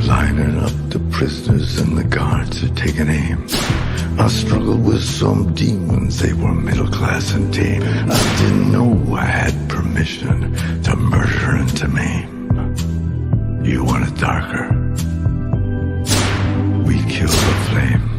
lining up the prisoners and the guards had taken aim. I struggled with some demons, they were middle class and tame. I didn't know I had permission to murder and to maim. You want it darker? We kill the flame.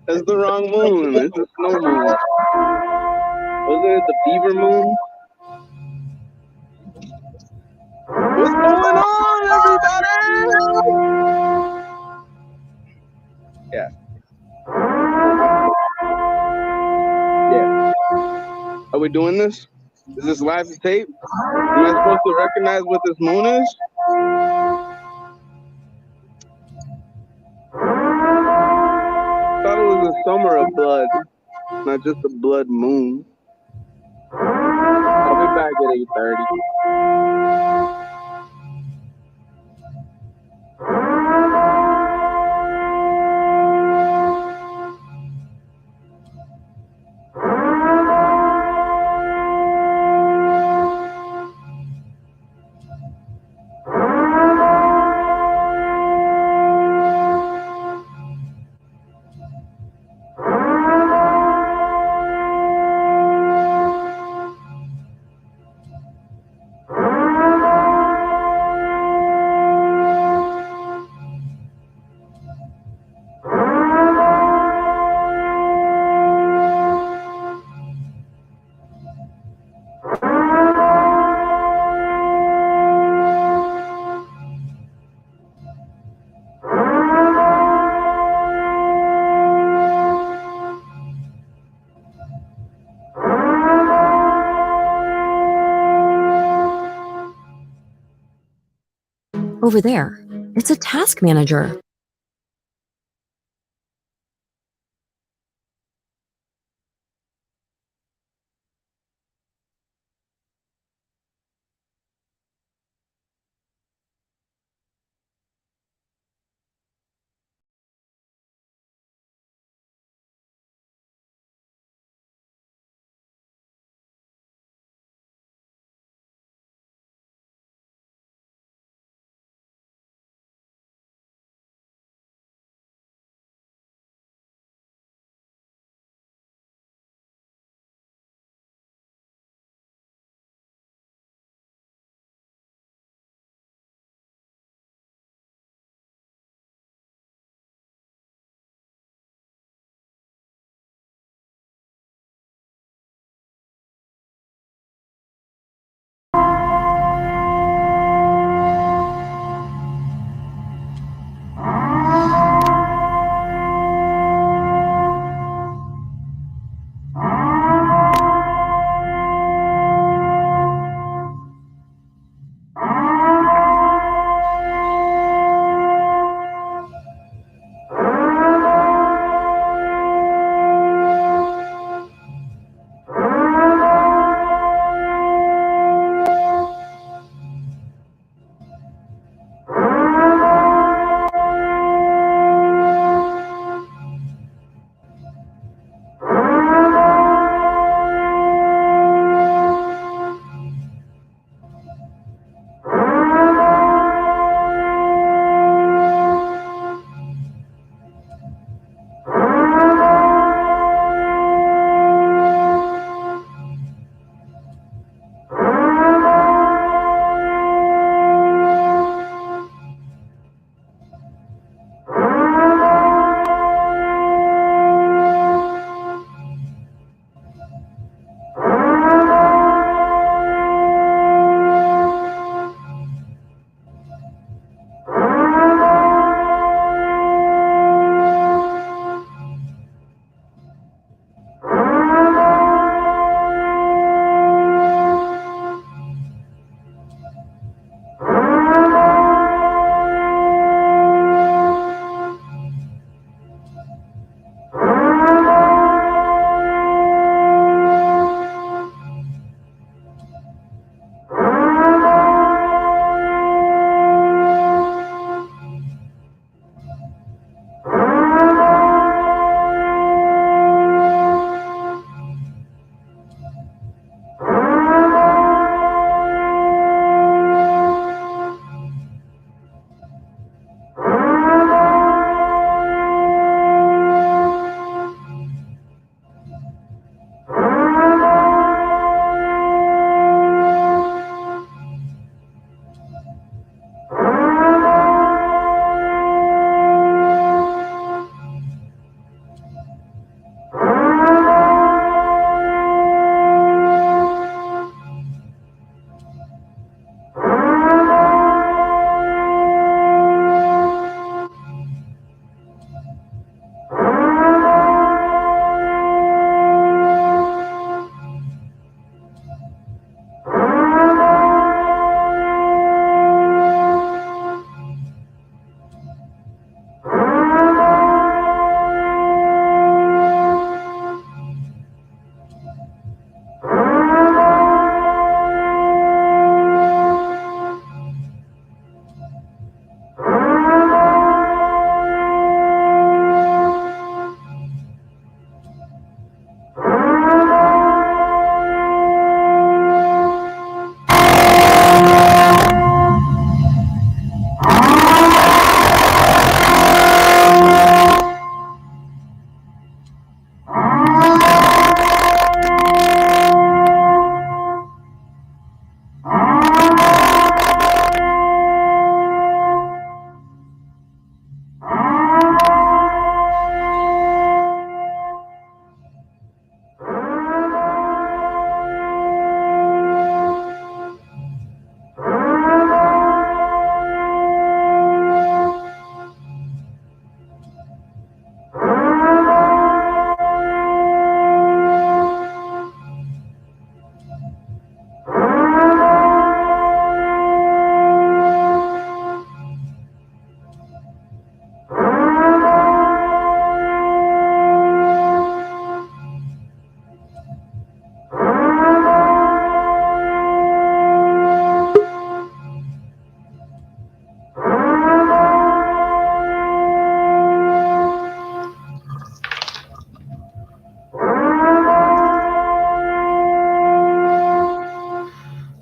That's the wrong moon. It's the snow moon. Wasn't it the beaver moon? What's going on, everybody? Yeah. Yeah. Are we doing this? Is this live to tape? Am I supposed to recognize what this moon is? I thought it was a summer of blood, not just a blood moon. I'll be back at 8:30. Over there, it's a task manager.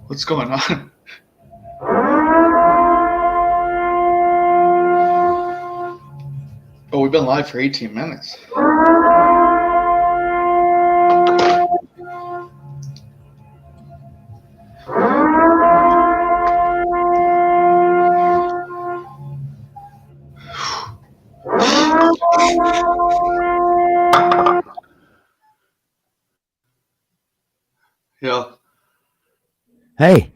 What's going on? Oh, we've been live for 18 minutes. Yeah. Hey.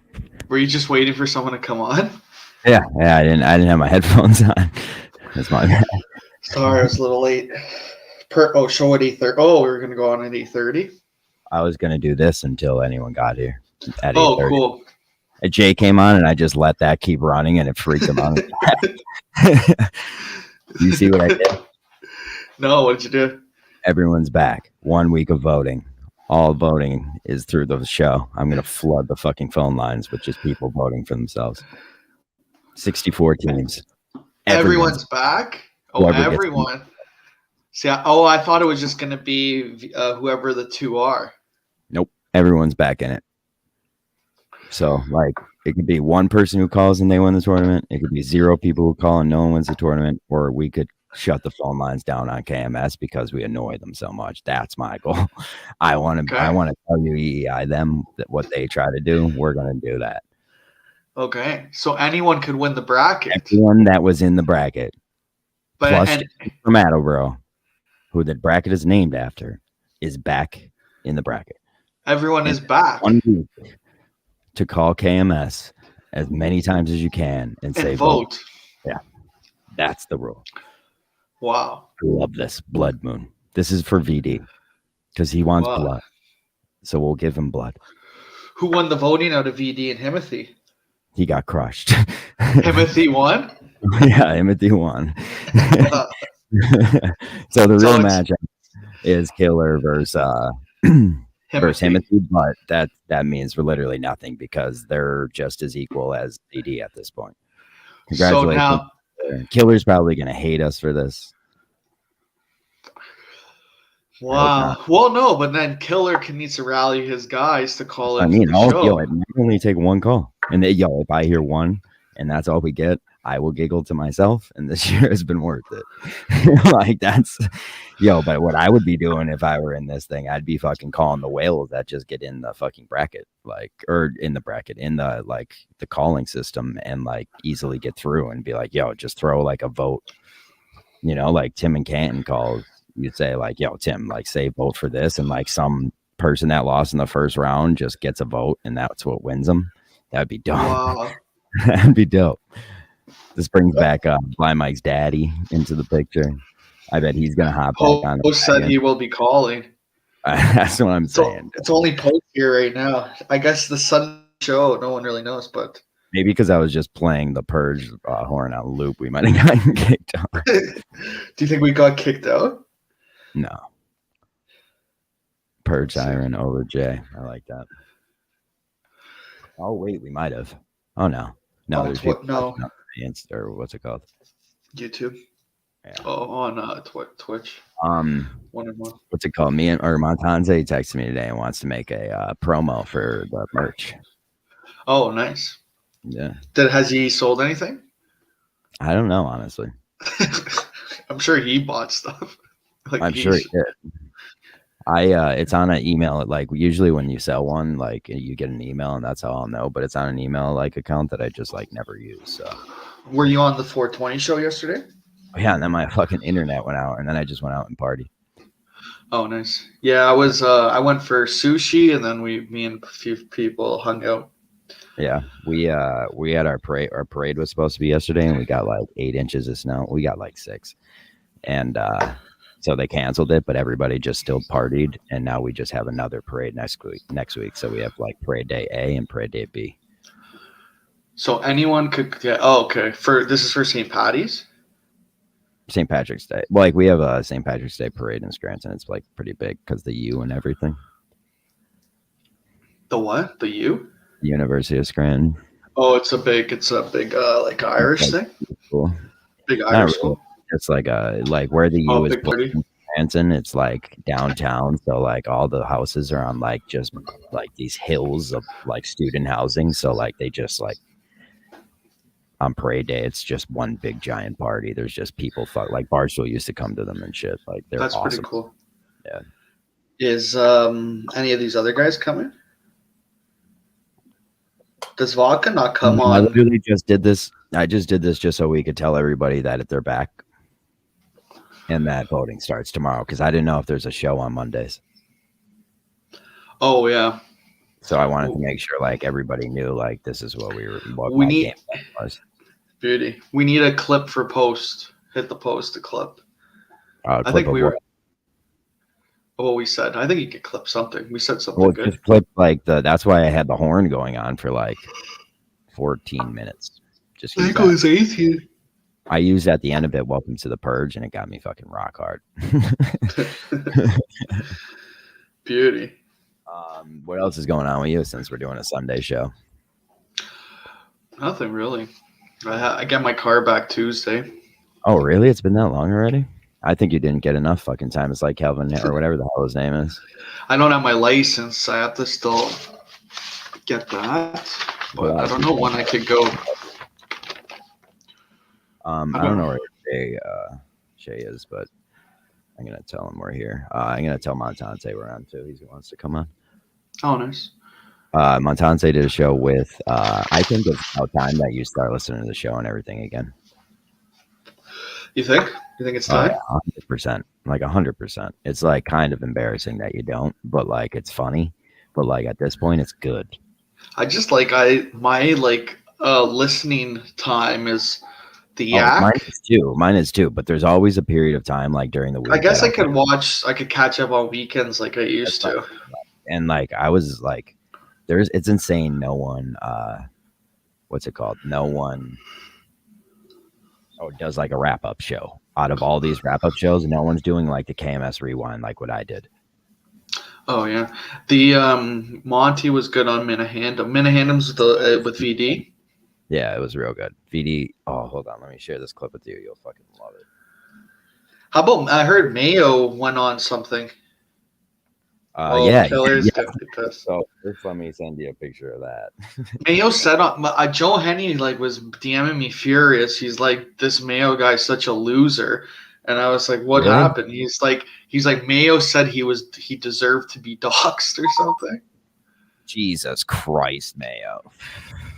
Were you just waiting for someone to come on? Yeah, I didn't have my headphones on. That's my bad. Sorry, I was a little late. Show at 8:30. Oh, we were gonna go on at 8:30. I was gonna do this until anyone got here at 8:30. Oh, cool. Jay came on and I just let that keep running and it freaked him out. You see what I did? No, what did you do? Everyone's back. 1 week of voting. All voting is through the show. I'm gonna flood the fucking phone lines with just people voting for themselves. 64 teams. Everyone's back. Oh, everyone. See, I thought it was just gonna be whoever the two are. Nope, everyone's back in it. So, like, it could be one person who calls and they win the tournament. It could be 0 people who call and no one wins the tournament, or we could shut the phone lines down on KMS because we annoy them so much. That's my goal. I want to tell you EEI them that what they try to do, we're going to do that. Okay, so anyone could win the bracket. Everyone that was in the bracket, but plus from Attleboro, who the bracket is named after, is back in the bracket. Everyone is back. 1 week to call KMS as many times as you can and say vote. Yeah, that's the rule. Wow. I love this. Blood Moon. This is for VD because he wants blood. So we'll give him blood. Who won the voting out of VD and Himothy? He got crushed. Himothy won? Yeah, Himothy won. So the real matchup is Killer versus Himothy, but that means for literally nothing because they're just as equal as VD at this point. Congratulations. So now, Killer's probably going to hate us for this. Wow. Well, no, but then Killer needs to rally his guys to call it. I mean, it might only take one call. And if I hear one and that's all we get, I will giggle to myself. And this year has been worth it. Like but what I would be doing if I were in this thing, I'd be fucking calling the whales that just get in the fucking bracket, in the calling system and easily get through and be like, just throw a vote, like Tim and Canton calls. You'd say Tim, say vote for this. And some person that lost in the first round just gets a vote and that's what wins them. That'd be dope. Wow. That'd be dope. This brings back Blind Mike's daddy into the picture. I bet he's gonna hop back on. Post said he will be calling. That's what I'm saying. It's only Post here right now. I guess the Sun show, no one really knows, but maybe because I was just playing the Purge horn on loop, we might have gotten kicked out. Do you think we got kicked out? No. Purge Siren over Jay. I like that. Oh wait, we might have. Oh no. There's no. Or what's it called? YouTube. Yeah. Oh, on Twitch. What's it called? Montanze texted me today and wants to make a promo for the merch. Oh, nice. Yeah. Has he sold anything? I don't know, honestly. I'm sure he bought stuff. Like I'm sure he did. It's on an email. Like usually when you sell one, like you get an email, and that's how I'll know. But it's on an email like account that I just like never use. So. Were you on the 420 show yesterday? Yeah, and then my fucking internet went out, and then I just went out and partied. Oh, nice. Yeah, I was. I went for sushi, and then me and a few people hung out. Yeah, we had our parade. Our parade was supposed to be yesterday, and we got like 8 inches of snow. We got like 6, and so they canceled it. But everybody just still partied, and now we just have another parade next week. So we have like parade day A and parade day B. So anyone could get. Oh, okay. This is for St. Patty's. St. Patrick's Day. Well, like we have a St. Patrick's Day parade in Scranton. It's like pretty big because the U and everything. The what? The U? University of Scranton. Oh, it's a big like Irish thing. Cool. Big Irish school. Really. It's like where the U is big party. in Scranton. It's like downtown, so like all the houses are on like just like these hills of like student housing. So like they just like on parade day, it's just one big giant party. There's just people like Barstool used to come to them and shit. Like they're That's awesome. Pretty cool. Yeah. Is any of these other guys coming? Does Vodka not come on? I literally just did this. I just did this just so we could tell everybody that they're back and that voting starts tomorrow because I didn't know if there's a show on Mondays. Oh yeah. So I wanted to make sure like everybody knew like this is what we need. Game was. Beauty. We need a clip for post. Hit the post to clip. I think we were. What we said. I think you could clip something. We said something good. Just clip like that's why I had the horn going on for like 14 minutes. Just I think it was 18. I used at the end of it, "Welcome to the Purge," and it got me fucking rock hard. Beauty. What else is going on with you since we're doing a Sunday show? Nothing really. I got my car back Tuesday. Oh, really? It's been that long already? I think you didn't get enough fucking time. It's like Kelvin or whatever the hell his name is. I don't have my license. I have to still get that, but I don't know when I could go. I don't know where Shay is, but I'm gonna tell him we're here. I'm gonna tell Montante we're on too. He wants to come on. Oh, nice. Montante did a show with. I think it's about time that you start listening to the show and everything again. You think? You think it's time? 100%. Like 100%. It's like kind of embarrassing that you don't, but like it's funny. But like at this point, it's good. I just like my listening time is the Yak. Mine is too. But there's always a period of time like during the week. I guess I could catch up on weekends like I used to. And like I was like, it's insane. No one, what's it called? No one. Does like a wrap up show out of all these wrap up shows. No one's doing like the KMS rewind like what I did. Oh yeah, the Monty was good on Minahandum. Minahandum's with VD. Yeah, it was real good. VD. Oh, hold on, let me share this clip with you. You'll fucking love it. How about I heard Mayo went on something. Yeah. So just let me send you a picture of that. Mayo said on Joe Henny like was DMing me furious. He's like, this Mayo guy's such a loser, and I was like, what happened? He's like Mayo said he deserved to be doxxed or something. Jesus Christ, Mayo.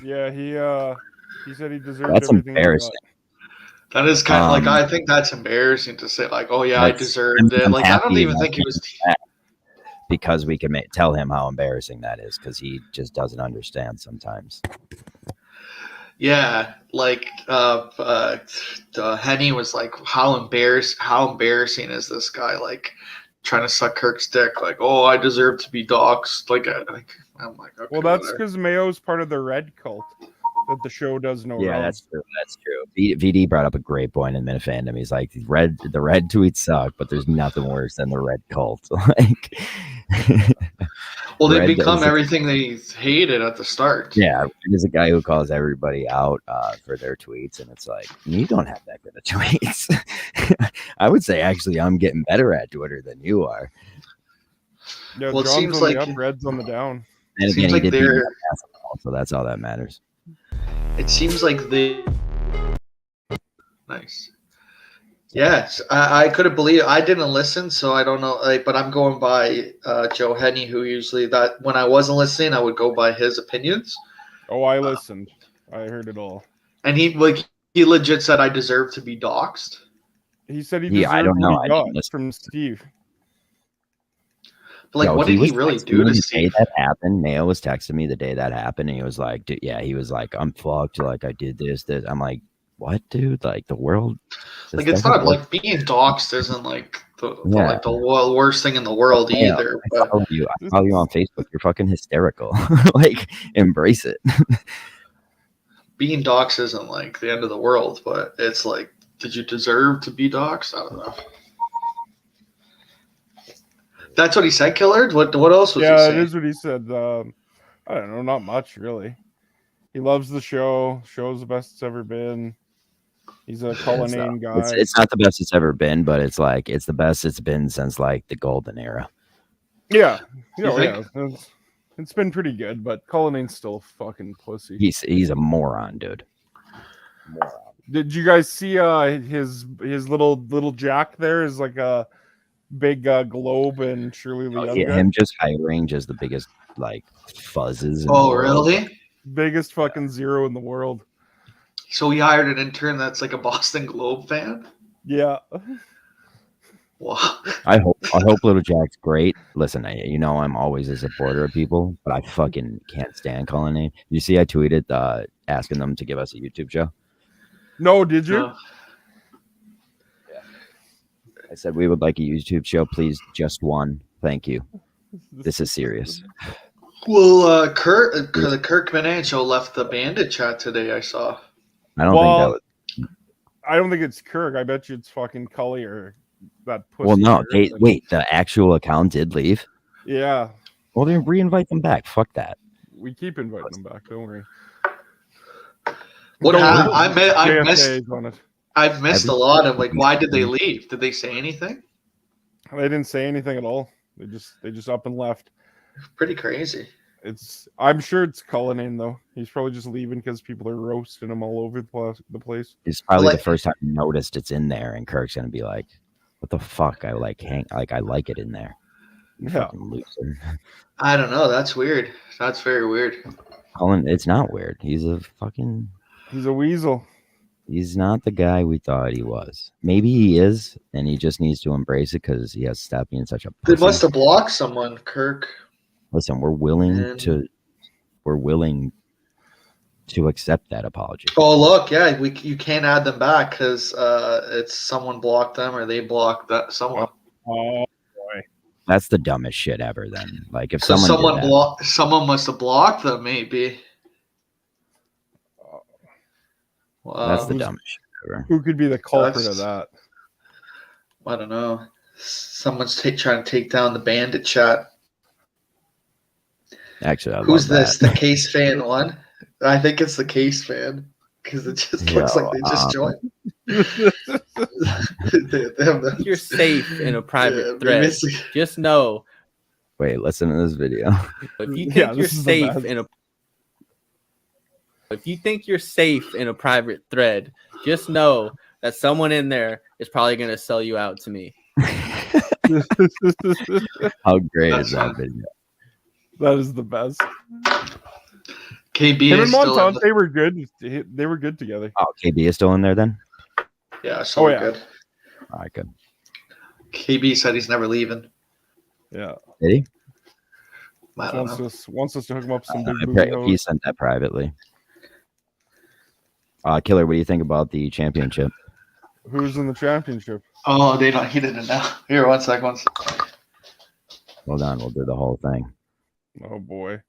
Yeah, he said he deserved. That's everything embarrassing. That is kind of like I think that's embarrassing to say like, oh yeah, I deserved it. Like I don't even think he was. Because we can tell him how embarrassing that is because he just doesn't understand sometimes. Yeah, like Henny was like, how embarrassing is this guy? Like trying to suck Kirk's dick. Like, oh, I deserve to be doxxed. Like I'm like, okay. Well, that's because Mayo's part of the Red Cult that the show does no wrong. That's true. That's true. VD brought up a great point in Minifandom. He's like, the red tweets suck, but there's nothing worse than the Red Cult. Like, well, they become everything they hated at the start. Yeah, there's a guy who calls everybody out for their tweets, and it's like, you don't have that good of tweets. I would say actually, I'm getting better at Twitter than you are. Yeah, well, it John's seems on like the up, Red's on the down. And again, seems like he did they're so that's all that matters. It seems like the nice. Yes, I couldn't believe I didn't listen, so I don't know. Like, but I'm going by Joe Henney, who usually that when I wasn't listening, I would go by his opinions. Oh, I listened. I heard it all. And he legit said I deserve to be doxxed. He said he Yeah, deserved I don't know. what I he didn't got listen. from Steve. But like, Yo, what did he was really texting do me to the day Steve? that happened? Mayo was texting me the day that happened, and he was like, dude, yeah, he was like, I'm fucked. Like, I did this. I'm like, what, dude? Like, the world. Like, it's not like being doxxed isn't like the worst thing in the world Yeah, either. I But follow you on Facebook. You're fucking hysterical. Like, embrace it. being doxxed isn't like the end of the world. But it's like, did you deserve to be doxxed? I don't know. That's what he said, Killard? What else was he Yeah, saying? it is what he said. I don't know, not much really. He loves the show. Show's the best it's ever been. He's a Cullinane guy. It's not the best it's ever been, but it's like it's the best it's been since like the golden era. Yeah, You yeah, think? it's been pretty good, but Cullinane's still a fucking pussy. He's a moron, dude. Did you guys see his little Jack there is like a big globe and Shirley the Young Yeah, Guy? him just hiring just the biggest like fuzzes. In Oh, the world. really? Biggest fucking zero in the world. So he hired an intern that's like a Boston Globe fan? Yeah. Wow. I hope Little Jack's great. Listen, I'm always a supporter of people, but I fucking can't stand Cullinane. You see, I tweeted asking them to give us a YouTube show. No, did you? No. I said we would like a YouTube show, please. Just one, thank you. This is serious. Well, the Kirk Minaj show left the Bandit chat today, I saw. I don't Well, think that. I don't think it's Kirk. I bet you it's fucking Cully or that pussy. Well, no. or Wait, the actual account did leave. Yeah. Well, then re-invite them back. Fuck that. We keep inviting them back. Don't worry. What Don't happened? worry. I JFK missed. is on it. I've missed a lot of like. Why did they leave? Did they say anything? They didn't say anything at all. They just up and left. Pretty crazy. I'm sure it's Cullinane though. He's probably just leaving because people are roasting him all over the place. It's probably Like- the first time you noticed it's in there, and Kirk's gonna be like, "What the fuck? I like it in there." You Yeah. fucking loser. I don't know. That's weird. That's very weird. Cullen, it's not weird. He's He's a weasel. he's not the guy we thought he was. Maybe he is, and he just needs to embrace it because he has to stop being such a They pussy. must have blocked someone, Kirk. Listen, we're willing Man. to accept that apology. Oh, look, yeah, you can't add them back because it's someone blocked them or they blocked that someone. Oh, That's the dumbest shit ever. Then, like, if So someone did that, someone must have blocked them, maybe. Wow. that's the dumbest shit ever. who could be the culprit That's- of that? I don't know. Someone's trying to take down the Bandit chat. Actually, I Who's love this? that. The Case fan one? I think it's the Case fan because it just looks like they just joined. They have the- You're safe in a private yeah, thread. missing- Just know Wait, listen to this video. if you think Yeah, you're this is the safe best. in a private thread, just know that someone in there is probably gonna sell you out to me. How great is That's that fine. video? That is the best. KB Him is and still in Montant, the, they were good. They were good together. Oh, KB is still in there then? yeah, so Oh, yeah. good. All right, good. KB said he's never leaving. Yeah. Did he? I don't know. Wants us to hook him up some big I booty pray- he hoes. sent that privately. Killer, what do you think about the championship? Who's in the championship? Oh, they don't. He didn't know. Here, one sec. Hold on, we'll do the whole thing. Oh boy.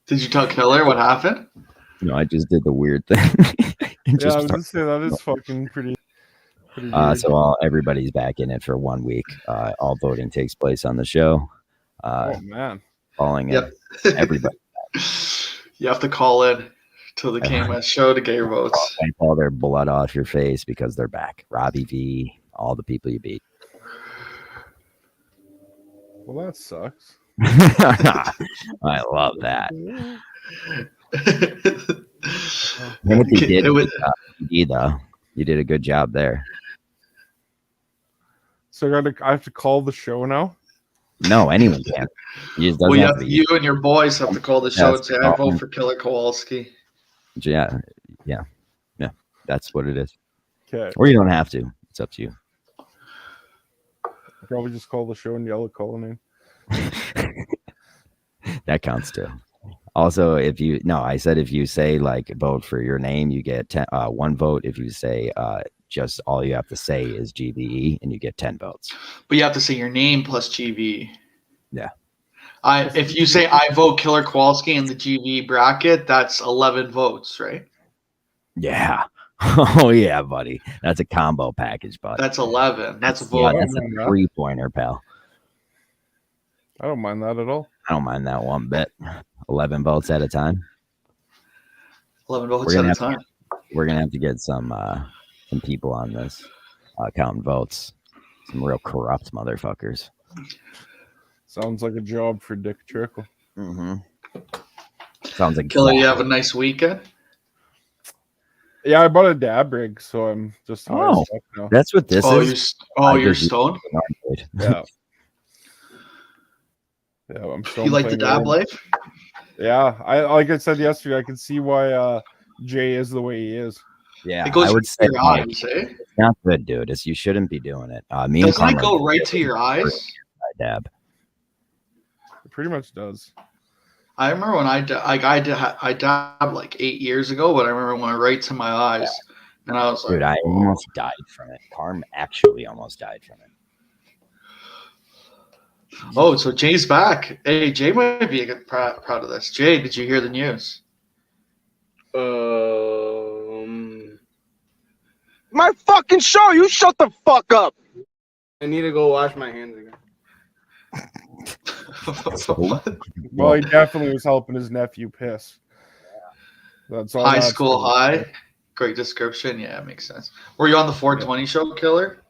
Did you tell Killer what happened? No, I just did the weird thing. Yeah, I was gonna say that is fucking pretty. Pretty weird. So everybody's back in it for 1 week. All voting takes place on the show. Oh man. Calling Yep. it everybody. You have to call in to the KMS show to get your votes. Wipe all their blood off your face because they're back. Robbie V, all the people you beat. Well, that sucks. I love that. Timothy did though. You did a good job there. So I have to call the show now. No, anyone can. You Well, you and your boys have to call the show and say, I vote for Killer Kowalski. Yeah. That's what it is. Okay. Or you don't have to. It's up to you. Probably just call the show and yell at Colin. That counts too. Also, if you say like vote for your name, you get 1 vote. If you say just all you have to say is GVE, and you get 10 votes. But you have to say your name plus GV. Yeah. If you say I vote Killer Kowalski in the GV bracket, that's 11 votes, right? Yeah. Oh yeah, buddy. That's a combo package, buddy. That's 11. That's a Yeah, vote. that's a 3-pointer, pal. I don't mind that at all. I don't mind that one bit. 11 votes at a time. 11 votes We're at gonna a time. We're gonna have to get some people on this counting votes. Some real corrupt motherfuckers. Sounds like a job for Dick Trickle. Mm-hmm. Sounds like Killer, you have a nice weekend. Yeah, I bought a dab rig, so I'm just high as fuck now. That's what this is. You're stoned. Yeah. Yeah, I'm so You like the dab life? Yeah, like I said yesterday, I can see why Jay is the way he is. Yeah, It goes I would to say your like, eyes, eh? it's not good, dude. You shouldn't be doing it. Me and Doesn't it Carmen go right to your eyes? dab. It pretty much does. I remember when I dabbed like 8 years ago, but I remember it went right to my eyes, and I was like, Dude, I almost died from it. Carm actually almost died from it. "Oh, so Jay's back." Hey, Jay might be proud of this. Jay, did you hear the news? My fucking show. You shut the fuck up. I need to go wash my hands again. Well, he definitely was helping his nephew piss. That's all. High school high. Great description. Yeah, it makes sense. Were you on the 420 show, Killer?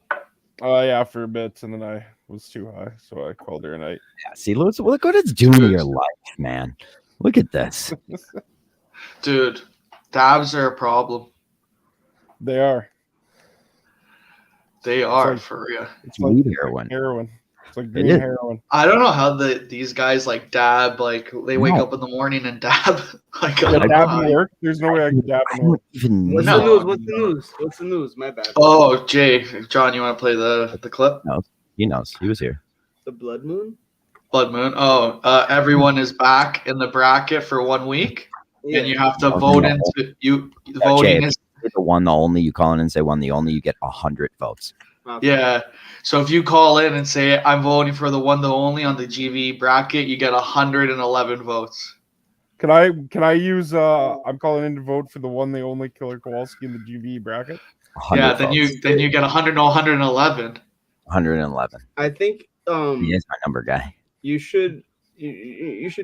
Yeah, for a bit, and then I was too high, so I called her a night. Yeah, see, look what it's doing to your life, man. Look at this. Dude, dabs are a problem. They are. They are, like- for real. It's like Weed heroin. heroin. It's like green is. heroin. I don't know how these guys like dab, like they wake No. up in the morning and dab. Like, I Yeah, don't dab know. in work. There's no way I can dab I in work. don't even What's know. the news? What's the news? What's the news? My bad. Oh, Jay, John, you want to play the clip? He knows. He was here. The blood moon? Blood Moon. Oh, everyone is back in the bracket for 1 week, and you have to Oh, vote no. into you. Jay, Voting if is you say the one, the only. You call in and say one, the only. You get 100 votes. yeah. So if you call in and say I'm voting for the one, the only on the GV bracket, you get 111 votes. Can I use I'm calling in to vote for the one, the only Killer Kowalski in the GV bracket? 100 Yeah, then votes. you get 111. 111. I think He is my number guy. you should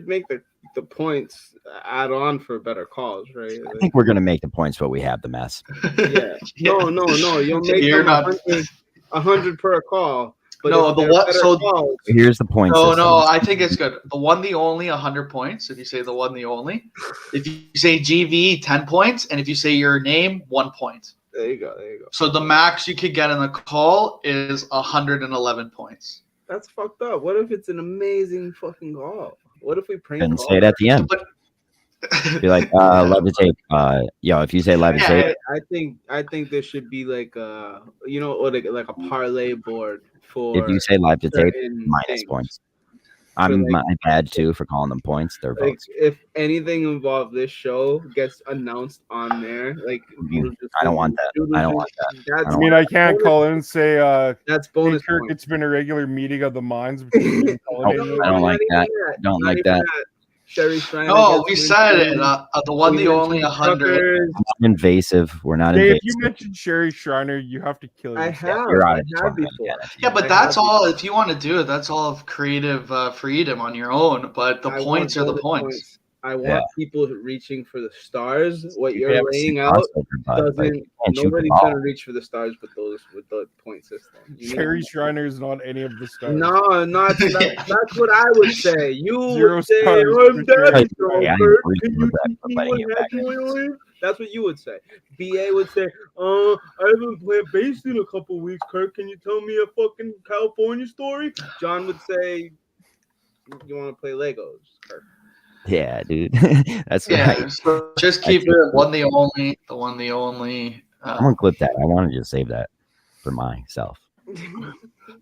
make the points add on for better calls, right? I think we're gonna make the points, but we have the mess. Yeah. No. You'll make You're them not. 100 per call. But No, if the they're what- better so- calls, Here's the point. No, system. I think it's good. The one, the only, 100 points. If you say the one, the only. If you say GV, 10 points, and if you say your name, 1 point. there you go. So the max you could get in the call is 111 points. That's fucked up. What if it's an amazing fucking call? What if we prank And call? say it at the end. But Be like, levitate. If you say levitate, I think there should be like a or like a parlay board for if you say levitate, certain minus things. points. I'm like- my bad too for calling them points. They're Like votes. if anything involved this show gets announced on there, like it'll just I don't be- want that. it'll I don't just- want that. That's, I mean, I can't call in and say, that's hey, bonus Kirk, points. it's been a regular meeting of the minds between you and Colin. I don't like Not that. even Don't Not like even that. Sherry Shriner. No, gets we said it. Winston. The one, We the only, mentioned 100. Tucker. Invasive. We're not Dave, invasive. you mentioned Sherry Shriner, you have to kill I yourself. have. You're out I of have tournament, before. Yeah, but I that's have all. If you want to do it, that's all of creative freedom on your own. But the I points are want the bullet points. I want Yeah. people reaching for the stars. What You could you're have a laying sick out crossover, bud, but doesn't. you can't shoot the Nobody's ball. trying to reach for the stars with the point system. You Sherry need- Shriner is not any of the stars. No, not that's what I would say. You 0 would say, stars "I'm for sure. daddy, Yeah, I Kurt. agree Can with you that, teach but me letting what you back in. happened?" That's what you would say. BA would say, I haven't played bass in a couple weeks, Kurt. Can you tell me a fucking California story?" John would say, "You want to play Legos, Kurt?" Yeah, dude. That's Yeah, right. so just keep it one, the only, the one, the only. I'm gonna clip that. I want to just save that for myself.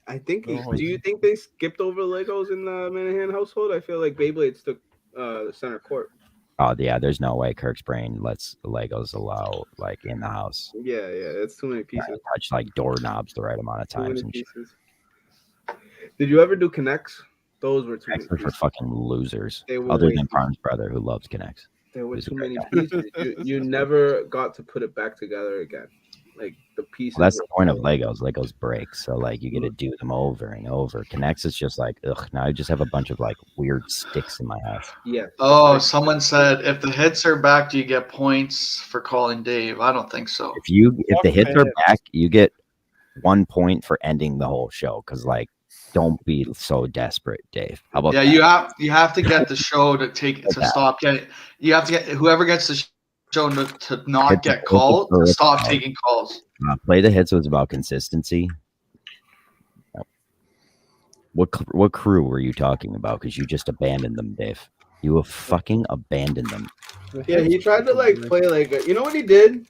I think. Oh, Do you think they skipped over Legos in the Minahan household? I feel like Beyblades took the center court. Oh yeah, there's no way Kirk's brain lets the Legos allow like in the house. Yeah, it's too many pieces. Touch like doorknobs the right amount of Too many times and shit. pieces. Did you ever do connects? Those were too many Connects are for pieces. fucking losers. They were Other way than too- Farm's brother who loves Connects. There were He's a too great many guy. pieces. You never got to put it back together again. Like the pieces. Well, that's the were point of so- Legos. Legos break, so like you get to do them over and over. Connects is just like ugh. Now I just have a bunch of like weird sticks in my house. Yeah. Oh, someone said if the hits are back, do you get points for calling Dave? I don't think so. If the hits are Okay. back, you get 1 point for ending the whole show. Because like, don't be so desperate, Dave. How about Yeah, that? you have to get the show to stop getting. You have to get whoever gets the show to not Hit the get called, focus stop first. taking calls. Play the hits was about consistency. What crew were you talking about? Because you just abandoned them, Dave. You have fucking abandoned them. Yeah, he tried to like play like you know what he did?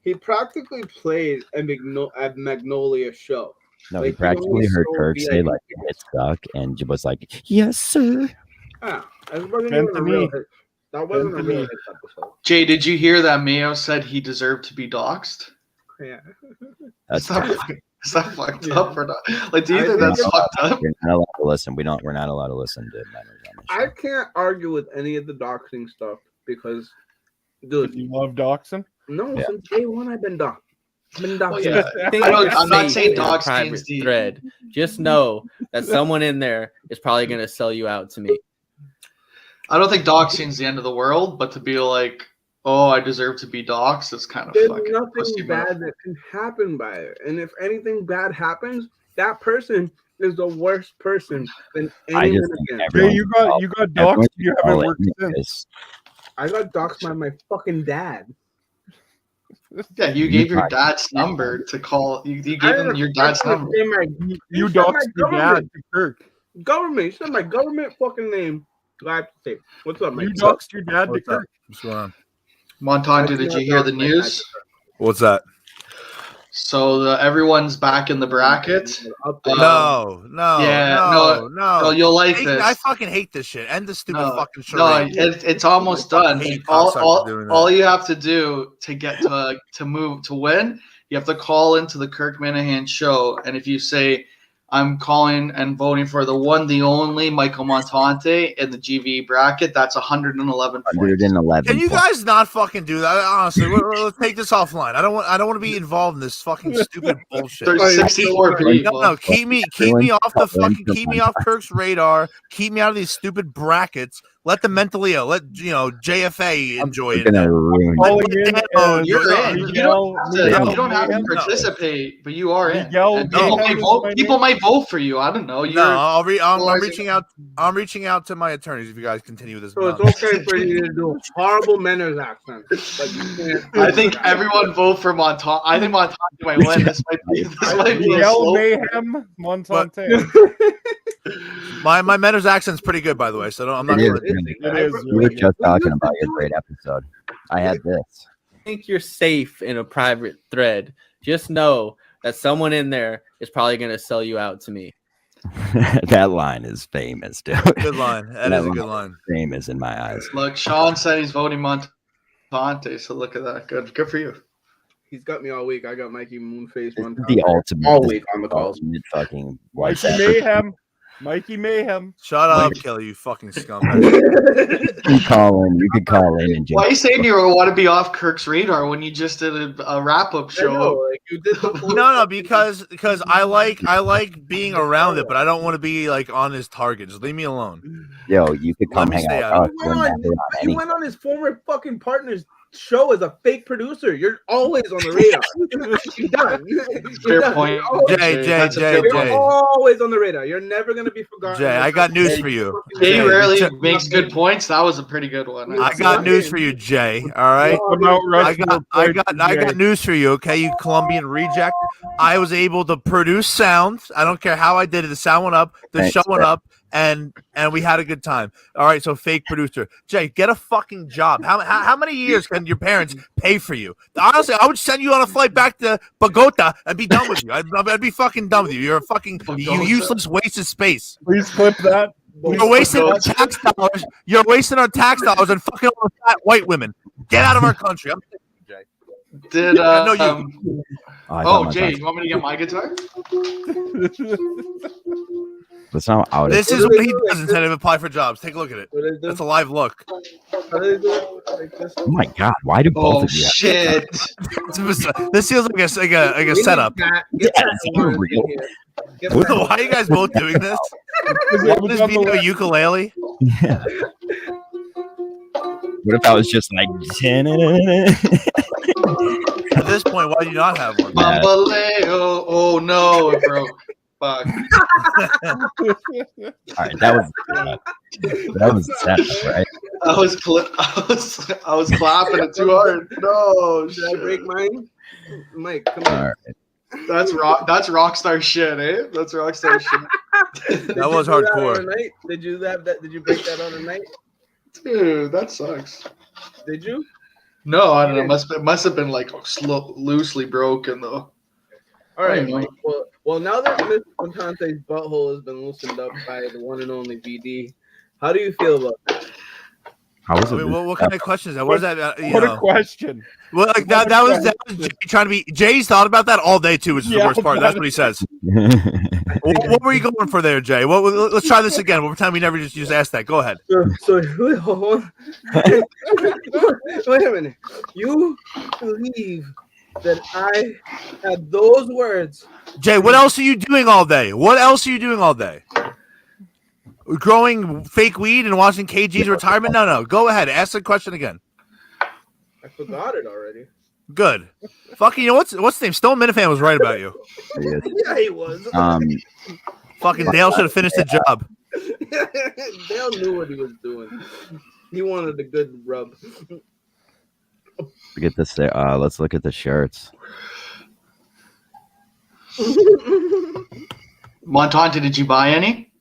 He practically played a Magnolia show. No, Like, he you practically only heard sold Kirk say VIP like the hits suck, and was like, "Yes, sir." Ah, that wasn't even a real hit. That wasn't a real hit episode. Jay, did you hear that Mayo said he deserved to be doxxed? Yeah. That's Is that, tough. is that fucked Yeah. up or not? Like, do you I think think that's fucked up? You're not allowed to listen. We're not allowed to listen to members on the I show. can't argue with any of the doxing stuff because, If dude, you love Doxon, no, Yeah. since day one I've been doxed. I've been doxed. Well, yeah. I think I don't- you're I'm not safe saying in a dog private stands the- thread. Just know that someone in there is probably going to sell you out to me. I don't think doxing's the end of the world, but to be like, oh, I deserve to be doxxed, it's kind of There's fucking pussy nothing move. bad that can happen by it. And if anything bad happens, that person is the worst person than I anyone just think again. Jay, everyone you should got call- you got everyone doxxed. should You call haven't it worked since. because I got doxed by my fucking dad. Yeah, you You gave your tried. dad's number to call. You I gave him didn't- your I dad's didn't number. say my You You said doxed my your dad government. to Kirk. government. You said my government fucking name. Live tape. What's up, You Mike? doxed your dad to What's up? Kirk. What's going on? Montonto, That's did not you hear the doxing my news? What's that? So everyone's back in the bracket. Update. No, yeah, no. No, you'll like this. I fucking hate this shit. End the stupid No, fucking No, charade. it's almost done. hate All, cocksuckers doing that. all you have to do to get to move to win, you have to call into the Kirk Minahan show, and if you say, "I'm calling and voting for the one, the only Michael Montante in the GV bracket," that's 111 points. 111. Can you points. guys not fucking do that? Honestly, let's take this offline. I don't want to be involved in this fucking stupid bullshit. There's 64 people. No, keep me off the fucking keep me off Kirk's radar. Keep me out of these stupid brackets. Let the mentally ill, let JFA enjoy You're it. gonna ruin Let Calling in Dano and- You're enjoy in. it. You Miguel- You don't have to Miguel- participate, but you are in. Miguel- And people, Miguel may is vote, my people name. might vote for you. I don't know. No, You're, I'm polarizing- reaching out. I'm reaching out to my attorneys if you guys continue with this. So it's nonsense. okay for you to do horrible manners accent. Like you can't. I think everyone vote for Monton. I think Monton might win. This might be a Miguel slow. Mayhem Montante. My Mentor's accent's pretty good, by the way. So I'm not. It is gonna- really It good. is We were really just We talking used to about your do great episode. I had this. I think you're safe in a private thread. Just know that someone in there is probably going to sell you out to me. That line is famous, dude. Good line. That is a good line. Famous in my eyes. Look, Sean said he's voting Montante, so look at that. Good for you. He's got me all week. I got Mikey Moonface This one is the ultimate. all this week is on the the calls. ultimate fucking white Mikey Mayhem. Mikey Mayhem. Shut up, Kelly, you fucking scumbag. You could call in and Why are you saying you want to be off Kirk's radar when you just did a wrap-up I know, show? like you did the full No, because I like being around it, but I don't want to be like on his target. Just leave me alone. yo, you could come me hang stay out out with of us. We're never on you any. went on his former fucking partner's show as a fake producer. You're always on the radar. You're done. Fair You're done. point. You're always, That's a fair you're point. always on the radar. You're never gonna be forgotten. Jay, I got news for you. Jay Jay, rarely Jay- makes good points. That was a pretty good one. I got news for you, Jay. All right. Come out, I got news for you, okay, you Colombian reject. I was able to produce sounds. I don't care how I did it. The sound went up, the Thanks, show went bro. up, and we had a good time. All right, so fake producer. Jay, get a fucking job. How many years can your parents pay for you? Honestly, I would send you on a flight back to Bogota and be done with you. I'd be fucking done with you. You're a fucking you useless waste of space. Please clip that. You're wasting our tax dollars. You're wasting our tax dollars and fucking all the fat white women. Get out of our country. I'm sick of you, Jay. Did I know you. I thought my Jay, time- you want me to get my guitar? That's not out of This is what he does instead of apply for jobs. Take a look at it. What is this? That's a live look. How do they do it? Like this? Oh my god, why do both Oh of you have shit! This feels like a We need setup. Pat. Yeah, Get Pat it's Lawrence in real. here. Get What- Pat. Why are you guys both doing this? Because it What was is on the being a list. ukulele? Yeah. What if I was just like At this point, why do you not have one? Yeah. Bambaleo. Oh no, it broke. Fuck. all right, that was set, right? I was clapping it too hard. No, Did I shit. break mine? Mike, come All on. right. That's rockstar shit, eh? That's rockstar shit. That was Did you do hardcore. on a night? Did you have that? Did you break that on a night? Dude, that sucks. Did you? No, I don't know. Must have been like loosely broken though. All right, know. Mike. Well, now that Miss Contante's butthole has been loosened up by the one and only VD, how do you feel about that? How was I it? mean, what kind of question is that? What is that? What a question. Well, like that was Jay trying to be. Jay's thought about that all day too, which is the Yeah, worst part. That's what he says. What were you going for there, Jay? Let's try this again. One more time. We never just asked that. Go ahead. So hold on. Wait a minute. You believe that I had those words? Jay, what else are you doing all day? What else are you doing all day? Growing fake weed and watching KG's retirement? No. Go ahead. Ask the question again. I forgot it already. Good. Fucking, you know what's the name? Stone Minifan was right about you. Yeah, he was. Fucking Dale should have finished the job. Dale knew what he was doing. He wanted a good rub. Look at this. Let's look at the shirts. Montante, did you buy any?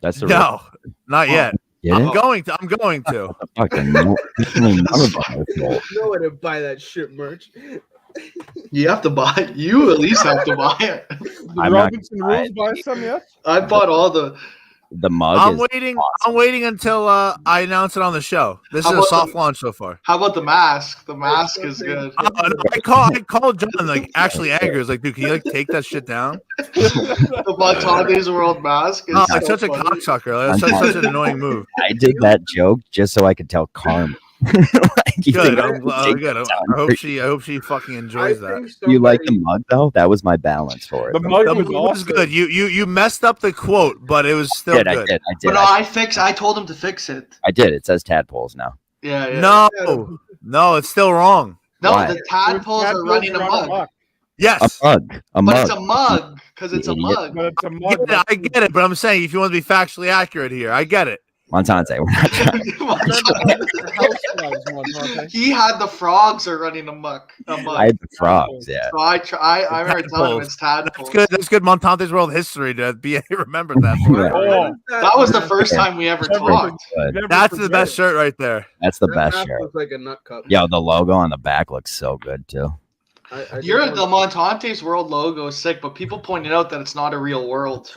That's the No, not yet. Yeah. I'm going to. Fucking no, none of them are full. No way to buy that shit merch. You have to buy. You at least have to buy it. Did I'm not Robinson gonna buy Rules buy some yet? I bought all the. mug. I'm is waiting. awesome. I'm waiting until I announce it on the show. This How is a about soft the- launch so far. How about the mask? The mask is good. No, I called John like actually angry. I was like, dude, can you like take that shit down? The Montante's World mask is Oh, so like such a funny. cocksucker. Like, that's such an annoying move. I did that joke just so I could tell Carmen. Like, you Good. think I I'm would glad. take Good. that I down? hope she fucking enjoys that. You like the mug though? That was my balance for it. The mug The was move was awesome. good. You messed up the quote, but it was still I good. did. But no, I told him to fix it. I did. It says tadpoles now. Yeah, yeah. No, it's still wrong. No, Why? the tadpoles are running amok. Yes. A mug. A But mug. it's a mug because it's a Idiot. mug. But it's a mug. I get it, but I'm saying if you want to be factually accurate here, I get it. Montante, we're not trying. He had the frogs are running amok. I had the frogs. Yeah. So I remember telling him it's tadpoles. That's good Montante's world history to be remembered that for. Yeah. Oh, That was the first time we ever talked. But never That's the forget best it. shirt right there. that's the That best mask shirt. looks like a nut cup. Yo, the logo on the back looks so good too. I You're just the want- Montante's World logo is sick, but people pointed out that it's not a real world.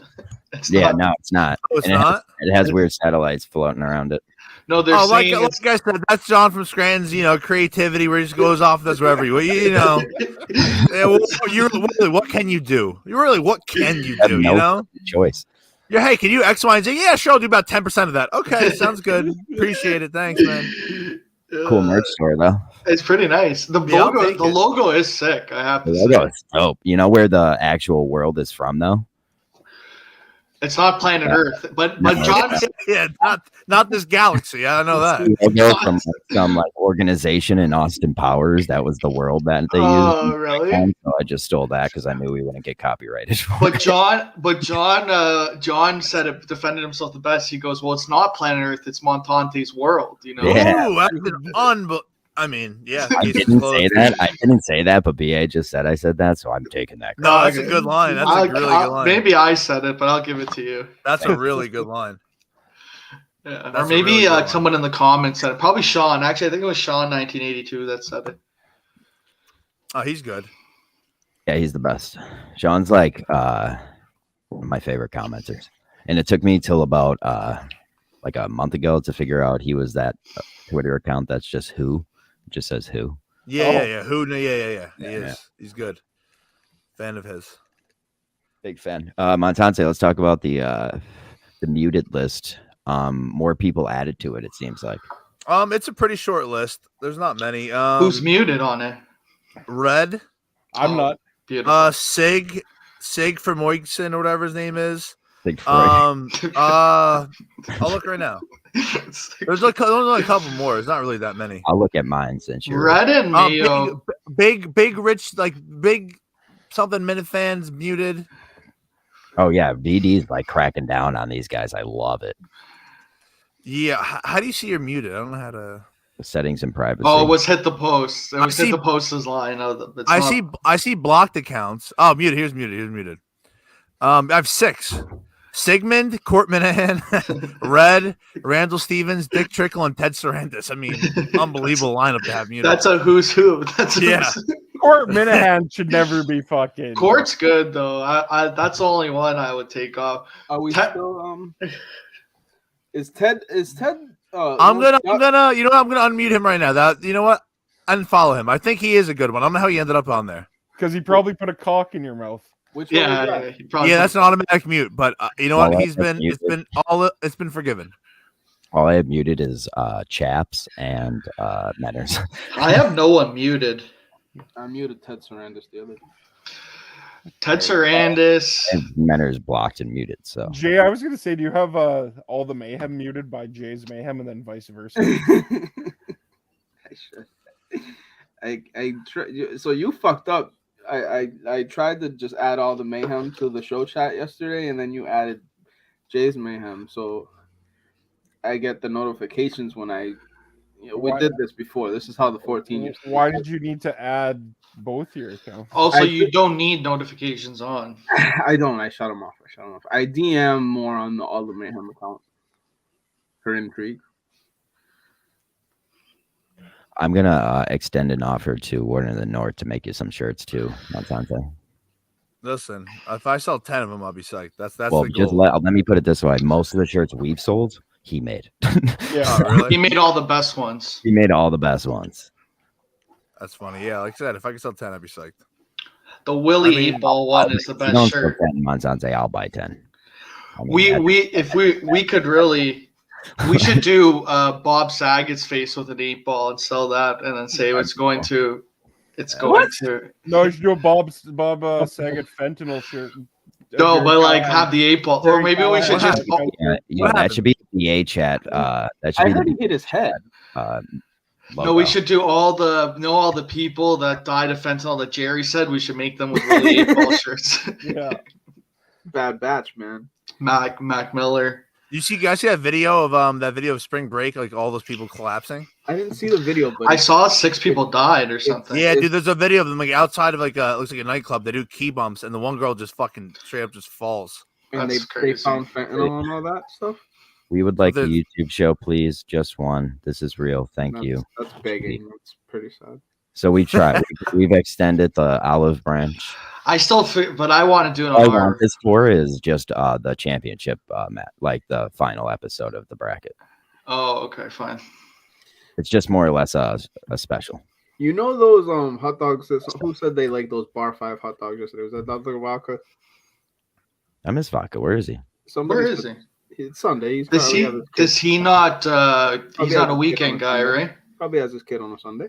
It's Yeah, not. no, it's not. Oh, it's And not? It has weird satellites floating around it. No, they're Oh, like saying it's I said, that's John from Scranton's, creativity where he just goes off and does whatever Yeah, what can you do? What can you Have do, no choice. Yeah, hey, can you X, Y, and Z? Yeah, sure, I'll do about 10% of that. Okay, sounds good. Appreciate it. Thanks, man. Cool merch store though. It's pretty nice. The Yeah, I'll logo, take the it. logo is sick. I have The to logo say, is dope. You know where the actual world is from though? it's not planet Earth, but No. John. Yeah, not this galaxy. I know that. The logo from some like organization in Austin Powers. That was the world that they Oh, used. really? And so I just stole that because I knew we wouldn't get copyrighted for But it. John said it, defended himself the best. He goes, "Well, it's not planet Earth; it's Montante's world." You know. Yeah. Ooh, that's an I mean, yeah. I case is didn't closed. say that. I didn't say that, but BA just said I said that, so I'm taking that. No, that's a good line. That's a really good line. Maybe I said it, but I'll give it to you. That's a really good line. Yeah. Or That's a maybe really good one. someone in the comments said it. Probably Sean. Actually, I think it was Sean 1982 that said it. Oh, he's good. Yeah, he's the best. Sean's like one of my favorite commenters, and it took me till about like a month ago to figure out he was that Twitter account that's just who. It just says who. Yeah. Who? Yeah. He Yeah, is. yeah. He's good. Fan of his. Big fan. Montante, let's talk about the muted list. More people added to it, it seems like. It's a pretty short list. There's not many. Who's muted on it? Red? I'm not. Beautiful. Sig for Moigson or whatever his name is. Big Freud. I'll look right now. There's only a couple more. There's not really that many. I'll look at mine since you're Red and Mayo. Big rich, like big something minute fans muted. Oh yeah, VD's like cracking down on these guys. I love it. Yeah. How do you see you're muted? I don't know how to. The settings and privacy. Oh, it was hit the post. It was I hit see- the post's line. It's I not- see blocked accounts. Oh, muted. Here's muted. I have 6. Sigmund, Court Minahan, Red, Randall Stevens, Dick Trickle, and Ted Sarandis. I mean, unbelievable lineup to have muted. That's a who's who. That's Yeah. Court Minahan should never be fucking. Court's good though. I that's the only one I would take off. Are we Ted- still Is Ted I'm gonna you know what? I'm gonna unmute him right now. That you know what? Unfollow him. I think he is a good one. I don't know how he ended up on there. Because he probably put a cock in your mouth. Which one is Yeah, that? yeah, he probably Yeah, that's an automatic mute. But you know Oh, what? that's muted. It's been forgiven. All I have muted is Chaps and Menners. I have no one muted. I muted Ted Sarandis the other day. Ted Sarandis. and Menners blocked and muted. So Jay, I was gonna say, do you have all the mayhem muted by Jay's mayhem and then vice versa? I should. So you fucked up. I tried to just add all the mayhem to the show chat yesterday, and then you added Jay's mayhem. So I get the notifications when we did this before. This is how the 14 years. Why did you need to add both your accounts? Also, I you don't need notifications on. I don't. I shut them off. I DM more on the all the mayhem account. For intrigue. I'm gonna extend an offer to Warden of the North to make you some shirts too, Montante. Listen, if I sell 10 of them, I'll be psyched. That's Well, the just goal. let me put it this way: most of the shirts we've sold, he made. Yeah. Oh, really? He made all the best ones. He made all the best ones. That's funny. Yeah, like I said, if I could sell 10, I'd be psyched. The Willie I mean, 8-ball one is the If you don't best sell shirt. 10, Montante, I'll buy 10. I mean, If we could really, we should do Bob Saget's face with an 8-ball and sell that, and then say it's going to. No, you should do a Bob Saget fentanyl shirt. No, but like have the 8-ball, or maybe we should just. that should be the chat. That should I be heard the he hit his head. No, we should do all the people that died of fentanyl that Jerry said. We should make them with Willie 8-ball shirts. Yeah. Bad batch, man. Mac Miller. You guys see that video of spring break, like all those people collapsing? I didn't see the video, but I saw 6 people died or something. Yeah, dude, there's a video of them like outside of like looks like a nightclub. They do key bumps, and the one girl just fucking straight up just falls. and That's they crazy. found fentanyl and all that stuff. We would like a There's- YouTube show, please. Just one. This is real. Thank you. That's begging. That's pretty sad. So we tried. We've extended the olive branch. But I want to do it All I on want our. this for is just the championship match, like the final episode of the bracket. Oh, okay, fine. It's just more or less a special. You know those hot dogs? Who said they like those Bar 5 hot dogs yesterday? Was that Dr. Waka? I miss Vodka. Where is he? Somebody Where is he? It's Sunday. He's Does probably he? has his kid- Does he not? He's has not a his kid weekend on guy, Sunday. right? Probably has his kid on a Sunday.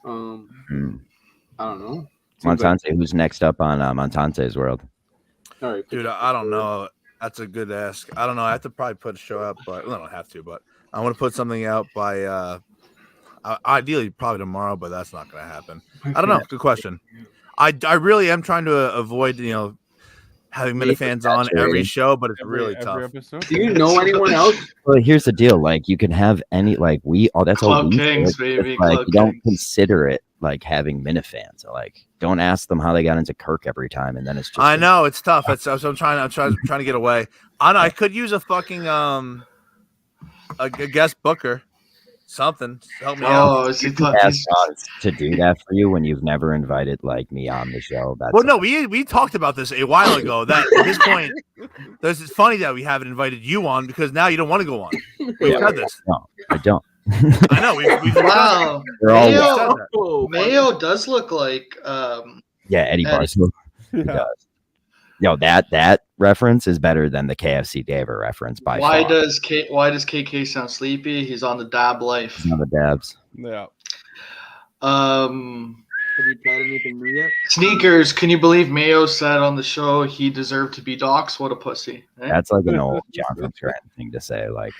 Hmm. I don't know. Seems Montante, who's next up on Montante's world? all right, Dude, I don't know. That's a good ask. I don't know. I have to probably put a show up, but I don't have to. But I want to put something out by ideally probably tomorrow, but that's not going to happen. I don't know. Good question. I really am trying to avoid having minifans on every show, but it's really tough. Episode. Do you know anyone else? Well, here's the deal. Like, you can have any, like, that's all Club we Kings, do. It's baby, like, Club you don't Kings. consider it like having minifans. So, like, don't ask them how they got into Kirk every time, and then it's just. I know it's tough. So I'm trying to get away. I know I could use a fucking a guest booker, something to help me out. Oh, is he? Ask us to do that for you when you've never invited like me on the show. That's Well, no, we talked about this a while ago. That at this point, it's funny that we haven't invited you on because now you don't want to go on. We've said this. No, I don't. I know. We've Wow. They're all said Mayo, that. Oh, Mayo does look like Yeah, Eddie Eddie. Barstool. He Yeah. does. Yo, that reference is better than the KFC Daver reference by why far. does KK sound sleepy? He's on the dab life. It's not the dabs. Yeah. Have you tried anything new yet? Sneakers. Can you believe Mayo said on the show he deserved to be doxxed? What a pussy. Eh? That's like an old Jonathan Scranton thing to say. Like,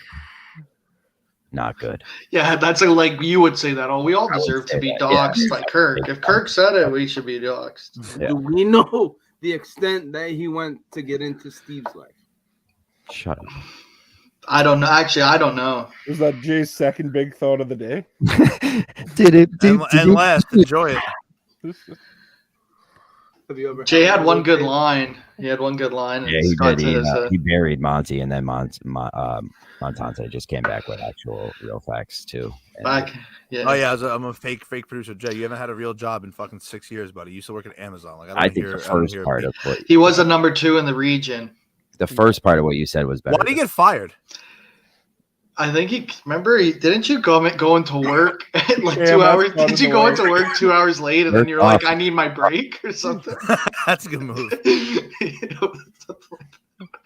not good. Yeah, that's like you would say that. Oh, we all I would deserve to say be that, yeah. doxxed by Kirk. If Kirk said it, we should be doxxed. Yeah. Do we know the extent that he went to get into Steve's life? Shut up. I don't know. Actually, I don't know. Was that Jay's second big thought of the day? Did it? And last, enjoy it. Have you ever? Jay had one good line. line. He had one good line. And Yeah, he Scott did. said, He buried Monty, and then Montante just came back with actual real facts too. And back. Yeah. Oh yeah, I'm a fake producer, Jay. You haven't had a real job in fucking 6 years, buddy. You used to work at Amazon. Like I think the first part of what He was a number 2 in the region. the first part of what you said was better. Why did he get fired? I think didn't you go into work at like Yeah, 2 that's hours? part Did of you the go work. into work 2 hours late and then you're like, I need my break or something? That's a good move. I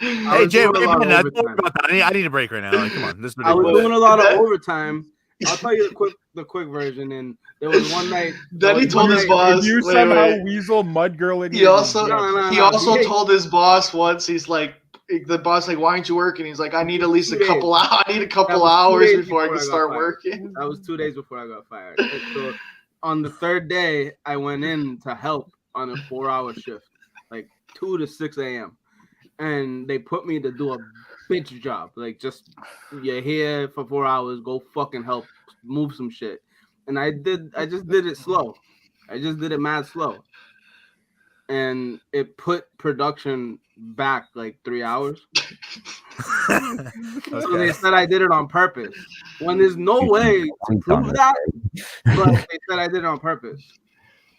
Hey was Jay, doing a lot of don't worry overtime. about that. I need a break right now. Like, come on, this is I was ridiculous. doing a lot of overtime. I'll tell you the quick version. And there was one night. Then he there was told one his night- boss. Did you wait, somehow wait. weasel mud girl in He your also DMs? he also He- told his boss once. He's like, the boss like, why aren't you working? He's like, I need at least a 2 couple days. hours. I need a couple That was 2 hours days before I before can I got start fired. working. That was 2 days before I got fired. And so on the third day, I went in to help on a 4-hour shift, like 2 to 6 a.m. And they put me to do a bitch job. Like, just, you're here for 4 hours, go fucking help move some shit. And I just did it slow. I just did it mad slow. And it put production back like 3 hours. So they said I did it on purpose. When there's no way to prove that, but they said I did it on purpose,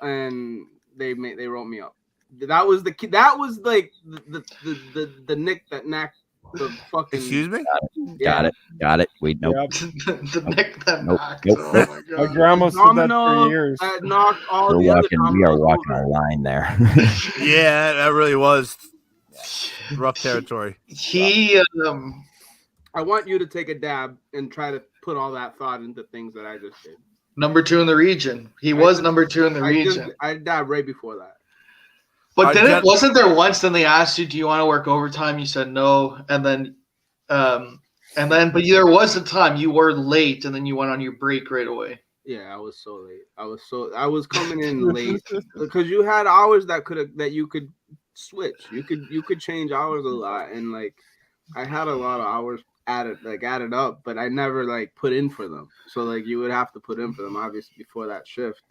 and they wrote me up. That was like the nick that knacked the fucking. Excuse me? Got it. Wait, nope. Yep. The neck that Nope, knocked. nope, Oh nope. my My God. grandma said that for Domino years. that knocked all We the other are dominoes walking over. a line there. Yeah, that really was rough territory. He I want you to take a dab and try to put all that thought into things that I just did. number 2 in the region. He was number 2 in the region. I dabbed right before that. But then Jen- wasn't there once? Then they asked you, "Do you want to work overtime?" You said no, and then, but there was a time you were late, and then you went on your break right away. Yeah, I was so late. I was coming in late because you had hours that you could switch. You could change hours a lot, and like I had a lot of hours added up, but I never like put in for them. So like you would have to put in for them obviously before that shift.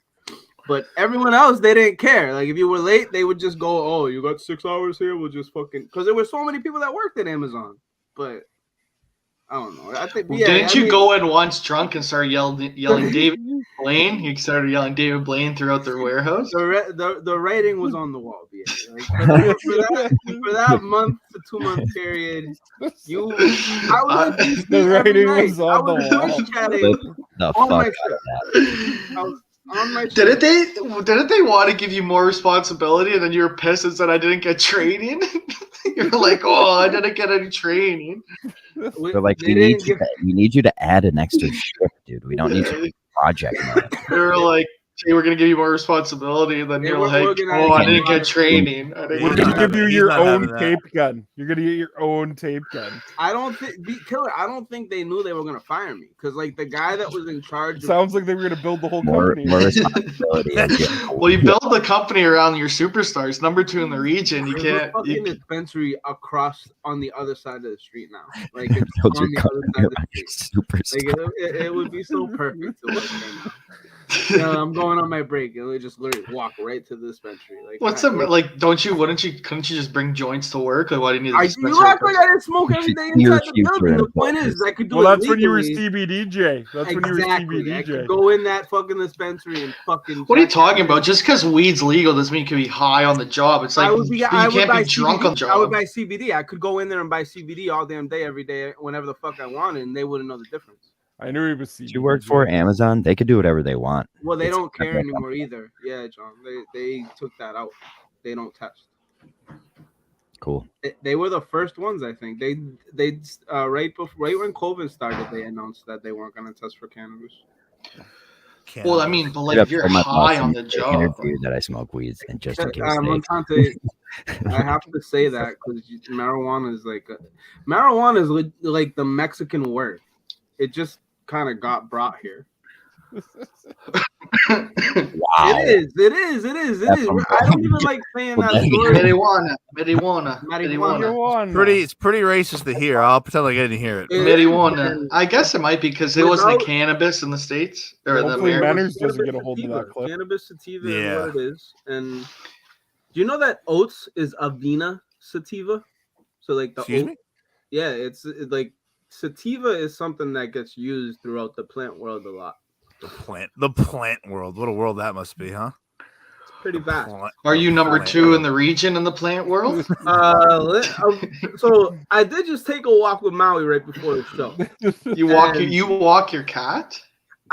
But everyone else, they didn't care. Like if you were late, they would just go, "Oh, you got 6 hours here. We'll just fucking." Because there were so many people that worked at Amazon. But I don't know. I think. Yeah, Didn't I you mean- go in once drunk and start yelling David Blaine? You started yelling David Blaine throughout their warehouse. The rating was on the wall. Yeah. Like, for that month to 2 month period, I was The rating was on I the was wall. Twitch chatting The on my fuck out of that. shift. I was on my shift. Didn't they want to give you more responsibility, and then you were pissed and said I didn't get training? You're like, oh, I didn't get any training. They're like, They we need didn't you. give- We need you to add an extra shift, dude. We don't need you to project mode. They were like, hey, we're gonna give you more responsibility, and then They you're were like, organizing oh, I a didn't lot get of- training. I didn't We're He's get gonna not give having- you he's your not own having that. tape gun. You're gonna get your own tape gun. I don't think Killer. I don't think they knew they were gonna fire me because like the guy that was in charge. It sounds like they were gonna build the whole More company. responsibility. Well, you build the company around your superstars, number 2 in the region. You There's a can't. fucking You, dispensary across on the other side of the street now. Like it's Build on your the other company side of the around your street. superstar. Like it would be so perfect to work there now. Yeah, I'm going on my break and we just literally walk right to the dispensary. Like what's I- the like? Couldn't you just bring joints to work? Like, why do you need a I, dispensary? you act like I didn't smoke every day Your inside the future building. The in point focus. is, I could do Well, it that's when you were legally. CBDJ. That's when you were Exactly. I CBDJ. could go in that fucking dispensary and fucking. What are you check talking everything. about? Just because weed's legal doesn't mean you can be high on the job. It's like I would be, you I would can't buy be drunk CBD. on the I would job. buy CBD. I could go in there and buy CBD all damn day, every day, whenever the fuck I wanted, and they wouldn't know the difference. I knew he was CBDJ. Did you work for Amazon? They could do whatever they want. Well, they It's don't care not that anymore either. Yeah, John. They took that out. They don't test. Cool. They were the first ones, I think. They right when COVID started, they announced that they weren't going to test for cannabis. Well, I mean, but like I've if you're told my high boss on in the the job, interview that I smoke weeds, and just in case they Montante, I have to say that because marijuana is like the Mexican word. It just kind of got brought here. wow. It is. I don't even like saying that story. marijuana. It's pretty racist to hear. I'll pretend like I didn't hear it. Marijuana. I guess it might be because it wasn't a cannabis in the States or the Hopefully Americas. Manners doesn't get a hold of Sativa. that clip. Cannabis sativa Yeah. is what it is. And do you know that oats is Avena sativa? So like the Excuse oat, me? yeah, it's like sativa is something that gets used throughout the plant world a lot. The plant world. What a world that must be, huh? It's pretty vast. Are you number 2 in the region in the plant world? So I did just take a walk with Maui right before the show. You walk And you walk your cat?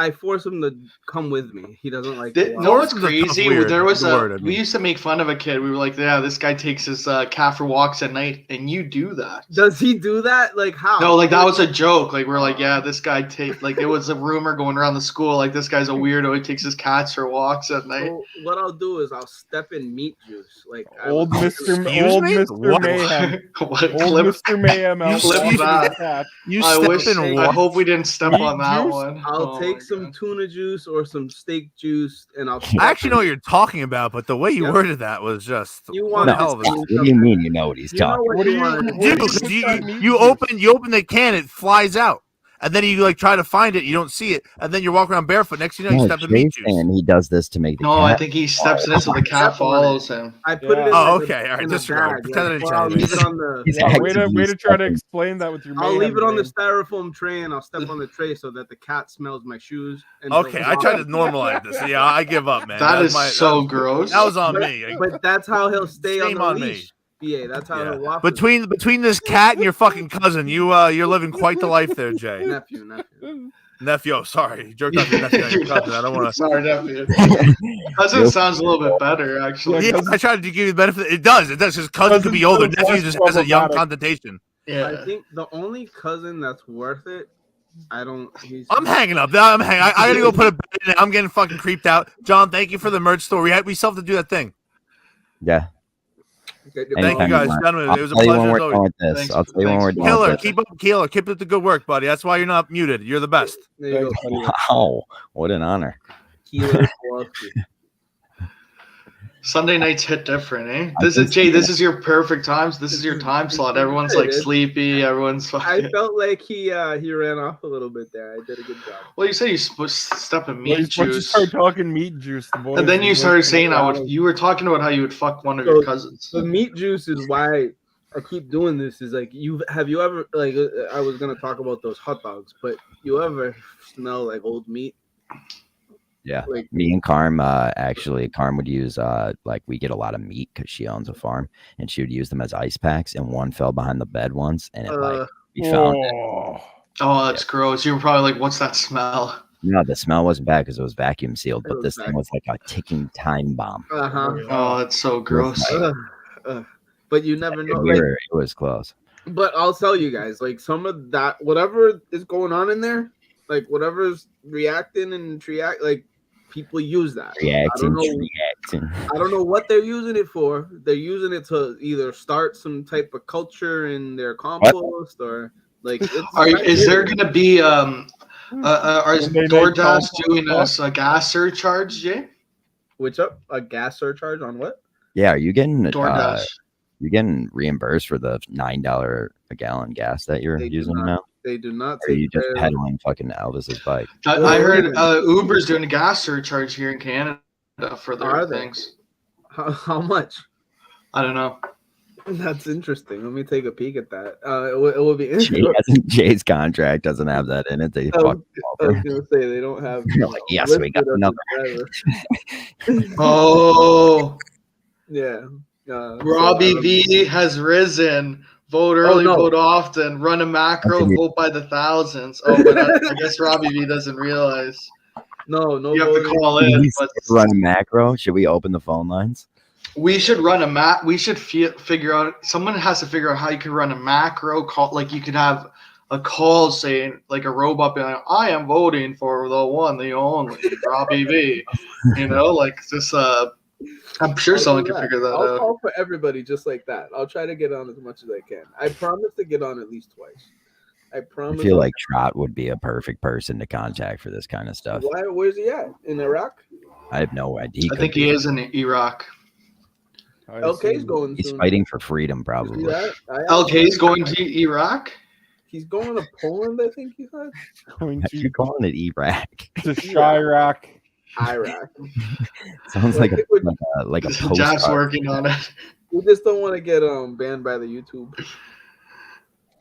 I force him to come with me. He doesn't like. You to walk. know what's Force is a tough crazy? weird There was word, I we mean. used to make fun of a kid. We were like, yeah, this guy takes his cat for walks at night, and you do that. Does he do that? Like how? No, like that was a joke. Like we're like, yeah, this guy takes like it was a rumor going around the school. Like this guy's a weirdo. He takes his cats for walks at night. So what I'll do is I'll step in meat juice. Like Old Mr. Excuse Old me? Mr. What? Mayhem. What Old clip? Mr. Mayhem out clip walking that. his cat. You I step wish. in I what? hope we didn't step Meat on that juice? one. I'll Oh take my some God. tuna juice or some steak juice, and I'll. I actually know what you're talking about, but the way you Yeah. worded that was just You one want No, hell of a. what do you mean? You know what he's You know talking? what What do you you- want to what do. do Dude, 'cause What's that meat you juice? open the can, it flies out, and then you like try to find it, you don't see it, and then you walk around barefoot. Next thing you know, you No, step in meat Jay's juice. saying he does this to make the No, I cat. think he steps in it so the cat follows him. I put it in. Yeah. Oh, like, okay, all right, in a disregard. bag, Pretend I like, didn't or I'll say leave anything. it on the. He's Yeah, way to actively try to stepping. explain that with your I'll mayhem leave it on the brain. styrofoam tray, and I'll step on the tray so that the cat smells my shoes. And Okay, he'll I walk. tried to normalize this. Yeah, I give up, man. That was is so gross. That was on me. But that's how he'll stay Shame on on the me. leash. Yeah, that's how Yeah. he'll walk. with Between this cat and your fucking cousin, you're living quite the life there, Jay. nephew. Nephew, oh, sorry, jerked off your nephew, not your cousin. I don't want to. Sorry, nephew. Cousin sounds a little bit better, actually. Yeah, I tried to give you the benefit. It does. His cousin could be older. Cousin's Nephew less just has a young problematic. connotation. I think the only cousin that's worth it. I don't. I'm hanging up. I gotta go put a bed in. I'm getting fucking creeped out. John, thank you for the merch store. We still have to do that thing. Yeah. Thank you Anytime guys, want. gentlemen. I'll It was a tell you pleasure. when as we're always. done with this. Thanks- I'll tell you when thanks. we're done Killer, with this. keep up the good work, buddy. That's why you're not muted. You're the best. There you go. Thanks, buddy. Wow, what an honor. Keeler Kowalski. Sunday nights hit different, eh? This is your perfect times. This is your time slot. Everyone's like sleepy. Everyone's I fucking. felt like he ran off a little bit there. I did a good job. Well, you say you step in Well, meat once you juice, start talking meat juice, the boys and then you will started look saying around. you were talking about how you would fuck one of So- your cousins. The meat juice is why I keep doing this. Is like have you ever like I was gonna talk about those hot dogs, but you ever smell like old meat? Yeah. Like Me and Carm, Carm would use, like, we get a lot of meat because she owns a farm, and she would use them as ice packs, and one fell behind the bed once, and it, like, we found it. Oh, Oh, that's gross. You were probably like, "What's that smell?" No, the smell wasn't bad because it was vacuum sealed, It but was this thing vacuum. was like a ticking time bomb. uh-huh. Oh, that's so gross. but you never know. We Like, were- it was close. but I'll tell you guys, like some of that, whatever is going on in there, like whatever's reacting and react, like people use that. Reacting. I don't know what they're using it for. They're using it to either start some type of culture in their compost or like. Is there gonna be are Monday night DoorDash compost doing stuff? us a gas surcharge, Jay? Which up a gas surcharge on what? Yeah, are you getting DoorDash. you're getting reimbursed for the $9 a gallon gas that you're They do using not now? They do not Or are you take just pedaling fucking Elvis's bike? I heard Uber's doing a gas surcharge here in Canada for their Are they? things. How much? I don't know. That's interesting. Let me take a peek at that. It will be Jay's contract doesn't have that in it. They I was fucked him over. gonna say they don't have. You're like, yes, we got listed another. as a driver. Oh, Yeah. Robbie V has risen. Vote early, no. vote often. Run a macro, vote by the thousands. Oh, but I guess Robbie V doesn't realize. No, You have to voting. call in. He's But running macro. Should we open the phone lines? we should run a We should figure out. Someone has to figure out how you can run a macro call. Like you could have a call saying, like a robot being like, "I am voting for the one, the only Robbie V." You know, like this. I'm sure I'll someone do can that. figure that I'll out. call for everybody just like that. I'll try to get on as much as I can. I promise to get on at least twice. I I promise. feel like Trot would be a perfect person to contact for this kind of stuff. Where's he at? In Iraq? I have no idea. I think he is in Iraq. LK's going He's soon. fighting for freedom, See probably. that? LK's going to Iraq. He's going to Poland, I think he said. Going Are you calling it Iraq? to Chirac. Iraq. Sounds I like a think we're- like a Jeff's postcard. working on it. We just don't want to get banned by the YouTube.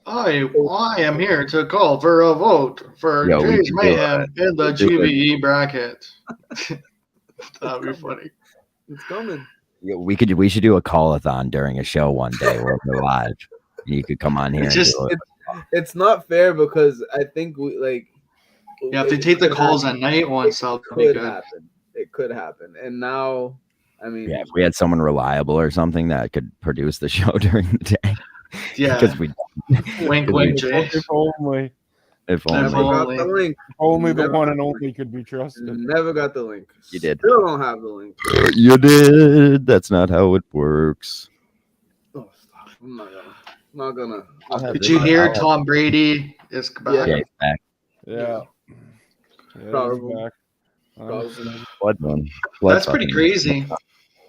I am here to call for a vote for Yo, we Jay's can do Mayhem in the do it. GBE bracket. That'd be funny. It's coming. Yeah, we should do a call-a-thon during a show one day where we're live. And you could come on here It's and just- do it. It's not fair because I think we like. Yeah, if they take the calls at night once, that'll be could good. happen. It could happen, and now, I mean, Yeah, if we had someone reliable or something that could produce the show during the day. Yeah. Because we Wink, wink, Jay. If only, if If only never got only. the link. only the Never- one and only could be trusted. Never got the link. You did. Still don't have the link. you did. That's not how it works. Oh, stop. I'm not gonna. I'll have Did this- you hear I'll have- Tom Brady is back? Yeah. Yeah, he's back. Yeah. Yeah, Probably. he's back. Probably. Blood one. Blood That's pretty fucking- crazy.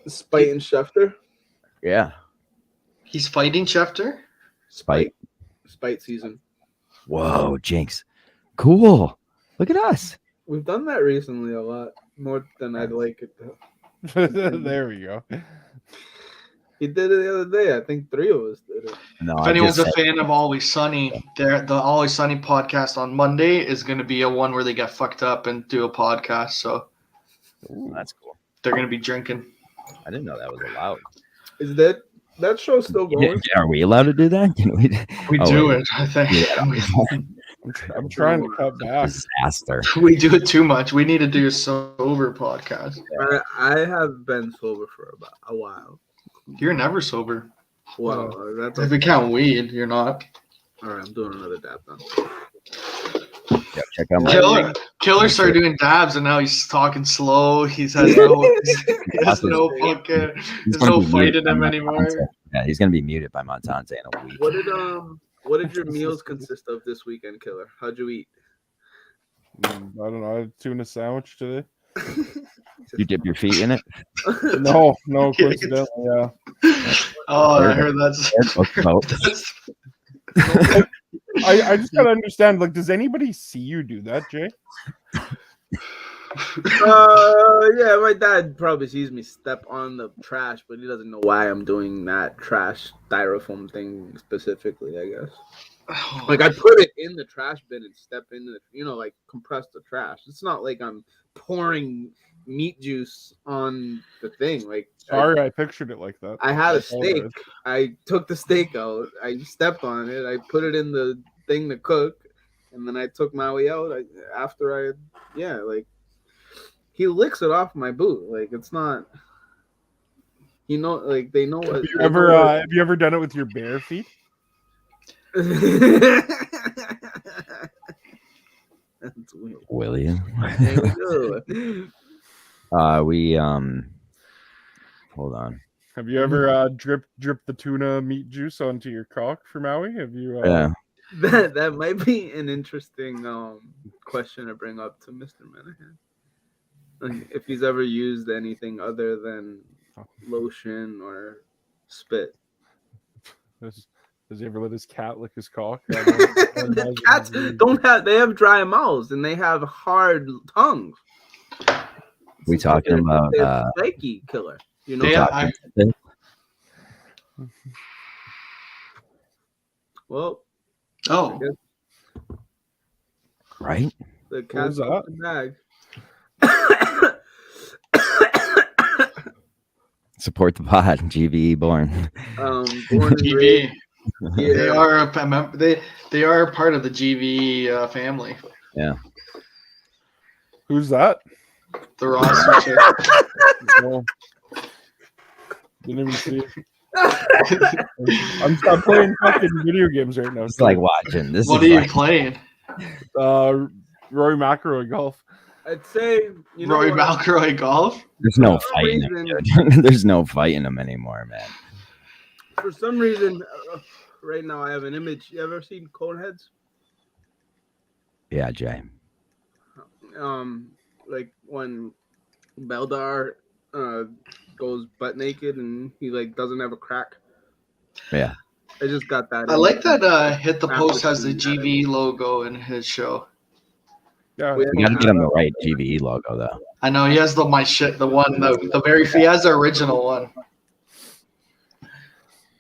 Spite and Schefter. Yeah. He's fighting Schefter. Spite. Spite season. Whoa, Jinx. Cool. Look at us. We've done that recently a lot more than I'd like it to. There we go. He did it the other day. I think 3 of us did it. No, If I anyone's just a said- fan of Always Sunny, the Always Sunny podcast on Monday is going to be a one where they get fucked up and do a podcast. So Ooh, that's cool. they're going to be drinking. I didn't know that was allowed. Is that show still going? Are we allowed to do that? Can we? We Oh, do wait. it, I think. Yeah. I'm trying to cut back. Disaster. We do it too much. We need to do a sober podcast. I have been sober for about a while. You're never sober. Wow, that's If we count weed, you're not. all right. I'm doing another dab then. Yeah, check out my. Killer started doing dabs and now he's talking slow. He has no, he has no fucking, He's there's gonna no be fight muted in him by anymore. Montante. Yeah, he's gonna be muted by Montante in a week. What did your meals consist of this weekend, Killer? How'd you eat? I don't know. I had a tuna sandwich today. You dip your feet in it. No, coincidentally, yeah. Oh, I heard that's. I just gotta understand. Like, does anybody see you do that, Jay? Yeah, my dad probably sees me step on the trash, but he doesn't know why I'm doing that trash styrofoam thing specifically, I guess. Like I put it in the trash bin and step into the, like compress the trash. It's not like I'm pouring meat juice on the thing. Like Sorry, I pictured it like that. I had a That's all it steak. is. I took the steak out. I stepped on it. I put it in the thing to cook, and then I took Maui out. Like he licks it off my boot. Like it's not. You know, like they know. Have you ever done it with your bare feet? That's weird. William. There we go. We hold on. Have you ever dripped the tuna meat juice onto your cock for Maui? Have you? Yeah. That might be an interesting question to bring up to Mr. Minahan. Like, if he's ever used anything other than lotion or spit. Does he ever let his cat lick his cock? Cats they have dry mouths and they have hard tongues. We talking about psyche killer. You know, Yeah, well, Oh, right? the What was cat's that? open bag. Support the pod. GVE born. Born and GV. raised. They Yeah. are they are part of the GV family. Yeah. Who's that? The Ross chick. No. Didn't even see it. I'm playing fucking video games right now. It's like watching. This What is are you like, playing? Rory McIlroy golf. I'd say Roy McIlroy golf. there's no For some fighting him. reason- Dude. There's no fighting him anymore, man. For some reason, right now I have an image. You ever seen Coneheads? Yeah, Jay. Like when Beldar goes butt naked and he like doesn't have a crack. Yeah. I just got that. I like that Hit the Apple Post has the TV. GV logo in his show. Yeah, We We gotta get him the right GVE logo though. I know he has the he has the original one.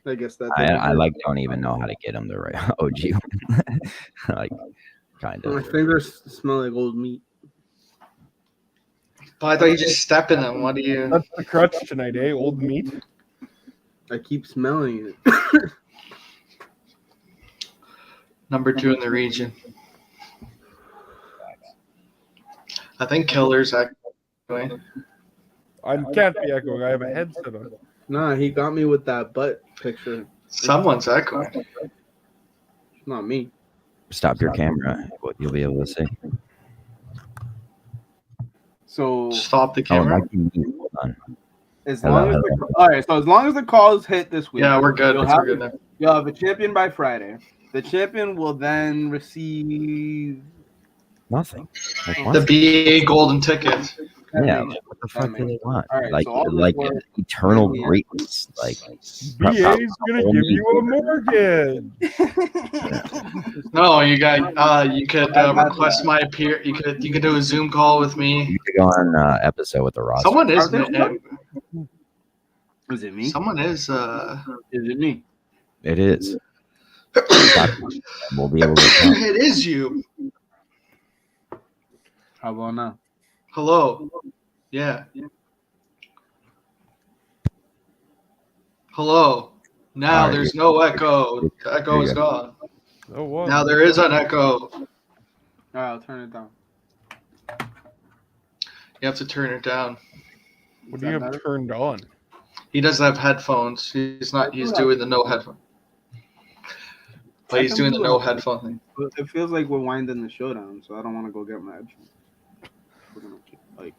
I guess that. I like don't even know how to get him the right OG one. Like kind My of. fingers smell like old meat. But I thought you just step in them. What do you? that's the crutch tonight, eh? Old meat. I keep smelling it. Number 2 in the region. I think Killer's actually. I can't be echoing. I have a headset on. Nah, he got me with that butt picture. Someone's echoing. It's not me. Stop your camera. You'll be able to see. So Stop the Oh, camera. that can be- hold on. as Hello, long as hello. all right, so as long as the calls hit this week, Yeah, we're good. You'll We're have, good now. you'll have a champion by Friday. The champion will then receive. Nothing. Like, what? The BA golden ticket. Yeah, like, what the fuck do they want? All right, like, so all this like work- eternal Yeah. greatness. Like, BA's gonna give you a mortgage. No, you guys. You could request my appear. You could do a Zoom call with me. you could go on episode with the Ross. Someone is. Are they- Is it me? Someone is. Is it me? It is. We'll be able to. It is you. How about now? Hello. Yeah. Hello. Now All right, there's no echo. The echo is gone. Oh, what? Now there is an echo. All right, I'll turn it down. You have to turn it down. What do you have turned on? He doesn't have headphones. He's not. He's doing the no headphone. But he's doing the no headphone thing. But it feels like we're winding the show down, so I don't want to go get my headphones. We're gonna like,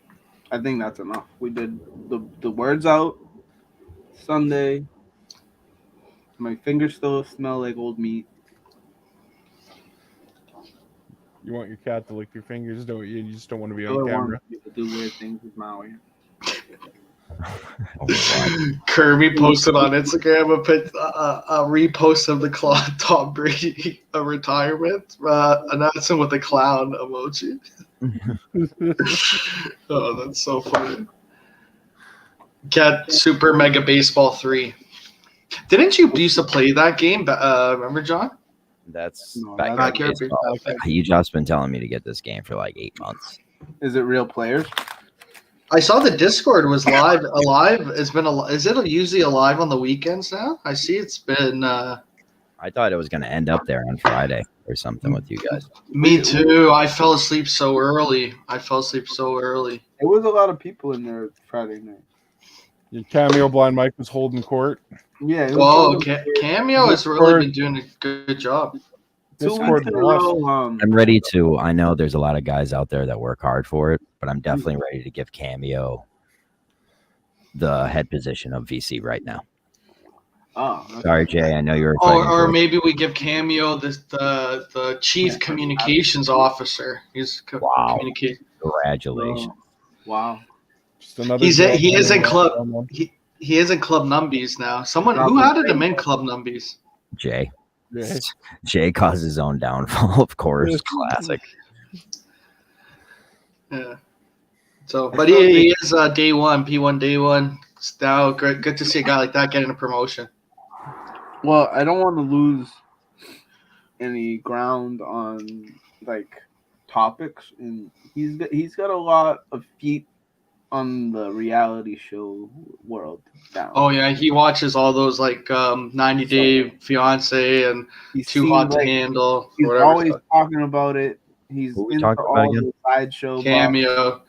I think that's enough. We did the words out Sunday. My fingers still smell like old meat. You want your cat to lick your fingers, don't you? You just don't want to be All on I want camera. people to do weird things with Maui. Oh, God. Kirby posted on Instagram a repost of the Tom Brady retirement announcement with a clown emoji. Oh, that's so funny. Get Super Mega Baseball 3. Didn't you used to play that game? Remember, John? That's No, back that's in not baseball. You just been telling me to get this game for like 8 months. Is it real players? I saw the Discord was alive. It's been is it usually alive on the weekends now? I see it's been. I thought it was going to end up there on Friday or something with you guys. Me too. I fell asleep so early. There was a lot of people in there Friday night. Your cameo Blind Mike was holding court. Yeah. it was Whoa, good. Cameo has really been doing a good job. 2 Discord weeks in a lost. row. I'm ready to. I know there's a lot of guys out there that work hard for it, but I'm definitely ready to give Cameo the head position of VC right now. Oh, okay. Sorry, Jay. I know you're. Or maybe we give Cameo the chief communications officer. He's Wow. communication. Congratulations. Wow. Just another He is in club. club. He is in Club Numbies now. Someone who added him in Club Numbies. Jay. Yeah. Jay caused his own downfall, of course. Classic. Yeah. So, but he is day one, P1 day one. It's now good to see a guy like that getting a promotion. Well, I don't want to lose any ground on like topics, and he's got a lot of feet on the reality show world down. Oh yeah, he watches all those like 90 Day Fiance and He Too seems Hot to like Handle. He's Whatever always stuff. talking about it. He's Who we into talking about all again? the sideshow. Cameo.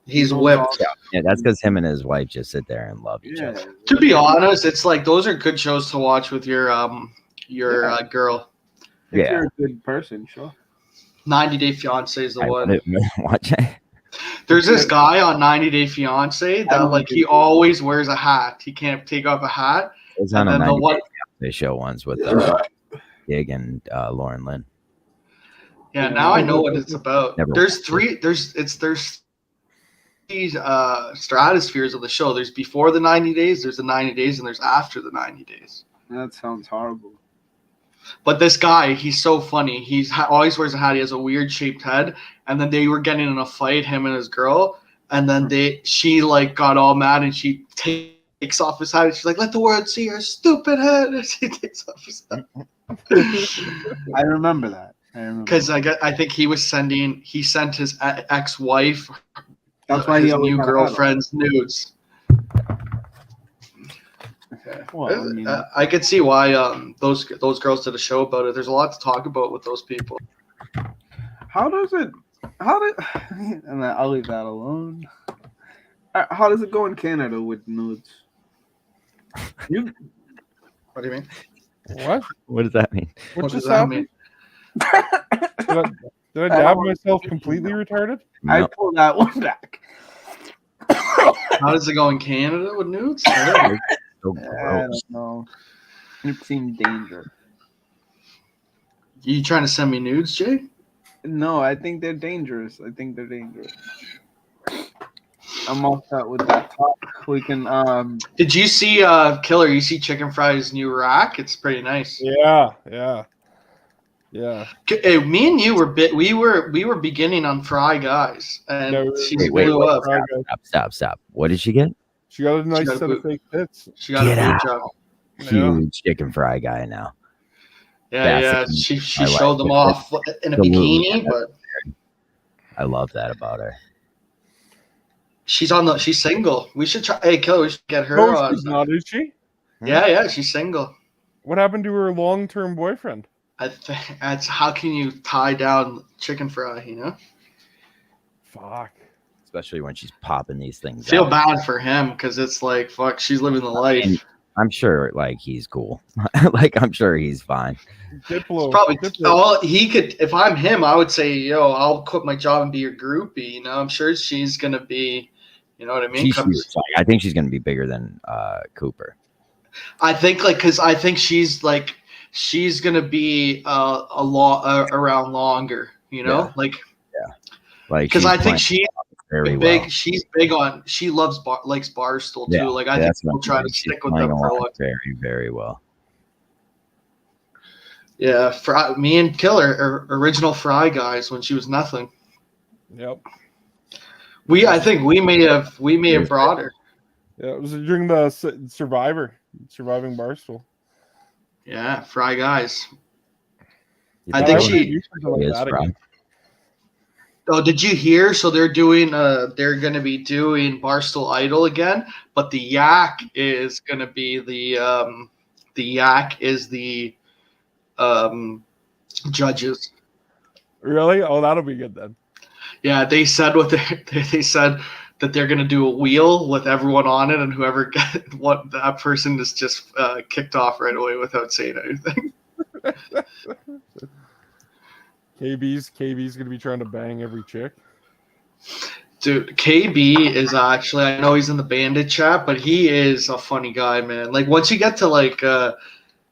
He's knows whipped. Yeah, that's because him and his wife just sit there and love each Yeah. other. To be honest, it's like those are good shows to watch with your girl. If Yeah. you're a good person, sure. 90 Day Fiance is the I one. wouldn't watch it. There's this guy on 90 Day Fiance that like he always wears a hat. He can't take off a hat. It was on And a then the 90 one, Day show once with Gig and Lauren Lynn. yeah. Now I know what it's about. Never There's watched three. There's these stratospheres of the show. There's before the 90 days. There's the 90 days, and there's after the 90 days. That sounds horrible. But this guy, he's so funny. He's always wears a hat. He has a weird shaped head. And then they were getting in a fight, him and his girl. And then she like got all mad and she takes off his hat. And she's like, "Let the world see your stupid head." And she takes off his hat. I remember that. Because I think he sent his ex-wife, That's why his he always new had a hat on. girlfriend's nudes. Well, I mean, I could see why those girls did a show about it. There's a lot to talk about with those people. and then I'll leave that alone. How does it go in Canada with nudes? You What do you mean? What? What does that mean? What What does just that happened? mean? Did I dab myself completely retarded? I No. pull that one back. How does it go in Canada with nudes? I don't know. So I gross. don't know. It seemed dangerous. You trying to send me nudes, Jay? No, I think they're dangerous. I'm all set with that talk. We can Did you see Killer? You see Chicken Fry's new rack? It's pretty nice. Yeah. Hey, me and you we were beginning on Fry Guys, and No, she wait, blew up. Stop. What did she get? She got a nice got a set of boot. fake tits. She got Get a out. good job. Huge chicken fry guy now. Yeah. That's She I showed like them it. off in a The bikini, move. but I love that about her. she's single. We should try. Hey, Killer, we should get her No, on. she's not, is she? Yeah, she's single. What happened to her long-term boyfriend? I think that's how can you tie down Chicken Fry? You know, Fuck. Especially when she's popping these things. feel out. bad for him because it's like fuck, she's living the life. I'm sure like he's cool. Like I'm sure he's fine. Diplo. Probably. Diplo. Oh, he could. If I'm him, I would say, "Yo, I'll quit my job and be your groupie." You know, I'm sure she's gonna be. You know what I mean? She's huge. Like, I think she's gonna be bigger than Cooper. I think because I think she's gonna be around longer. You know, Yeah. like Like because I she's think playing she's very big. well. She's big on. She likes Barstool too. Yeah, Like I think that's we'll what try I'm to saying. She's stick with playing them for a along long. very, very well. Yeah, me and Killer are original Fry Guys when she was nothing. Yep. I think we may have brought her. Yeah, it was during the Surviving Barstool. Yeah, Fry Guys. You I think think would she- do something He like is that Fry. again. Oh, did you hear? So they're doing they're gonna be doing Barstool Idol again, but the Yak is gonna be the judges. Really? Oh, that'll be good then. Yeah, they said that they're gonna do a wheel with everyone on it, and whoever that person is just kicked off right away without saying anything. KB's gonna be trying to bang every chick. Dude, KB is actually, I know he's in the Bandit chat, but he is a funny guy, man. Like once you get to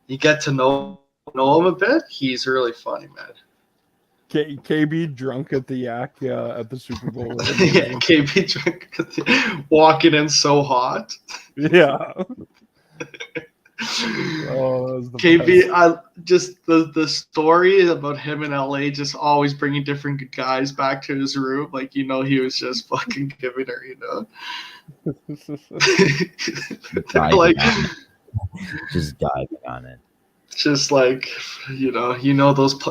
you get to know him a bit, he's really funny, man. KB drunk at the Yak at the Super Bowl. Yeah, KB drunk, walking in so hot. Yeah. Oh, that was the KB, best. I just the story about him in LA, just always bringing different guys back to his room. Like he was just fucking giving her, Diving like on it. Just diving on it. just like those.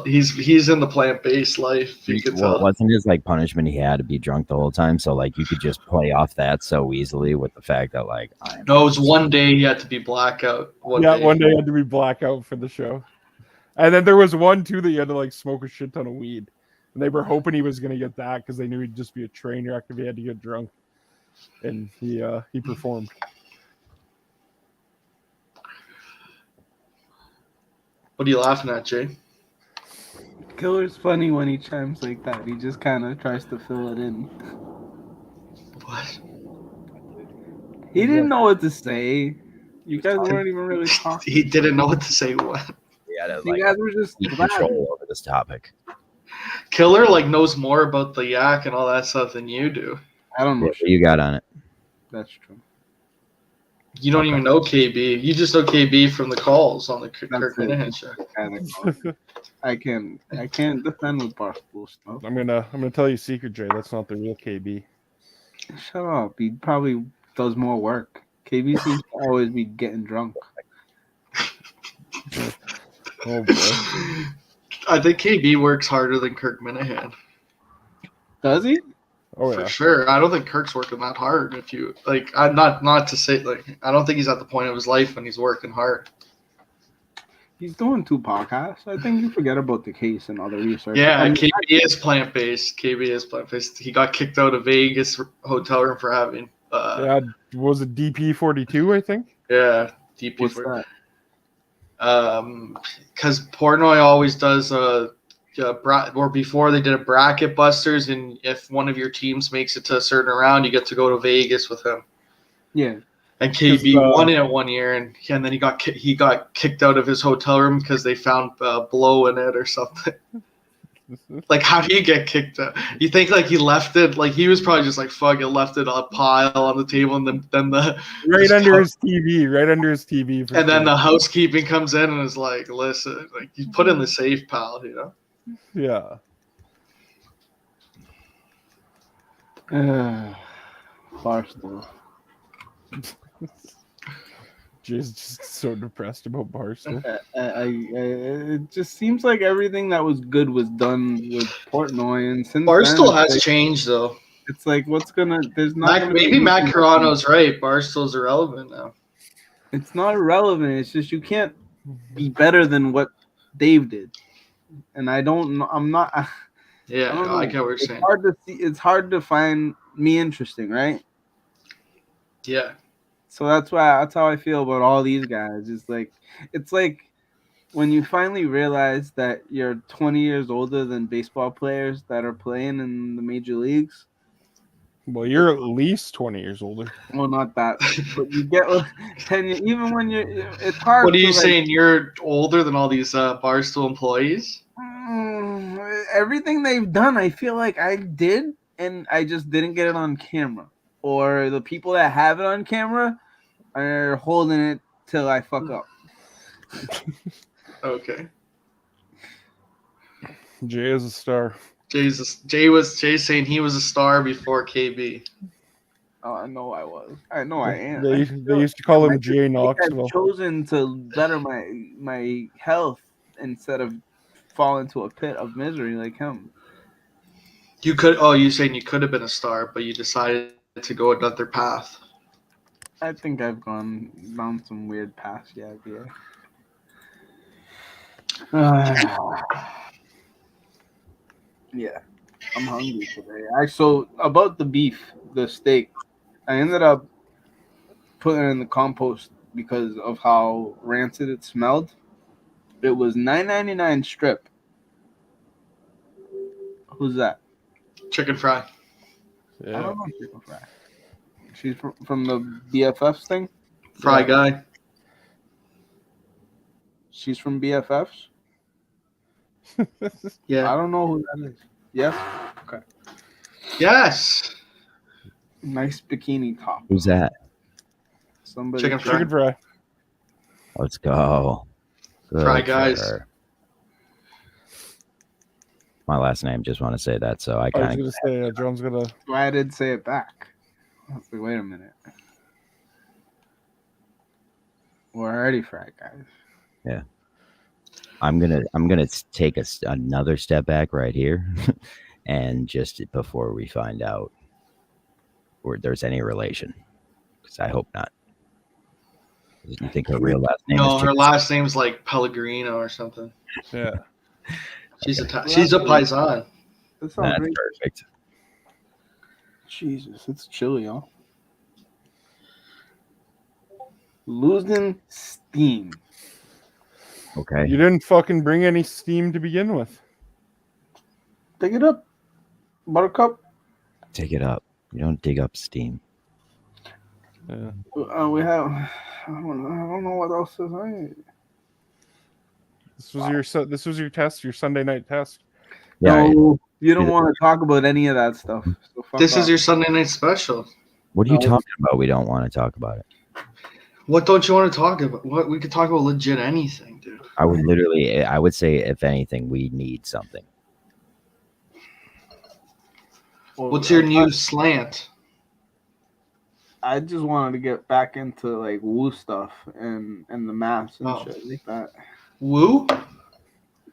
He's in the plant-based life. You could Well, tell. wasn't his like punishment he had to be drunk the whole time? So like you could just play off that so easily with the fact that like No, it was one day he had to be blackout. One day I had to be blackout for the show. And then there was one too that you had to like smoke a shit ton of weed. And they were hoping he was gonna get that because they knew he'd just be a train wreck if he had to get drunk. And he performed. What are you laughing at, Jay? Killer's funny when he chimes like that. He just kind of tries to fill it in. What? He didn't know what to say. You guys weren't even really talking. He didn't know what to say. What? we had to You like guys were just keep laughing. control over this topic. Killer knows more about the Yak and all that stuff than you do. I don't know. What you got on it? That's true. You don't even know KB. You just know KB from the calls on the Kirk That's it. Minahan show. I can't defend with Barstool stuff. I'm gonna tell you a secret, Jay. That's not the real KB. Shut up. He probably does more work. KB seems to always be getting drunk. Oh boy. I think KB works harder than Kirk Minahan. Does he? Oh For yeah. sure. I don't think Kirk's working that hard. If you like, I'm not to say I don't think he's at the point of his life when he's working hard. He's doing 2 podcasts. I think you forget about the case and other research. Yeah, I mean, KB is plant based. KB is plant based. He got kicked out of Vegas hotel room for having Yeah, was it DP42, I think? DP. what's that? Because Portnoy always does or before they did a bracket busters, and if one of your teams makes it to a certain round, you get to go to Vegas with him. Yeah. And KB won it one year, and then he got kicked out of his hotel room because they found blow in it or something. Like, how do you get kicked out? You think like he left it? Like he was probably just like fuck it, left it a pile on the table, and then the Right under his TV. and then the housekeeping comes in and is like, listen, like you put in the safe, pal, Yeah. Barstool. Jay's just so depressed about Barstool. It just seems like everything that was good was done with Portnoy, and since Barstool then, has changed though. it's like what's gonna? There's not. gonna be Maybe Matt anything- Carano's right. Barstool's irrelevant now. It's not irrelevant. It's just you can't be better than what Dave did, and I don't know. I'm not. Yeah, I don't I know. get what you're It's saying. hard to see. It's hard to find me interesting, right? Yeah. So that's how I feel about all these guys. It's like when you finally realize that you're 20 years older than baseball players that are playing in the major leagues. Well, you're at least 20 years older. Well, not that, but you get 10 years, even when it's hard. What are you to, like, saying? You're older than all these Barstool employees? Everything they've done, I feel like I did, and I just didn't get it on camera. Or the people that have it on camera are holding it till I fuck up. Okay. Jay is a star. Jay's saying he was a star before KB. Oh, I know I was. I know I am. They used to call him Jay Knoxville. I've chosen to better my health instead of fall into a pit of misery like him. You saying you could have been a star, but you decided to go another path. I think I've gone down some weird paths, yeah. Yeah, I'm hungry today. So about the beef, the steak. I ended up putting it in the compost because of how rancid it smelled. It was $9.99 strip. Who's that? Chicken fry. I Yeah. don't know Chicken Fry. She's from the BFFs thing. Fry guy. She's from BFFs. I Yeah. don't know who that is. Yes. Okay. Yes. Nice bikini top. Who's that? Somebody. Chicken fry. Chicken fry. Let's go. Good Fry for guys. her. My last name. Just want to say that, so I I was kind of. gonna say John's gonna. Why I didn't say it back. I was like, wait a minute. We're already fried, guys. I'm gonna take another step back right here, and just before we find out where there's any relation, because I hope not. You think her real last name No, is her Chicken- last name's like Pellegrino or something. Yeah. She's a paisan. That sounds That's great. perfect. Jesus, it's chilly, huh? Losing steam. Okay. You didn't fucking bring any steam to begin with. Take it up, Buttercup. Take it up. You don't dig up steam. Yeah. We have. I don't know what else to say. This was your test, your Sunday night test. Yeah. No, you don't Yeah. want to talk about any of that stuff. So fuck This is off. your Sunday night special. What are you No. talking about? We don't want to talk about it. What don't you want to talk about? What we could talk about legit anything, dude. I would say, if anything, we need something. Well, What's your new slant? I just wanted to get back into like woo stuff and the maths and Oh. shit like that. Woo?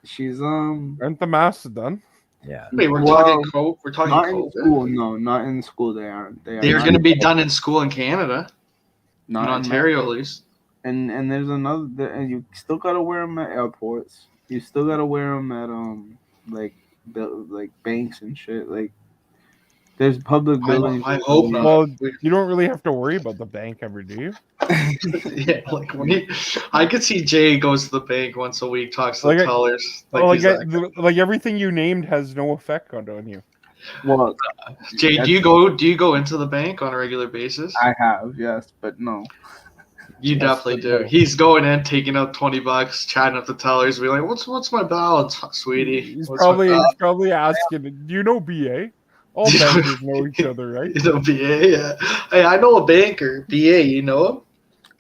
She's Aren't the masks done? Yeah. Wait, we're Well, talking COVID. We're talking not in COVID. school. No, not in school. They aren't. They are They're not going to in- be done in school in Canada, in not Ontario at least. And there's another. And you still gotta wear them at airports. You still gotta wear them at like banks and shit. Like there's public buildings. I hope not. Well, you don't really have to worry about the bank ever, do you? Yeah, like I could see Jay goes to the bank once a week, talks to Like the I- tellers. Like everything you named has no effect on you. Well, Jay, do you go into the bank on a regular basis? I have, yes, but no. You Yes, definitely but do. no. He's going in, taking out $20, chatting up the tellers, be like, "What's my balance, sweetie?" He's What's my balance?" probably asking, "Do you know BA?" All bankers know each other, right? You know, BA, yeah. Hey, I know a banker. BA, you know him?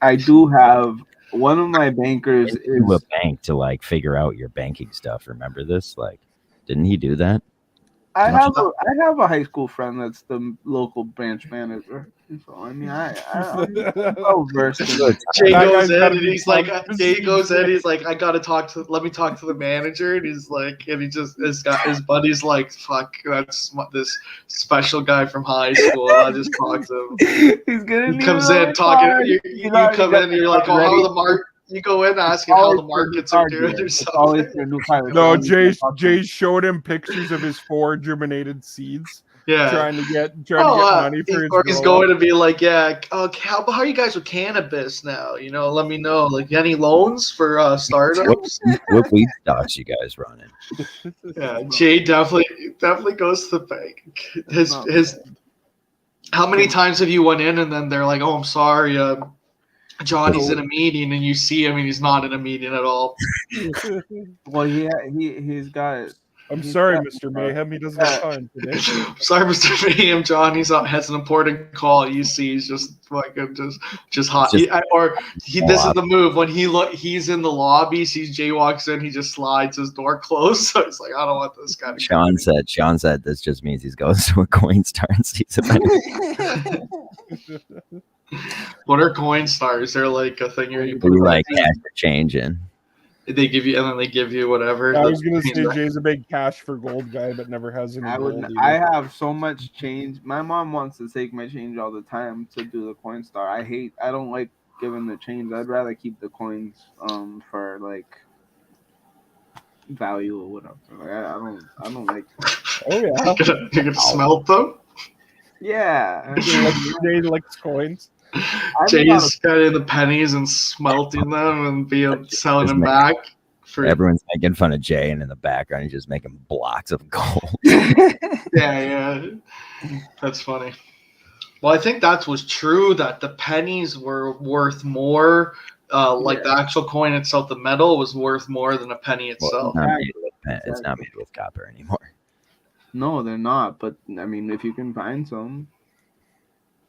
I do have one of my bankers To a is bank to like figure out your banking stuff. Remember this? Like, didn't he do that? I have a high school friend that's the local branch manager. So I mean I'm well versed in it. Jay That goes guy's in gotta and be he's like, pumped. Jay goes in, he's like, let me talk to the manager, and he's like, and he just his buddy's like, fuck, that's this special guy from high school. I just talked to him. He's gonna He comes in talking. You come in, and you're like, oh, how are the market? You go in asking how the markets are doing or something. No, Jay showed him pictures of his 4 germinated seeds, Yeah. trying to get money for his. Or he's grow-up. going to be like, yeah, how are you guys with cannabis now? You know, let me know. Like, any loans for startups? What weed stocks you guys running? Yeah, Jay definitely goes to the bank. His how many times have you went in and then they're like, oh, I'm sorry, Johnny's in a meeting, and you see him and he's not in a meeting at all. Well, he's got. I'm sorry, Mr. Mayhem. He doesn't have time today. Sorry, Mr. Mayhem. Johnny's has an important call. You see, he's just fucking just hot. Just- This is the move when he's in the lobby, sees Jay walks in, he just slides his door closed. So he's like, I don't want this guy. To Sean said this just means he's going to a Coinstar and sees it. What are coin stars? They're like a thing you put You like cash to change in. they give you, and then they give you whatever. I was gonna say Jay's a big cash for gold guy, but never has any gold. I either. have so much change. My mom wants to take my change all the time to do the Coinstar. I don't like giving the change. I'd rather keep the coins for like value or whatever. Like, I don't like. Oh yeah. You're gonna smelt them. Yeah. Jay likes coins. Jay's getting the pennies and smelting them and selling Just them make- back for Everyone's making fun of Jay, and in the background, he's just making blocks of gold. yeah. That's funny. Well, I think that was true that the pennies were worth more. Like the actual coin itself, the metal was worth more than a penny Well, itself. it's not made with copper anymore. No, they're not. But I mean, if you can find some,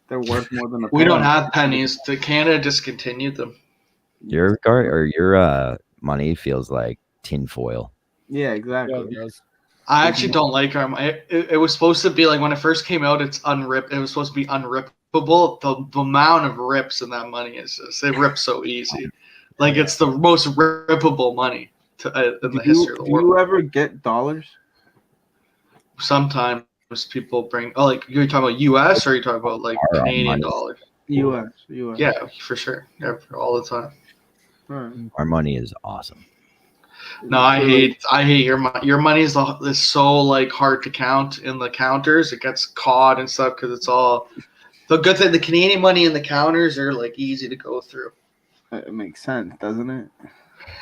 they're worth more than a. We don't penny. have pennies. Canada discontinued them. Your card or your money feels like tinfoil. Yeah, Yeah, exactly. it does. I actually don't like our. It was supposed to be like when it first came out. It was supposed to be unrippable. The amount of rips in that money is just it rips so easy. Like it's the most rippable money in the history of the Do world. you ever get dollars? Sometimes people bring. Oh, like you're talking about U.S. or are you talking about like Our Canadian money. dollars? U.S. Yeah, for sure. Yeah, all the time. Alright. Our money is awesome. No, I hate your money. Your money is so like hard to count in the counters. It gets caught and stuff because it's all. The good thing, the Canadian money in the counters are like easy to go through. It makes sense, doesn't it?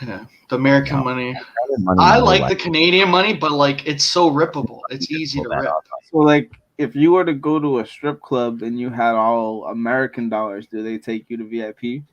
Yeah, the American No. money. Money I never like left. the Canadian money, but like it's so rippable. It's easy to Pull that rip. off. So, like, if you were to go to a strip club and you had all American dollars, do they take you to VIP?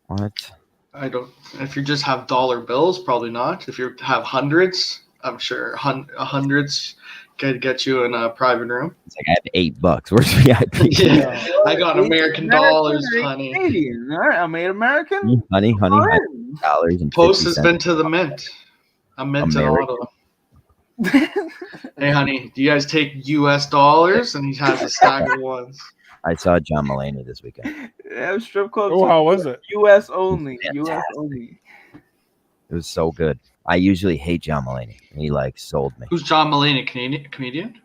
What? I don't. If you just have dollar bills, probably not. If you have hundreds, I'm sure hundreds could get you in a private room. It's like I have $8. Where's VIP? Yeah, I got American dollars, honey. Canadian, right? I made American. honey, Alright. dollars and Post 50 has cents. been to the mint. I'm mint in American. Ottawa. Hey, honey, do you guys take U.S. dollars? And he has a stack of ones. I saw John Mulaney this weekend. Yeah, strip clubs. Oh, how was it? U.S. only. Fantastic. U.S. only. It was so good. I usually hate John Mulaney. And he like sold me. Who's John Mulaney? Canadian comedian?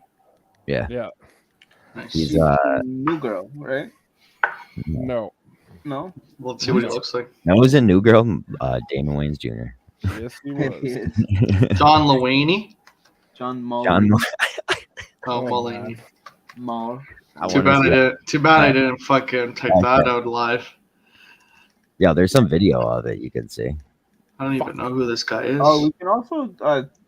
Yeah. Yeah. Nice. He's New girl, right? No. No. We'll see what he looks like. that was a new girl, Damon Wayans Jr. Yes, he It was. is. John Luaney? John Mull. John Oh, Oh, Mulaney. Mull. Too bad I didn't fucking type that out live. Yeah, there's some video of it you can see. I don't even know who this guy is. Oh, we can also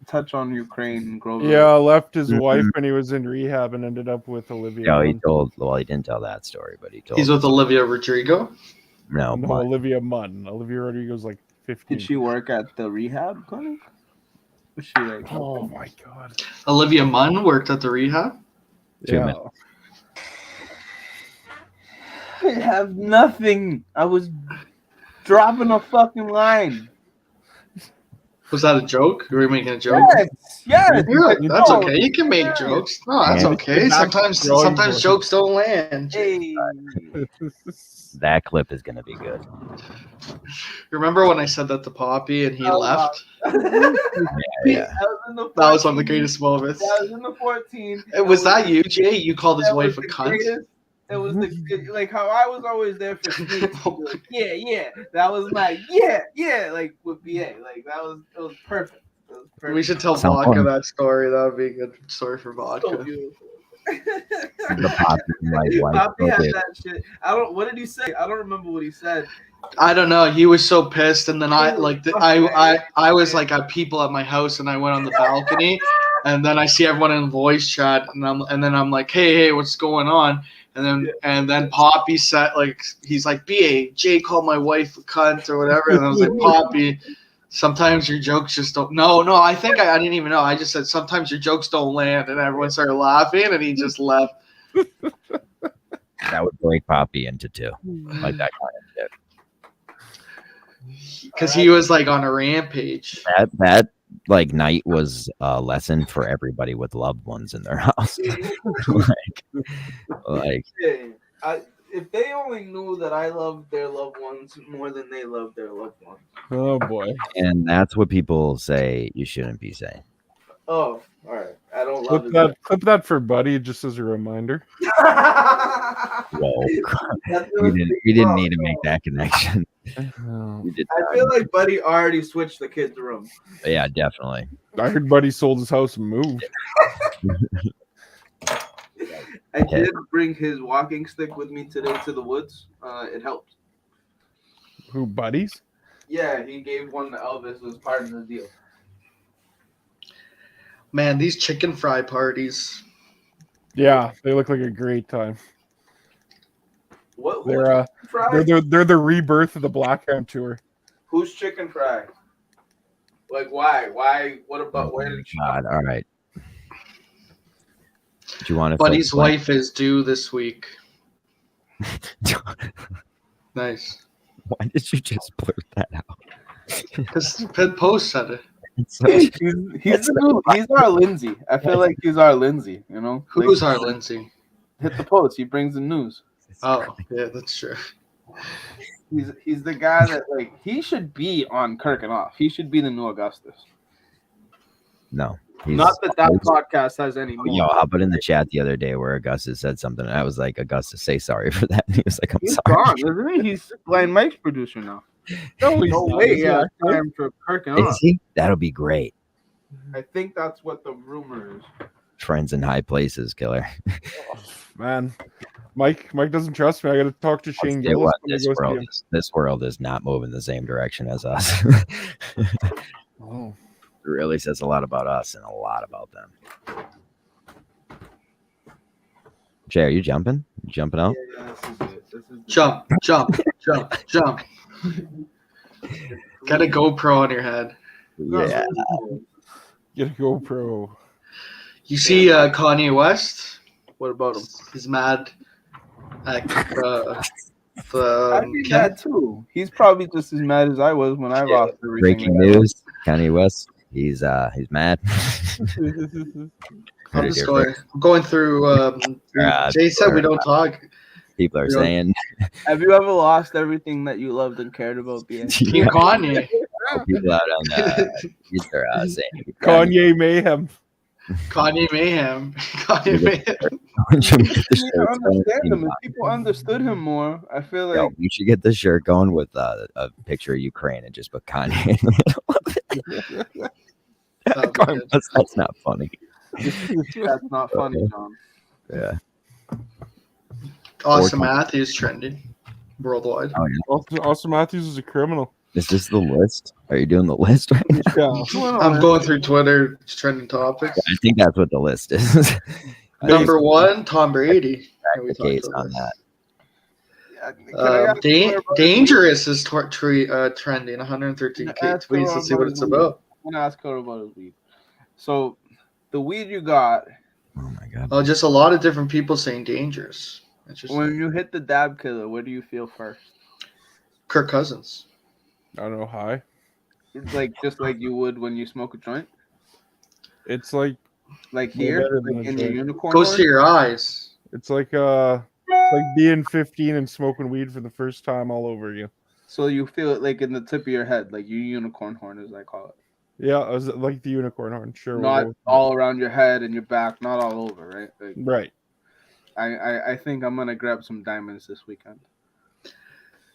touch on Ukraine and Grover. Yeah, left his Mhm. wife when he was in rehab and ended up with Olivia. No, he Munn. told. Well, he didn't tell that story, but he told. He's with Olivia Rodrigo. no, No, but Olivia Munn. Olivia Rodrigo's like 15. Did she work at the rehab clinic? Was she like? Oh my god. Olivia Munn worked at the rehab. Two Yeah. minutes. I have nothing. I was dropping a fucking line. Was that a joke? Were you making a joke? Yes. Yeah, that's No. okay. You can make jokes. No, that's Yeah. okay. Sometimes jokes don't land. Hey. That clip is gonna be good. Remember when I said that to Poppy and he Oh, left? Yeah. That was one of the greatest moments. That was in the 14. Was that you, Jay? You called his That wife was a the cunt? greatest- It was like how I was always there for sneaks. Like, yeah. That was my yeah, like with BA. Like it was perfect. It was perfect. We should tell Sounds Vodka fun. that story. That would be a good story for So Vodka. beautiful. The Poppy and my wife Poppy broke had it. that shit. What did he say? I don't remember what he said. I don't know. He was so pissed, and then I was like at people at my house, and I went on the balcony, and then I see everyone in voice chat, and then I'm like, hey, what's going on? And then Poppy said, like, he's like, BA, Jay called my wife a cunt or whatever, and I was like, Poppy, sometimes your jokes just don't. No, I think I didn't even know. I just said sometimes your jokes don't land, and everyone started laughing, and he just left. That would break Poppy into two, like that kind of shit. Because he was like on a rampage. That like night was a lesson for everybody with loved ones in their house. like Yeah. If they only knew that I love their loved ones more than they love their loved ones. Oh boy. and that's what people say you shouldn't be saying. Oh, all right. I don't love Clip that for Buddy just as a reminder. Whoa. You didn't need to make that connection. Oh. You did I not. feel like Buddy already switched the kids' room. Yeah, definitely. I heard Buddy sold his house and moved. I did bring his walking stick with me today to the woods. It helped. Who, buddies? Yeah, he gave one to Elvis as part of the deal. Man, these chicken fry parties. Yeah, they look like a great time. What? They're Chicken fry? they're the rebirth of the Blackout tour. Who's chicken fry? Like why? Why? What about where did she? God, all right. Do you want to? Buddy's wife is due this week. Nice. Why did you just blurt that out? Because Pit Post said it. It's such- He's our Lindsay. I feel like he's our Lindsay. You know, Who's our Lindsay? hit the post. He brings the news. Oh, yeah, that's true. He's the guy that like he should be on Kirk and Off. He should be the new Augustus. No. Not that podcast has any more. Yo, how about in the chat the other day where Augustus said something and I was like, Augustus, say sorry for that. And he was like, I'm He's sorry. gone, isn't he? He's Blind Mike's producer now. No, No way. Yeah, it's time for Kirk and Off. Is he? That'll be great. I think that's what the rumor is. Friends in high places, killer. Man, Mike doesn't trust me. I got to talk to Shane I'll tell you Gillis. what, when I this go see world him. this world is not moving the same direction as us. Oh. It really says a lot about us and a lot about them. Jay, are you jumping? You jumping out? Yeah, this is it. This is Jump. Got a GoPro on your head. Yeah. Get a GoPro. You see Kanye West? What about him? He's mad at I'd be mad too. He's probably just as mad as I was when I lost everything. Breaking news: Kanye West. He's mad. I'm going through. Jay said we don't talk. People are saying Have you ever lost everything that you loved and cared about? BA? Team Kanye. people out on they're saying Kanye Mayhem. Kanye Mayhem. Kanye Mayhem. We should get the You need to shirt understand going. him. If people understood him more, I feel Yo, like we should get the shirt going with a picture of Ukraine and just put Kanye in the middle of it. That'd be good. That's not funny. that's not funny, John. Yeah. Austin Matthews trending worldwide. Oh yeah. Austin Matthews is a criminal. Is this the list? Are you doing the list right now? Yeah. I'm going through Twitter trending topics. I think that's what the list is. Number one, Tom Brady. Yeah, we the talked case about on this. that. Dangerous is trending 113k Ask tweets. her Let's see about what his it's weed. about. I'm gonna ask her about his weed. So, the weed you got Oh my god. Oh, just a lot of different people saying dangerous. Interesting. when you hit the dab killer, what do you feel first? Kirk Cousins. I don't know. Hi. It's like just like you would when you smoke a joint, It's like like No here, better than like a in your joint. unicorn. Goes horn? to your eyes. it's like being 15 and smoking weed for the first time all over you. So you feel it like in the tip of your head, like your unicorn horn, as I call it. Yeah, I was like the unicorn horn. Sure. we'll Not go with that. all around your head and your back, not all over, right? Like, Right. I think I'm gonna grab some diamonds this weekend.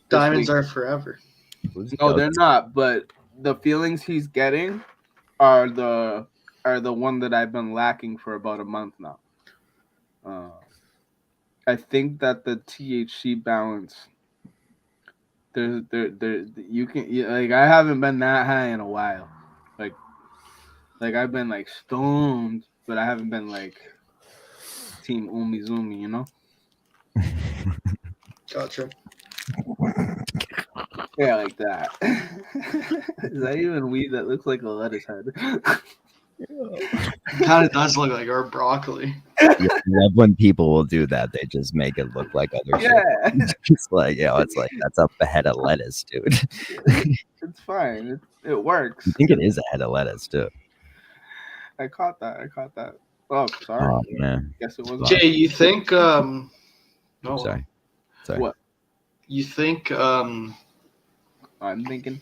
Diamonds week. are forever. No, they're not. But the feelings he's getting are the one that I've been lacking for about a month now. I think that the THC balance. There, you can like I haven't been that high in a while. Like I've been like stoned, but I haven't been like Team Umizumi, you know? Gotcha. Yeah, like that. Is that even weed that looks like a lettuce head? Kind of does look like our broccoli. Yeah, I love when people will do that. They just make it look like other shit. Yeah, It's like, it's like that's a head of lettuce, dude. it's fine. It works. I think it is a head of lettuce too. I caught that. Oh, sorry. Oh man. Guess it was. Jay, you think no, Sorry. What? You think I'm thinking.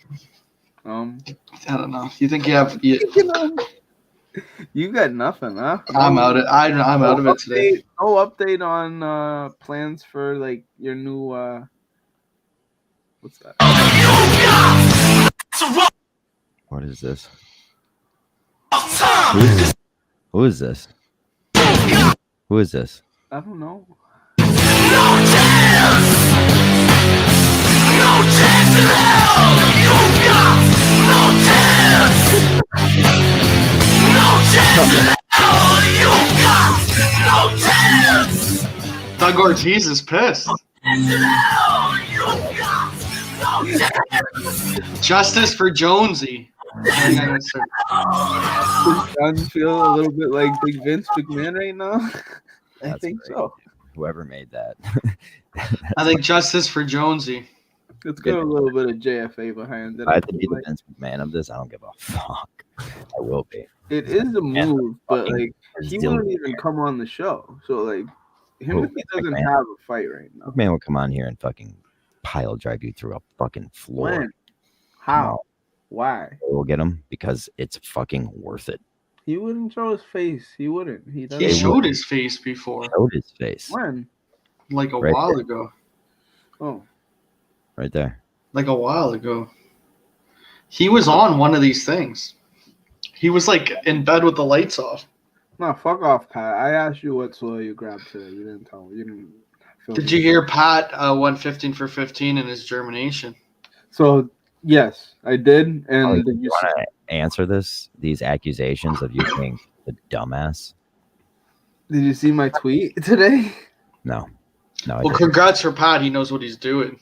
I don't know. You think you have You got nothing, huh? I'm out of it today. No update on plans for like your new what's that? What is this? Who is this? Who is this? I don't know. Doug Ortiz is pissed. Justice for Jonesy. Does John feel a little bit like Big Vince McMahon right now? I That's think great. so. Whoever made that. I think Justice for Jonesy. It's got a little bit of JFA behind it. I have to be the Like, Vince McMahon of this. I don't give a fuck. I will be. it is a move, but like he Still wouldn't even come on the show. So like Timothy doesn't McMahon? have a fight right now. McMahon would come on here and fucking pile drive you through a fucking floor. When? How? Why? We'll get him because it's fucking worth it. He wouldn't show his face. He wouldn't. He He doesn't. showed his face before, Showed his face When? like a Right while there. ago. Oh, right there. Like a while ago. He was on one of these things. He was like in bed with the lights off. no, fuck off, Pat. I asked you what soil you grabbed today. You didn't tell me. You didn't. Fill Did me you in. hear Pat went 15 for 15 in his germination? So yes, I did. And Oh, did you you want to answer these accusations of you being a dumbass? see my tweet today? No. No, I Well, didn't. congrats for Pat. He knows what he's doing.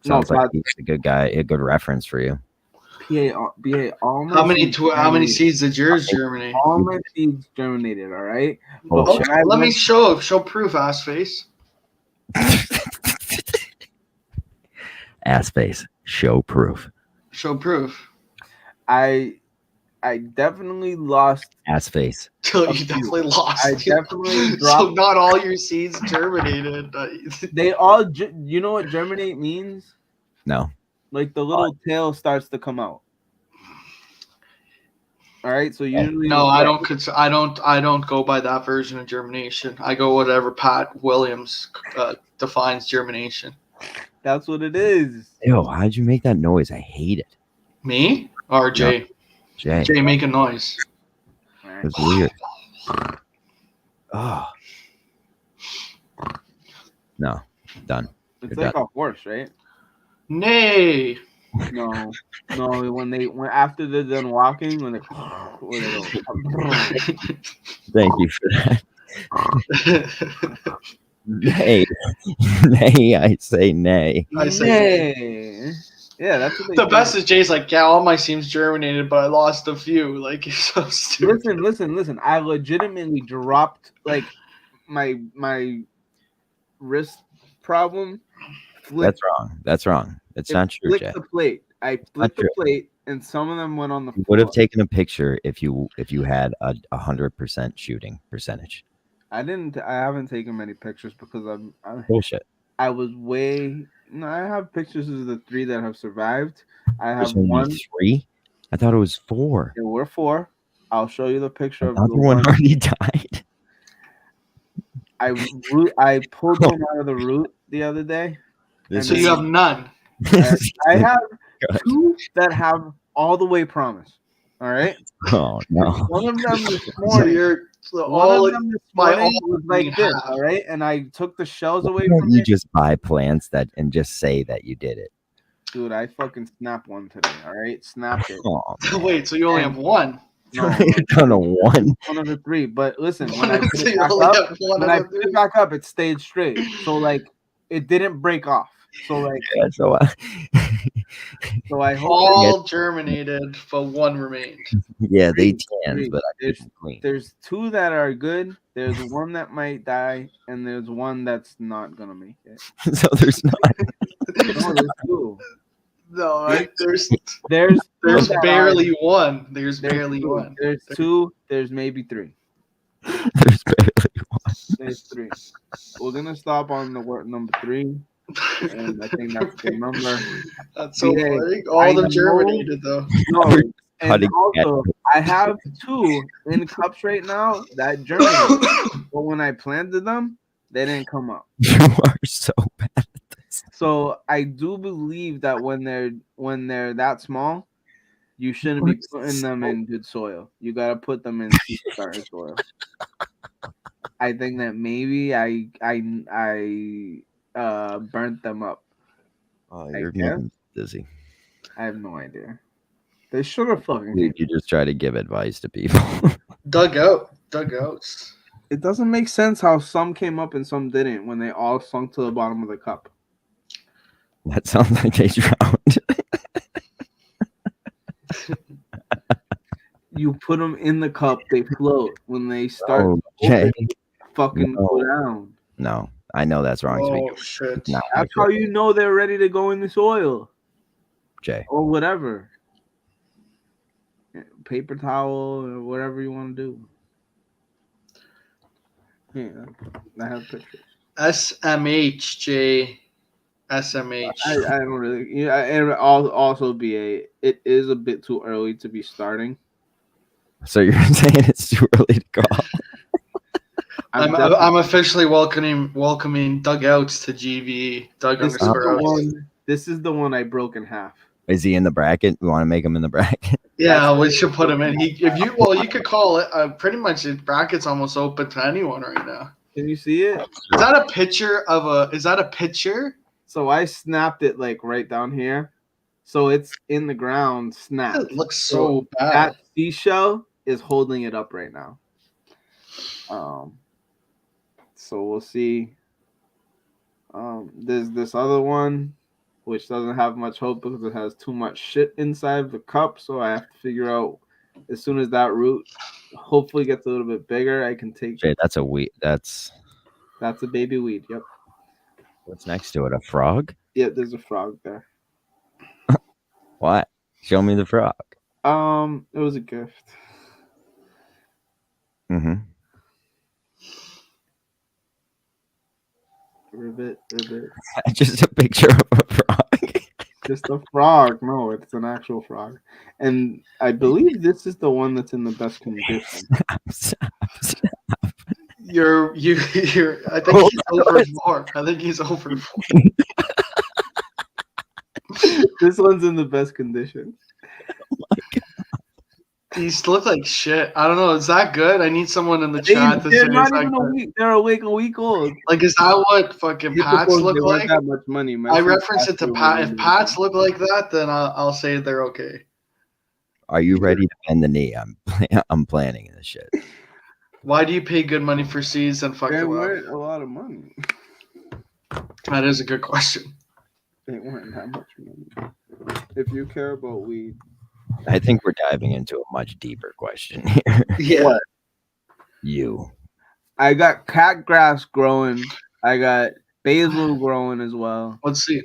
Sounds no, like Pat. he's a good guy, a good reference for you. BA, all my How many seeds germinated. seeds did yours germinate? All my seeds germinated. All right. But Bullshit. when I Let me went- show proof, ass face. Ass face. Show proof. Show proof. I definitely lost. Ass face. Till A you few. definitely lost. I definitely So dropped. not all your seeds germinated. They all. You know what germinate means? No. Like the little tail starts to come out. All right. So usually. No, I don't go by that version of germination. I go whatever Pat Williams defines germination. That's what it is. Ew, how'd you make that noise? I hate it. Me or Jay? Jay, Jay, make a noise. All it right. was weird. Oh. No. Done. It's You're like a horse, right? Nay. No, no. When after they're done walking, when they go, Thank you for that. Nay. Nay, I say nay. I say Nay. Yeah, that's what they the do. best is Jay's like, yeah, all my seeds germinated, but I lost a few. Like, it's so stupid. Listen. I legitimately dropped like my wrist problem. That's wrong. That's wrong. It's not true, flipped Jay. the plate. I flipped the true. plate, and some of them went on the You floor. would have taken a picture if you had a 100% shooting percentage. I haven't taken many pictures because Bullshit. I was way. No, I have pictures of the 3 that have survived. I have There's only one. 3? I thought it was 4. There were 4. I'll show you the picture of the Another one one. already died. I pulled one out of the root the other day. This So And you have none. I have God. 2 that have all the way promise. All right. Oh no. One of them this So morning. you're One all of them this my morning all was like being this. half. All right, and I took the shells away Why from don't you it. just buy plants that and just say that you did it? Dude, I fucking snapped one today. All right, snapped it. Oh, Wait, so you only have one. No, you've done a 1. one of the 3. But listen, when One I of put the- it you back only up, have one when I of put the- it back up, it stayed straight. So like, it didn't break off. So like, Yeah, so so I hope All germinated, but one remained. yeah, they Three. tanned, but I There's- keep them clean. there's 2 that are good. There's one that might die, and there's one that's not gonna make it. So there's not. No, there's 2. No, there's There's 2 that are- barely one. There's There's barely 2. one. There's 2. There's maybe 3. There's barely one. There's 3. We're gonna stop on the word number 3, and I think that's the number. That's so Yeah, funny. I All of them know. germinated though. No, Cutting and also I have 2 in cups right now that germinated, but when I planted them, they didn't come up. You are so bad at this. So I do believe that when they're that small, you shouldn't be putting them in good soil. You gotta put them in starter soil. I think that maybe I burnt them up. Oh, I you're guess. getting dizzy. I have no idea. They should have fucking. You just try to give advice to people. Dugouts. It doesn't make sense how some came up and some didn't when they all sunk to the bottom of the cup. That sounds like they drowned. You put them in the cup, they float. When they start, Oh, Jay. fucking No. go down. No, I know that's wrong. Oh shit! No, That's how you know they're ready to go in the soil Jay. or whatever. Paper towel or whatever you want to do. Yeah, I have pictures. SMH, J. SMH. I don't really. Yeah, and also BA. It is a bit too early to be starting. So you're saying it's too early to call? I'm officially welcoming Dugouts to GV. This is the one I broke in half. Is he in the bracket? We want to make him in the bracket. Yeah, we should put him in. You could call it. Pretty much, the bracket's almost open to anyone right now. Can you see it? Is that a picture of a? Is that a picture? So I snapped it like right down here. So it's in the ground, snapped. It looks so bad. That seashell is holding it up right now. So we'll see. There's this other one, which doesn't have much hope because it has too much shit inside the cup. So I have to figure out as soon as that root hopefully gets a little bit bigger, I can take. Jay, that's a weed. That's a baby weed. Yep. what's next to it. A frog? Yeah, there's a frog there. What? Show me the frog. It was a gift. Mm-hmm. Ribbit. Just a picture of a frog. Just a frog. No, it's an actual frog. And I believe this is the one that's in the best condition. You're. I think he's over 4. I think he's over 4. This one's in the best condition. These look like shit. I don't know. Is that good? I need someone in the chat to say. They're not is that even a good? week. They're a week old. Like, is that what fucking Pats look They weren't like? that much money. I reference it to Pat. If Pats look like that, then I'll say they're okay. Are you ready to bend the knee? I'm planning this shit. Why do you pay good money for seeds and fuck They them up? weren't a lot of money. That is a good question. They weren't that much money. If you care about weed. I think we're diving into a much deeper question here. Yeah. What? You. I got cat grass growing. I got basil growing as well. Let's see.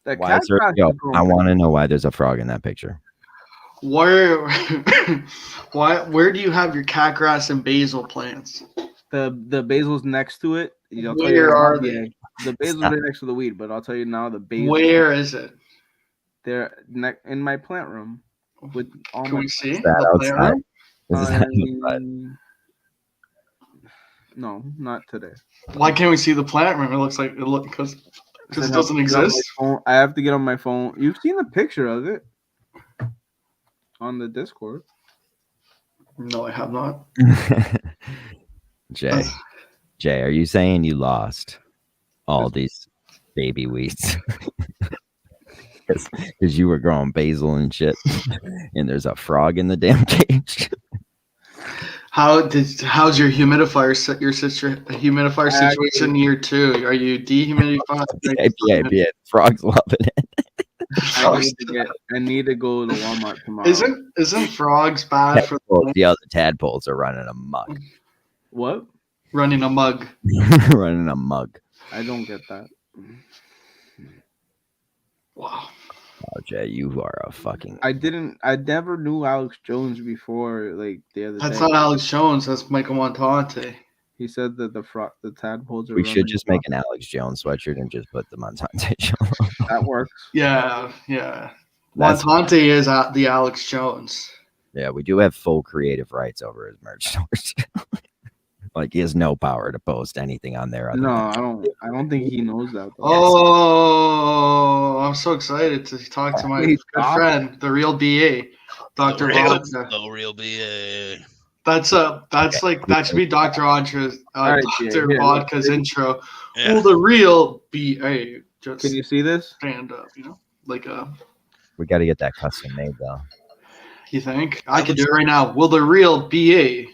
The Why cat is there, grass yo, is growing. I want to know why there's a frog in that picture. Where do you have your cat grass and basil plants? The basil's next to it. I'll tell Where you are now, they? The basil's right next to the weed, but I'll tell you now the basil. Where is it? They're in my plant room with all Can my. we see Is that the plant outside? room? Is that outside? No, not today. Why can't we see the plant room? It looks like because it doesn't exist. I have to get on my phone. You've seen the picture of it on the Discord. No, I have not. Jay, are you saying you lost all these baby weeds? Because you were growing basil and shit, and there's a frog in the damn cage. How's your humidifier situation year 2? Are you dehumidifying? Yeah, frogs loving it. I need to go to Walmart tomorrow. Isn't frogs bad for The other tadpoles are running amok. What? running a mug? Running a mug. I don't get that. Wow. Oh, Jay, you are a fucking. I never knew Alex Jones before, like the other That's day. not Alex Jones. That's Michael Montante. He said that the tadpoles are. We should running just make an Alex Jones sweatshirt and just put the Montante show. That works. Yeah. That's- Montante is the Alex Jones. Yeah, we do have full creative rights over his merch stores. Like he has no power to post anything on there. No, I don't think he knows that. Though. Oh, I'm so excited to talk to my Hey, good friend, the real BA, Dr. Vodka. The real BA. That's like that should be Dr. Andre's right, Dr. here, Vodka's look. intro. Yeah. Will the real BA just Can you see this? stand up? Like We got to get that custom made though. you think I can do it right now? Will the real BA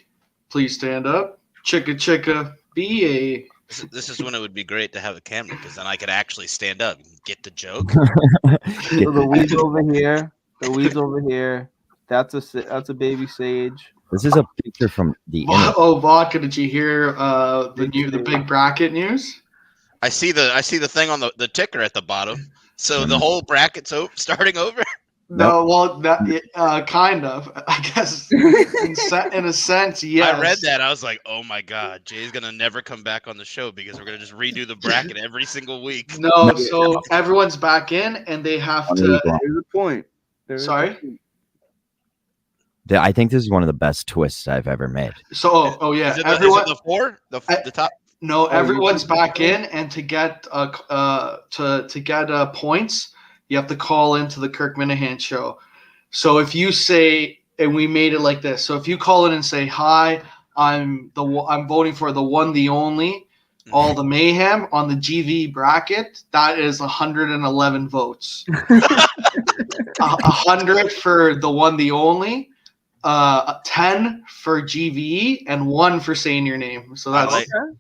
please stand up? Chicka BA. This is when it would be great to have a camera because then I could actually stand up and get the joke. So the weed's over here. The weed's over here. That's a baby sage. This is a picture from the internet. Oh, Vodka! Did you hear the big bracket news? I see the thing on the ticker at the bottom. So the whole bracket's starting over. No, well, that kind of. I guess in a sense, yes. I read that. I was like, oh my god, Jay's gonna never come back on the show because we're gonna just redo the bracket every single week. No, so everyone's back in, and they have to. Here's the point. Sorry. I think this is one of the best twists I've ever made. So, yeah, Is it everyone. the four? The top? No, everyone's back in, and to get points, you have to call into the Kirk Minahan show. So if you say, and we made it like this. So if you call in and say, "Hi, I'm voting for the one, the only, all the mayhem on the GV bracket," that is 111 votes. 100 for the one, the only. 10 for GVE and 1 for saying your name. So that's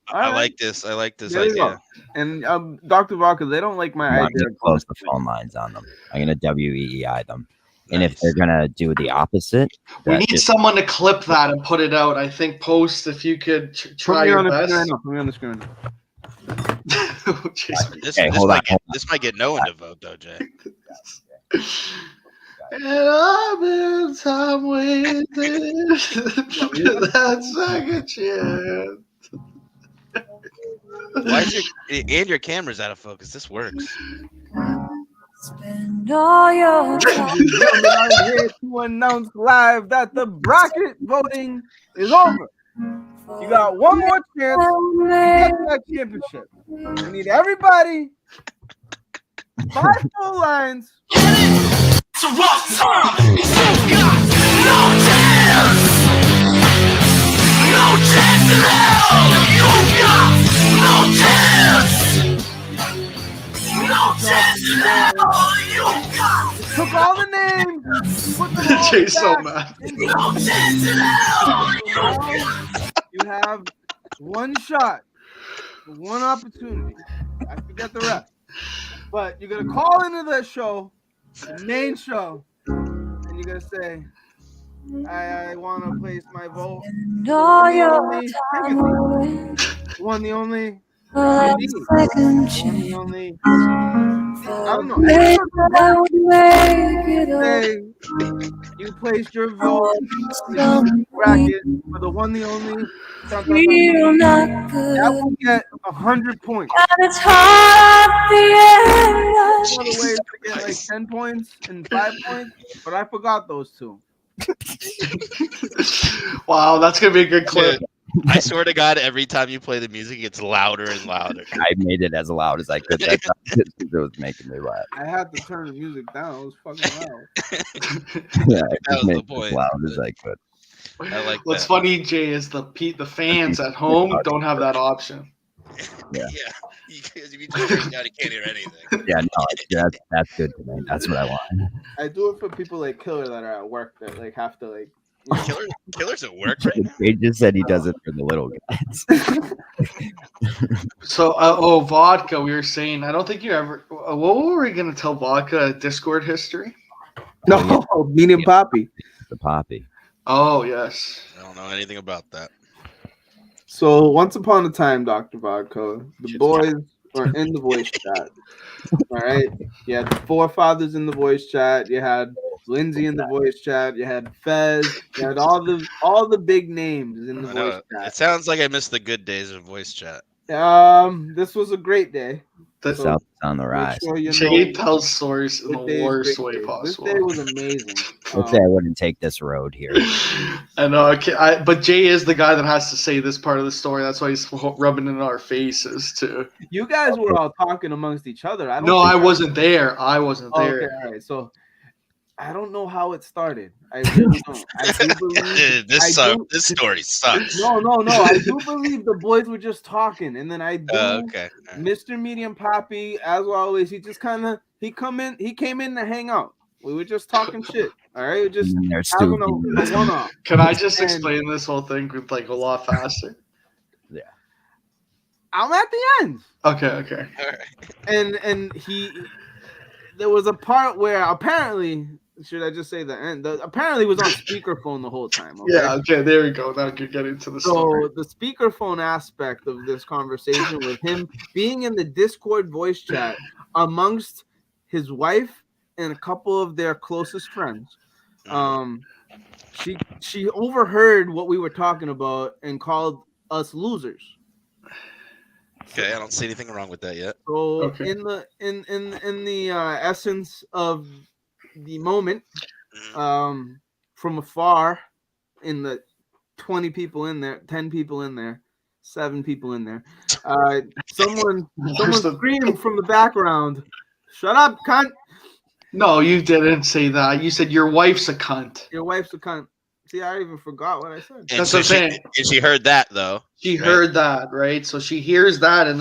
I like this. I like this There you idea. go. And Dr. Vodka, they don't like my I'm idea. gonna close the phone lines on them. I'm gonna WEEI them. And if they're gonna do the opposite, we that need is- someone to clip that and put it out. I think post if you could try your best. Put me on the screen. Jeez. This might get no one to vote though, Jay. And I've been time waiting for that second chance. Why is your camera's out of focus? This works. Spend all your time. I'm here to announce live that the bracket voting is over. You got one more chance to get that championship. We need everybody. 5 full lines. It's a rough time. You got no chance. No chance at all. You got no chance. No chance at all. You got Took all the names. Put them all Jay's so back. mad. no chance at all. You have one shot, one opportunity. I forget the rest. But you're gonna call into the show, the main show, and you're gonna say, I want to place my vote. All your Only time away. one, the only. For that second One, chance. the only. I don't know. Baby, that would make it up. Say you placed your vote in the bracket for the one, the only. Feel not That good. will get 100 points. And it's hard at the end. Other ways to get like 10 points and 5 points, but I forgot those two. Wow, that's gonna be a good clip. I swear to God, every time you play the music, it gets louder and louder. I made it as loud as I could. That's it was making me laugh. I had to turn the music down. It was fucking loud. Yeah, I That just was made the it point. as loud as I could. I like What's that. funny, Jay, is the fans at home don't have that option. Yeah. Because if you just turn it down, you can't hear anything. Yeah, no, that's good to me. That's what I want. I do it for people like Killer that are at work that like have to like. You know, Killer's at work right now. They just said he does it for the little guys. So, Vodka, we were saying, I don't think you ever. What were we gonna tell Vodka? Discord history? no, meaning Poppy. The poppy. Oh yes. I don't know anything about that. So once upon a time, Dr. Vodka, the boys were in the voice chat. All right, you had the forefathers in the voice chat. You had Lindsay in the voice chat. You had Fez. You had all the big names in the I know. voice chat. It sounds like I missed the good days of voice chat. This was a great day. That's South is on the Make rise. sure you Jay know tells stories in this the day is worst great way day. possible. This day was amazing. Let's say I wouldn't take this road here. I know, but Jay is the guy that has to say this part of the story. That's why he's rubbing it in our faces too. You guys were all talking amongst each other. No, I wasn't there. I wasn't Oh, there. okay, all right. So I don't know how it started. I really don't. I do believe This story sucks. No. I do believe the boys were just talking, and then I do. Okay. Mr. Medium Poppy, as always, he just he came in to hang out. We were just talking shit. All right, just And they're having a stupid. one-off. Can I just And- explain this whole thing with like a lot faster? I'm at the end. Okay. All right. And there was a part where apparently, should I just say the end? Apparently it was on speakerphone the whole time. Okay? Yeah, okay, there we go. Now we can get into the story. So the speakerphone aspect of this conversation with him being in the Discord voice chat amongst his wife and a couple of their closest friends. She overheard what we were talking about and called us losers. Okay, I don't see anything wrong with that yet. So Okay. in the essence of the moment, from afar, in the 20 people in there, 10 people in there, 7 people in there, someone screamed from the background, "Shut up, cunt! No, you didn't say that. You said your wife's a cunt. Your wife's a cunt." See, I even forgot what I said. And That's so what I'm saying. she heard that though. She right? heard that, right? So she hears that, and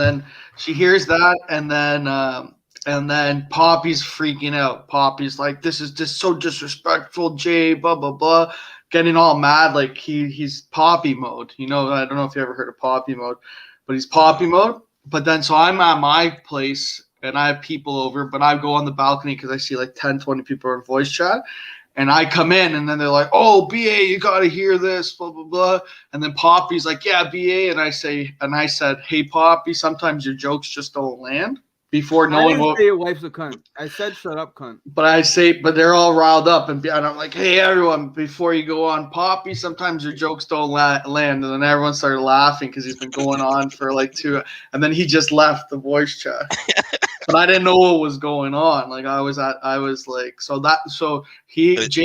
then Poppy's freaking out. Poppy's like, "This is just so disrespectful, Jay." Blah blah blah, getting all mad. Like he's Poppy mode. You know, I don't know if you ever heard of Poppy mode, but he's Poppy mode. But then, so I'm at my place and I have people over, but I go on the balcony because I see like 10, 20 people are in voice chat. And I come in, and then they're like, "Oh, BA, you got to hear this, blah, blah, blah." And then Poppy's like, "Yeah, BA." And I said, "Hey, Poppy, sometimes your jokes just don't land." Before I knowing didn't what, say your wife's a cunt. I said, "Shut up, cunt." but they're all riled up. And I'm like, "Hey, everyone, before you go on, Poppy, sometimes your jokes don't land." And then everyone started laughing because he's been going on for like 2. And then he just left the voice chat. But I didn't know what was going on. Like Jay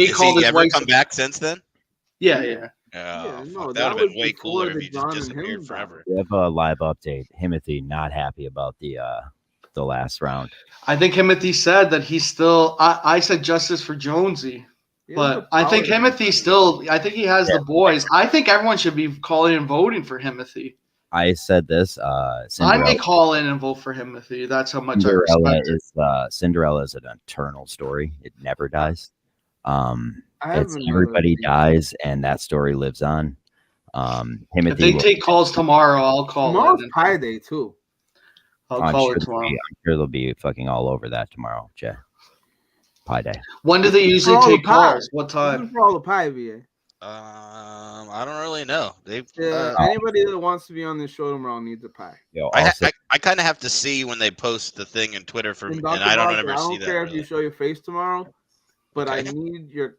called he his ever wife. come back since then? Yeah. Yeah, no, Fuck, that that would have was been way before cooler the if he John just and him disappeared battle. forever. We have a live update. Timothy not happy about the last round. I think Timothy said that he's still. I said justice for Jonesy, He has but the I think power. Timothy still. I think he has the boys. I think everyone should be calling and voting for Timothy. I said this. I Cinderella, may call in and vote for Timothy. That's how much I respect it. Cinderella is an eternal story. It never dies. I It's haven't everybody really- dies, and that story lives on. If Timothy, they will- take calls tomorrow, I'll call Tomorrow's in. Pie Day too. I'll I'm call sure it tomorrow. I'm sure they'll be fucking all over that tomorrow, Jay. Pie Day. When do they usually all the take pie. calls? What This time? is for all the pie, VA. I don't really know. They've. Anybody that wants to be on this show tomorrow needs a pie. Yo, I also, kind of have to see when they post the thing in Twitter for me, And and Dr. I don't Barker, ever I see don't that. care if you Really. show your face tomorrow, but I Okay. need your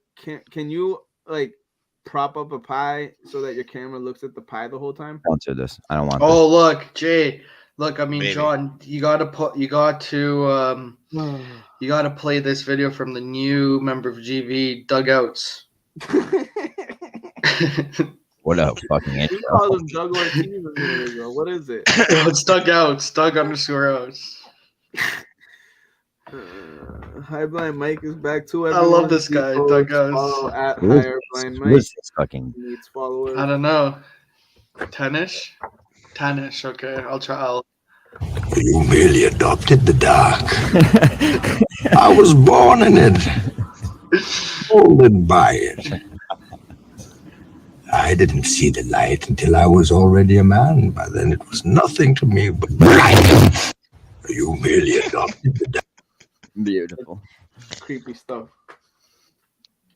can you like prop up a pie so that your camera looks at the pie the whole time? sponsor this. I don't want Oh, look, Jay. Look, I mean, Maybe. John, you got to play this video from the new member of GV Dugouts. this. What a fucking You intro. called him Doug Ortiz a minute ago. What is it? It's Dugouts. Doug_outs. High Blind Mike is back too. I love this guy, Doug Oz. Follow at Who is Higher this? Blind Who Mike. is this fucking? Needs followers. I don't know. Tennis. Okay, I'll try. You merely adopted the dark. I was born in it, molded by it. I didn't see the light until I was already a man. By then it was nothing to me but light. You merely adopted the dark. Beautiful. Creepy stuff.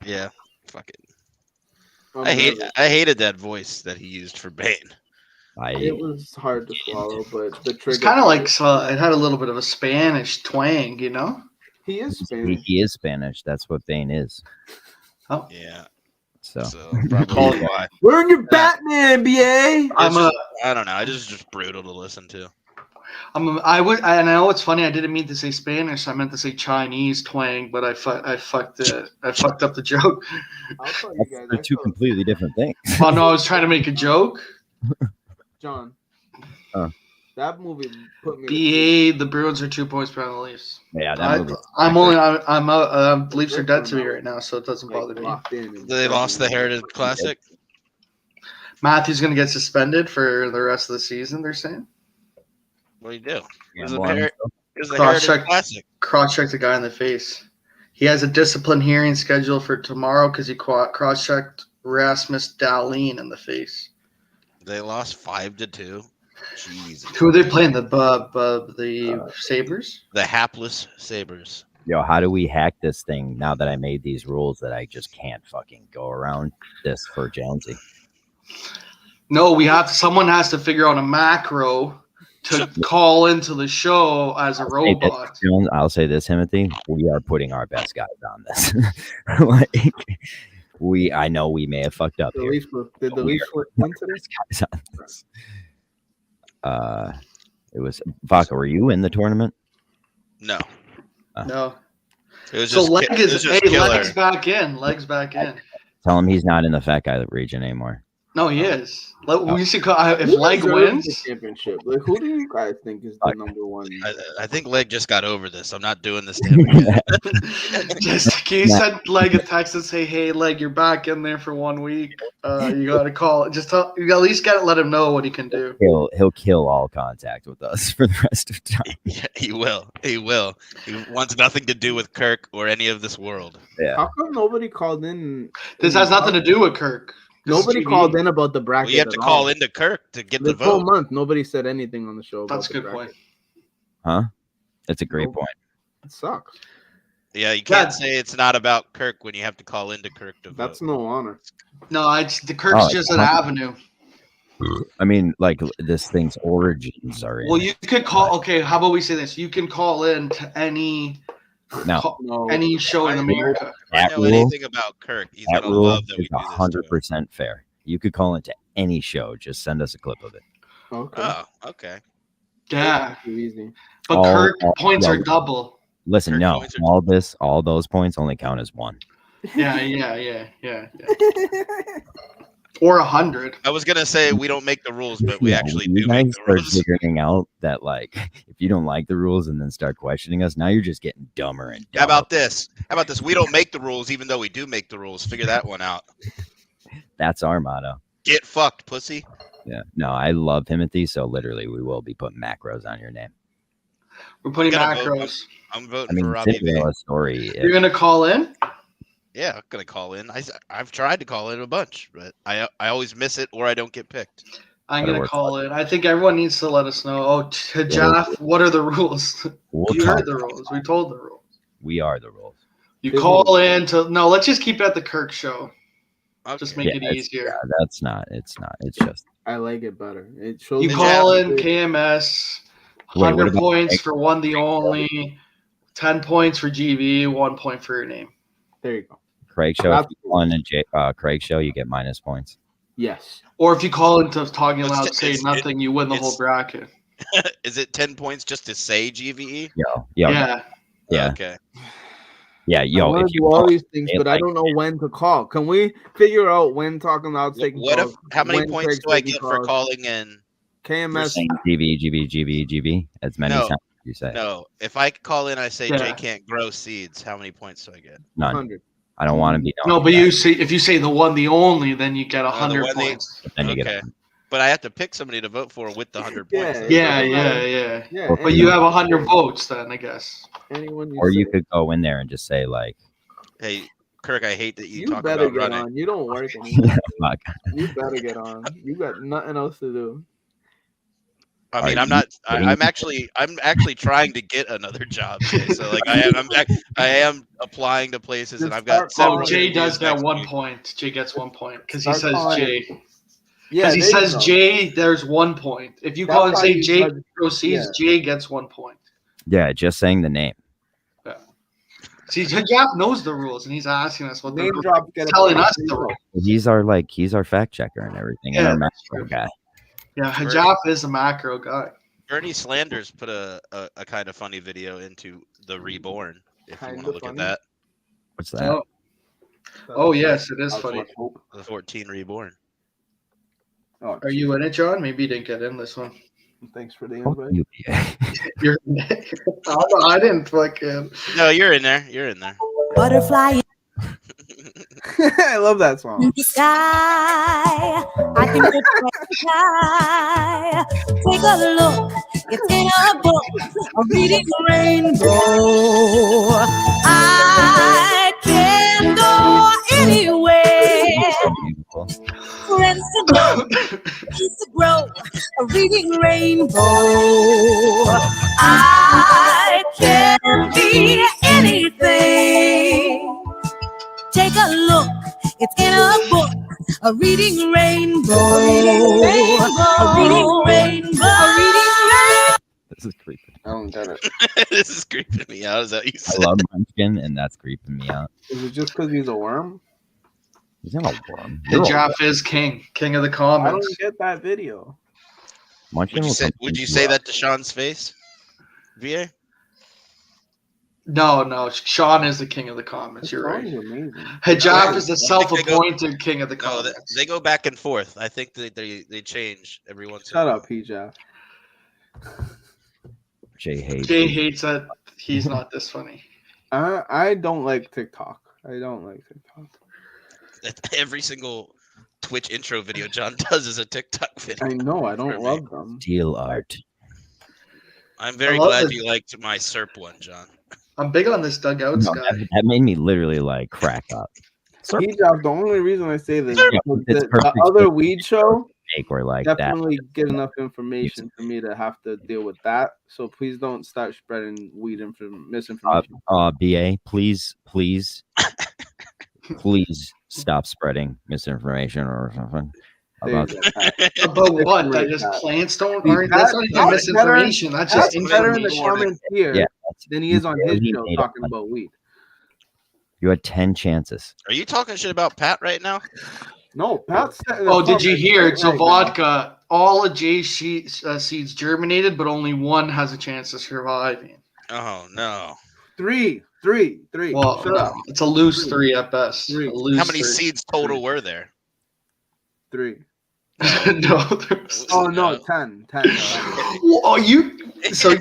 Yeah, fuck it. I'm I nervous. hated that voice that he used for Bane. It was hard to swallow, but the trigger. It's kind of like it had a little bit of a Spanish twang, you know. he is He, Spanish. he is Spanish. That's what Bane is. Oh, Yeah, So so probably why. We're in your Batman, BA. I don't know. It is just brutal to listen to. I know it's funny. I didn't mean to say Spanish. I meant to say Chinese twang, but I fucked up the joke. I'll tell you guys. they're two completely different things. Oh no, I was trying to make a joke. John. That movie put me. BA, the Bruins are 2 points behind the Leafs. Yeah, that movie. I'm out. The Leafs are dead to me right now, so it doesn't bother me. Locked in. They lost the Heritage Classic. Matthew's going to get suspended for the rest of the season, they're saying. What do you do? It was Gamble the on Heritage Cross-check. Classic. Cross-check the guy in the face. He has a discipline hearing scheduled for tomorrow because he cross-checked Rasmus Dahlin in the face. They lost 5-2. Jesus. Who are they playing? The Sabres? The hapless Sabres. Yo, how do we hack this thing now that I made these rules that I just can't fucking go around this for Jonesy? No, someone has to figure out a macro to call into the show as a robot. Jones, I'll say this, Timothy. We are putting our best guys on this. Like, I know we may have fucked up here. Did the Leafs win today? Guys on this. It was Vaca. Were you in the tournament? No. No. It was So just, Leg it was is just killer. Leg's back in. Leg's back in. Tell him he's not in the fat guy region anymore. No, he is. We should call if Who Leg deserves wins. the championship? Like, who do you guys think is the number one? I think Leg just got over this. I'm not doing this to him. Just can you send Leg a text and say, "Hey, Leg, you're back in there for 1 week. You got to call. Just you at least got to let him know what he can do." He'll kill all contact with us for the rest of time. Yeah, he will. He will. He wants nothing to do with Kirk or any of this world. Yeah. How come nobody called in? This has nothing to do with Kirk. Nobody called in about the bracket. Well, you have to call into Kirk to get the This whole vote. month, nobody said anything on the show. That's a about good the point. bracket. Huh? That's a great point. It sucks. Yeah, you can't say it's not about Kirk when you have to call into Kirk to vote. That's no honor. No, the Kirk's just an avenue. I mean, like this thing's origins are in. Well, you could call. Okay, how about we say this? You can call in to any any show in America. If I know anything about Kirk, he's that gonna rule love that we is do this. 100% fair. You could call into any show. Just send us a clip of it. Okay. Oh, okay. Yeah. Too easy. But Kirk points are double. Listen, no, all those points only count as one. Yeah. Or 100. I was gonna say we don't make the rules, but we actually do You make guys the start rules. figuring out that, like, if you don't like the rules and then start questioning us, now you're just getting dumber and dumber. How about this? We don't make the rules, even though we do make the rules. Figure that one out. That's our motto. Get fucked, pussy. Yeah. No, I love Timothy, so literally we will be putting macros on your name. We're putting Gotta vote. macros. I'm voting I mean, for Robbie V. Cinderella story. You're gonna call in? Yeah, I'm gonna call in. I've tried to call in a bunch, but I always miss it or I don't get picked. I'm gonna call in. I think everyone needs to let us know. Oh, Jeff, what are the rules? You heard the rules. We told the rules. We are the rules. You call in to no. Let's just keep it at the Kirk show. Just make it it's- easier. Yeah, that's not. It's not. It's just. I like it better. It shows You call in KMS. Wait, what 100 about- points for one the only. 10 points for GV. 1 point for your name. There you go. Craig show. If you won and Craig show, you get minus points. Yes. Or if you call into talking What's loud, the- say it's- nothing, you win the whole it's- bracket. Is it 10 points just to say GVE? Yo. Yeah. Yeah. Okay. Yeah. I Yo. want If to you do all call- these things, it but I like- don't know when to call. Can we figure out when talking loud taking What if? calls? How many when points Craig's do I taking get for calls? calling in? KMS? saying GB, as many No. times as you say. No, if I call in, I say Yeah. Jay can't grow seeds. How many points do I get? None. 100. I don't want to be. No, but you see, if you say the one, the only, then you get the 100 one, the- points. Then you Okay. get. But I have to pick somebody to vote for with the 100 points. Yeah. Yeah. But you have 100 votes then, I guess. Anyone Or you say. could go in there and just say like, Hey, Kirk, I hate that you, You talk better about get running. on. You don't work anymore. fuck. You better get on. You got nothing else to do. I mean, Are I'm not. you kidding? I'm actually trying to get another job. Jay. So like, I am applying to places, and I've got. Start Oh, calling. Jay does interviews get next 1 week. point. Jay gets 1 point because he Start says calling. Jay. Yeah, Because he there you says go. Jay, there's 1 point. If you That's call and why say you Jay said- proceeds, Jay gets 1 point. Yeah, just saying the name. See, Jeff knows the rules, and he's asking us what the Name rules. drop. Get He's a telling point. us the rules. He's our fact checker and everything. And Yeah, our that's macro guy. Yeah, Jeff is a macro guy. Bernie Slanders put a kind of funny video into the Reborn. If you want Kinda to look funny? at that, What's that? Oh, oh yes, it is funny. the 14 Reborn. Oh, Are you in it, John? Maybe you didn't get in this one. Thanks for the Fuck invite. you, BA. You're, I didn't fucking. No, you're in there. You're in there. Butterfly I love that in song. the sky. I can just fly. Take a look. It's in a book. A reading rainbow. I can go anywhere. Beautiful. Friends to know, peace to grow. A reading rainbow. I can be anything. Take a look, it's in a book, a reading rainbow. A reading rainbow. A reading rainbow. This is creepy. I don't get it. This is creeping me out. Is that what you I said? love Munchkin, and that's creeping me out. Is it just because he's a worm? He's not a worm. The giraffe is king of the I comments. don't get that video. Munchkin Would you will say, come would you eat say up. that to Sean's face? VA? No, Sean is the king of the comments. You're That song's right. amazing. Hijab is the I think they go- self-appointed king of the No, comments. they go back and forth. I think they change every once in a Shut while. up, Hijab. Jay hates. Jay it. hates that he's not this funny. I don't like TikTok. I don't like TikTok. Every single Twitch intro video John does is a TikTok video. I know. I don't For me. love them. Steel art. I'm very I love glad it. you liked my SERP one, John. I'm big on this dugouts No, guy. that made me literally like crack up. Hijab. The only reason I say this, Yeah, because it's the perfect. other weed show Fake or like that. definitely get enough information for me to have to deal with that. So please don't start spreading weed misinformation. BA, please, please stop spreading misinformation or something about There you go, Pat. About what? That Right, just Pat. plants don't See, aren't that's not Pat- even Pat's misinformation. That's That's just better in the information. comments here Yeah, than he is on his barely show made talking up. about weed. You had 10 chances. Are you talking shit about Pat right now? No, Pat's. Oh, did you hear it? So Right, vodka, all of Jay's seeds germinated, but only one has a chance of surviving. Oh no. Three. Well, Shut no, up. it's a loose three at best. Three. A loose How many three. seeds total were there? 3. No. there's- Oh no, 10. Oh, you. So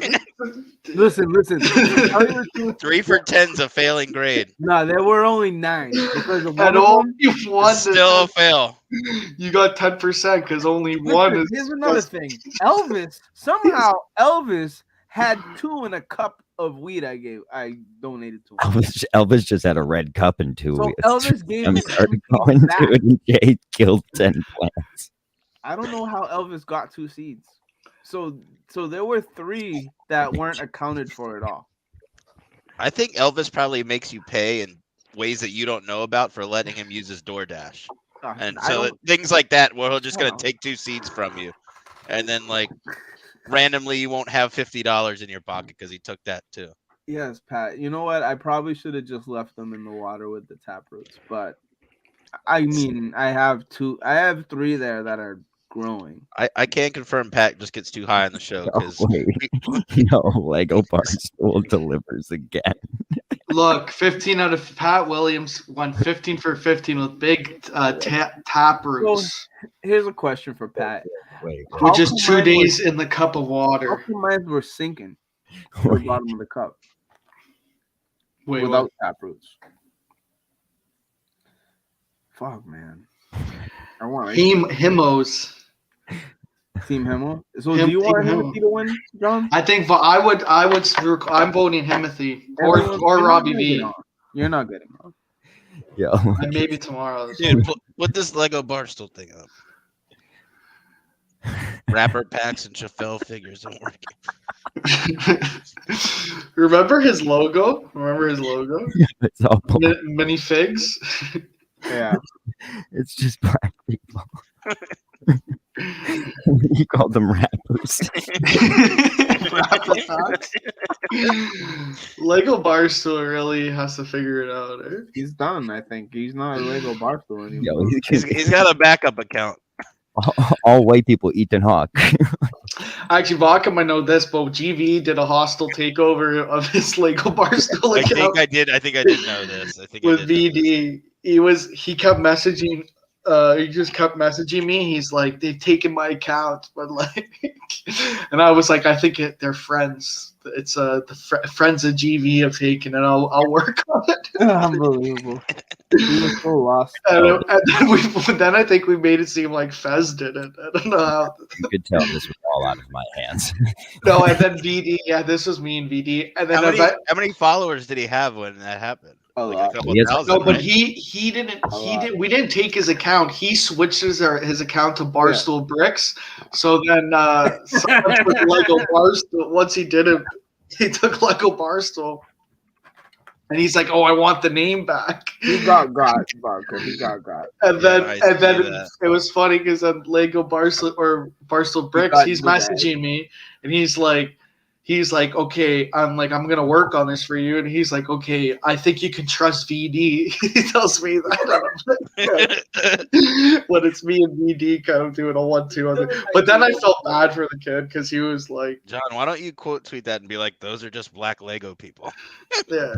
Listen. Tell you the truth. 3 for 10's a failing grade. No, there were only 9 because of one and of all them. you won. Still a fail. You got 10% because only one Listen, is. here's another thing. Elvis had 2 in a cup of weed I donated to him. Elvis just had a red cup in 2 So weeks. Elvis gave and me started 2 going seeds to back. it, and Jay killed 10 plants. I don't know how Elvis got 2 seeds. So there were 3 that weren't accounted for at all. I think Elvis probably makes you pay in ways that you don't know about for letting him use his DoorDash. And I so don't- things like that where he'll just gonna Wow. take 2 seeds from you. And then like randomly you won't have $50 in your pocket because he took that too. Yes, Pat. You know what? I probably should have just left them in the water with the tap roots, but I mean, I have 3 there that are growing. I can't confirm Pat just gets too high on the show Oh, because wait. No, Lego Barstool delivers again. Look, 15 out of Pat Williams won 15 for 15 with big tap roots, Here's a question for Pat. Wait, which is How 2 come days in the cup of How water. come mine were sinking to the bottom of the cup Wait, without what? tap roots? Fuck, man. I want Himmos. Team Himmel. So Him- do you want Team Himothy to win, John? I think I'm voting Himothy or Everyone- or you're not Robbie gonna V. get on. You're not getting on. Yo, And maybe tomorrow. dude, put this Lego Barstool thing up. Rapper packs and Chaffel figures don't work. Remember his logo? it's all Mini figs. Yeah. it's just black people. You call them rappers. Rapper packs. Lego Barstool really has to figure it out. Eh? He's done, I think. He's not a Lego Barstool anymore. Yo, He's got a backup account. all white people, Ethan Hawke. Actually, Vodka might know this, but GV did a hostile takeover of his Lego Barstool I account think I did know this. I think I with did know this. VD. He kept messaging he just kept messaging me. He's like, they've taken my account, but like, and I was like, I think they're friends. It's the friends of GV have taken it. I'll work on it. Unbelievable. He was so lost. And then I think we made it seem like Fez did it. I don't know how. You could tell this was all out of my hands. No, and then VD. Yeah, this was me and VD. And then How many followers did he have when that happened? Like a couple thousand. No, but right? he didn't. We didn't take his account. He switched his account to Barstool Bricks. So then someone took Lego Barstool. Once he did it, he took Lego Barstool. And he's like, "Oh, I want the name back." He got Barker. He got. And then it was funny because on Lego Barstool Bricks, he's messaging me, and he's like, "Okay, I'm gonna work on this for you." And he's like, "Okay, I think you can trust VD." He tells me that. When it's me and VD kind of doing a 1-2. But then I felt bad for the kid because he was like, John, why don't you quote tweet that and be like, "Those are just black Lego people." Yeah.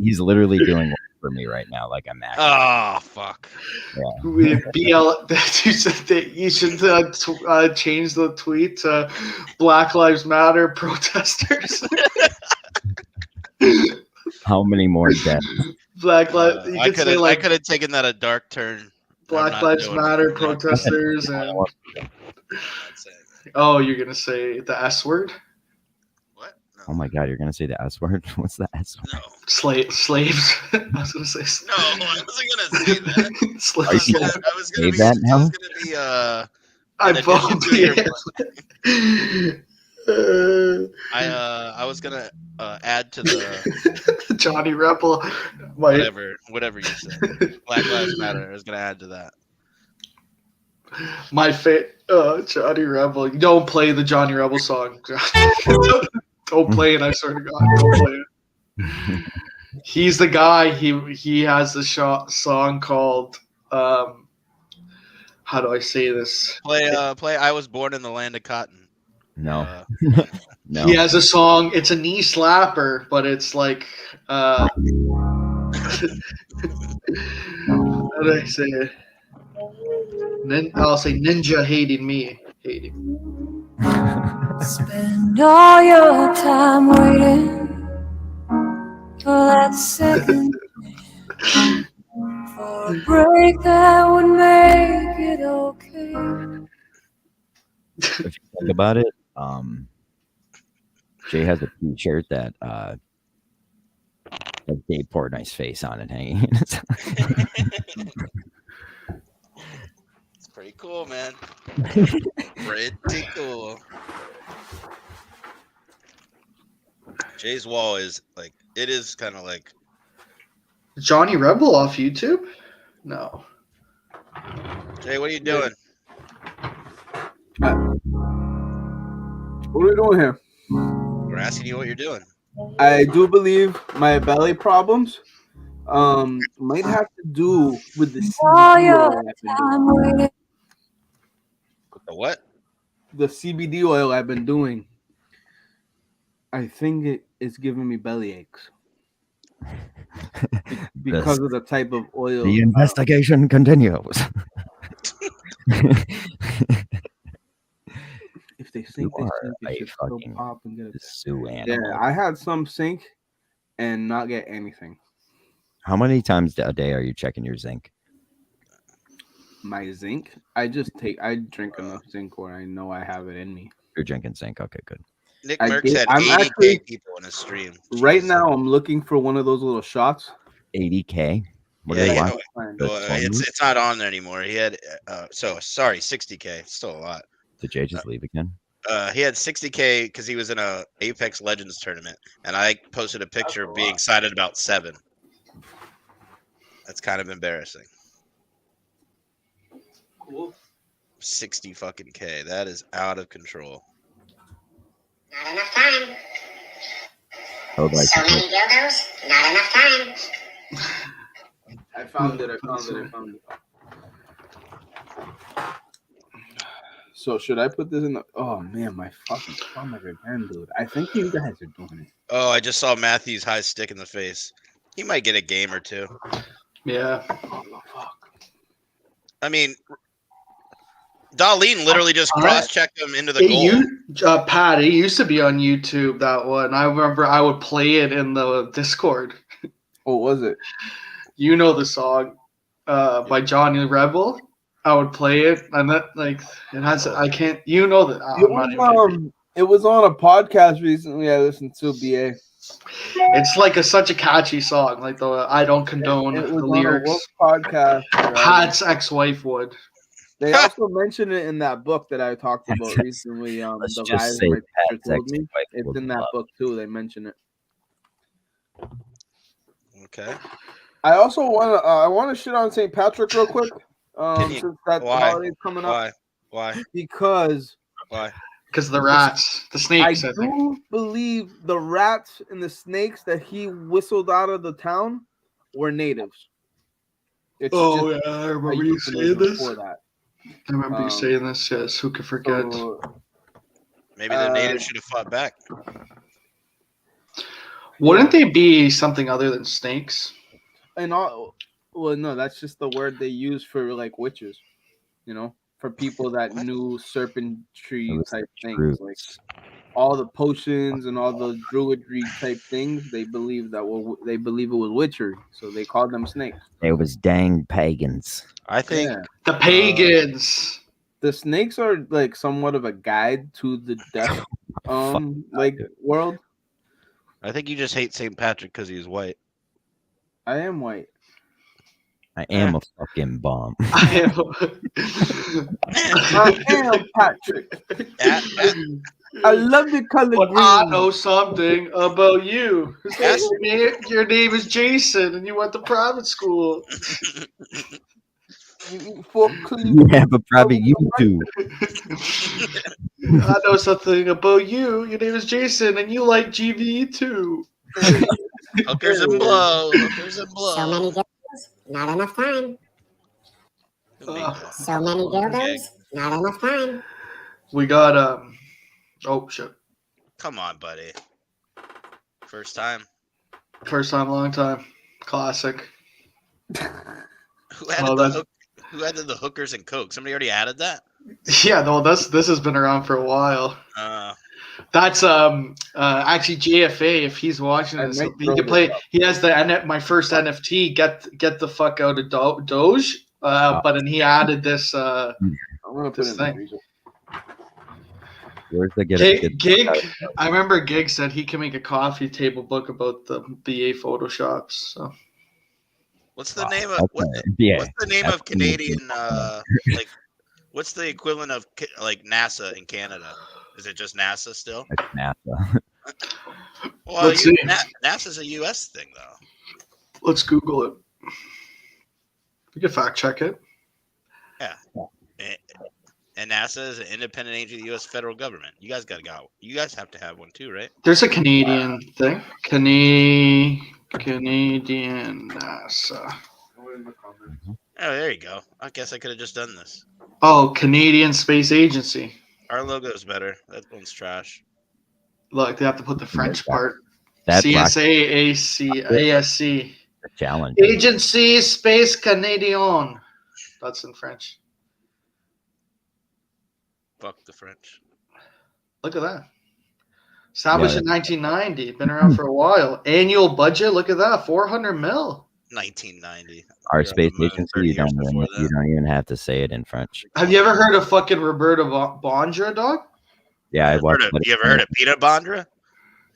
He's literally doing work for me right now, like I'm acting. Oh fuck. Yeah. You said that you should change the tweet to Black Lives Matter protesters. How many more deaths? Black Lives. I could have taken that a dark turn. Black Lives Matter protesters and. Oh, you're gonna say the S word? Oh my god, you're gonna say the S word? What's the S word? No. Slaves. I was gonna say. No, I wasn't gonna say that. Slaves. I was gonna be. I was gonna add to the Johnny Rebel. Whatever you said. Black Lives Matter. I was gonna add to that. My Johnny Rebel. You don't play the Johnny Rebel song. Don't play it. I swear to God, don't play it. He's the guy. He has the song called. How do I say this? Play. I was born in the land of cotton. No. No. He has a song. It's a knee slapper, but it's like. How do I say it? I'll say ninja hating me. Spend all your time waiting for that second for a break that would make it okay. If you think about it, Jay has a t-shirt that Dave Portnoy's face on it hanging. It's pretty cool, man. Pretty cool. Jay's wall is like, it is kind of like Johnny Rebel off YouTube? No. Jay, what are you doing? What are we doing here? We're asking you what you're doing. I do believe my belly problems might have to do with the CBD The what? The CBD oil I've been doing. I think it's giving me belly aches. Because of the type of oil. The investigation continues. If they think they should still pop and get it. Yeah, I had some sink and not get anything. How many times a day are you checking your zinc? My zinc? I drink enough zinc where I know I have it in me. You're drinking zinc. Okay, good. Nick Merckx had 80K people in his stream. Right now, I'm looking for one of those little shots. 80K? What Yeah, are they you know, watching? it's not on there anymore. He had 60K. It's still a lot. Did Jay just leave again? He had 60K because he was in a Apex Legends tournament, and I posted a picture of being excited about 7. That's kind of embarrassing. Cool. 60 fucking K. That is out of control. Not enough time. Oh, like So many dildos, not enough time. I found it. So should I put this in the? Oh man, my fucking stomach again, dude. I think you guys are doing it. Oh, I just saw Matthew's high stick in the face. He might get a game or two. Yeah. Oh, fuck. I mean, Darlene literally just cross-checked him into the goal. Pat, it used to be on YouTube, that one. I remember I would play it in the Discord. What was it? You know the song by Johnny Rebel. I would play it, and that like it has. I can't. You know that. It was on a podcast recently I listened to, BA. It's like such a catchy song. Like the I don't condone It the was on a lyrics. Wolf podcast. Pat's ex-wife would. They also mentioned it in that book that I talked about recently. Let's The just Lies say My Teacher Pat's Told Me. ex-wife It's would in that love. book too. They mention it. Okay. I also want to shit on St. Patrick real quick. Since that Why? holiday's coming up. Why? Why? Because Because the rats, the snakes. I do believe the rats and the snakes that he whistled out of the town were natives. It's Oh just yeah, I a remember you saying euphemism this. for that. I remember you saying this. Yes, who could forget? Maybe the natives should have fought back. Wouldn't they be something other than snakes? And all, well, no, that's just the word they use for like witches, you know, for people that knew serpentry type things, like all the potions and all the druidry type things. They believe it was witchery, so they called them snakes. It was dang pagans. I think the pagans. The snakes are like somewhat of a guide to the death, like world. I think you just hate St. Patrick because he's white. I am white. I am a fucking bomb. I am Patrick. I love the color But green. I know something about you. Your name is Jason, and you went to private school. Yeah, but probably you too. I know something about you. Your name is Jason, and you like GVE too. Hookers and blow. Hookers and blow. So many dildos, not enough time. So many dildos, not enough time. We got oh shit. Come on, buddy. First time. First time, long time. Classic. Who added the hookers and coke? Somebody already added that? Yeah, no, this has been around for a while. That's actually JFA. If he's watching this, he can play. He has my first NFT. Get the fuck out of Doge. But then he added this. I'm gonna put it in. Where's the Gig? I remember Gig said he can make a coffee table book about the BA photoshops. So. What's the name of what's the name of Canadian like? What's the equivalent of like NASA in Canada? Is it just NASA still? It's NASA. Well, NASA's a U.S. thing, though. Let's Google it. We can fact check it. Yeah. And NASA is an independent agency of the U.S. federal government. You guys You guys have to have one too, right? There's a Canadian thing. Canadian NASA. Oh, there you go. I guess I could have just done this. Oh, Canadian Space Agency. Our logo is better. That one's trash. Look, they have to put the French part. That's CSAAC. Challenge. Agency Space Canadian. That's in French. Fuck the French. Look at that. Established in 1990. Been around for a while. Annual budget. Look at that. 400 mil. 1990. Our space agency. You don't even have to say it in French. Have you ever heard of fucking Roberta Bondra, dog? Yeah, I watched. You ever heard of Peter Bondra?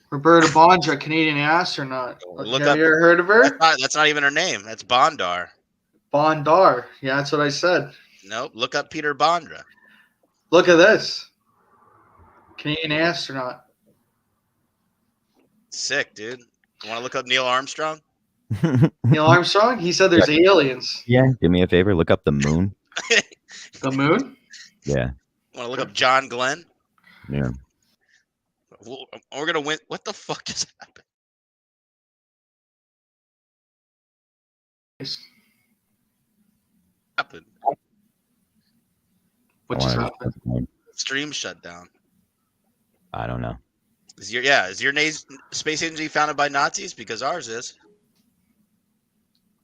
Roberta Bondra, Canadian astronaut. Look have up. You ever heard of her? That's not even her name. That's Bondar. Bondar. Yeah, that's what I said. Nope. Look up Peter Bondra. Look at this. Canadian astronaut. Sick, dude. You want to look up Neil Armstrong? Neil Armstrong? He said there's aliens. Yeah, do me a favor. Look up the moon. The moon? Yeah. Want to look up John Glenn? Yeah. We're gonna win. What the fuck just happened? What just happened? Stream shut down. I don't know. Is your space agency founded by Nazis? Because ours is.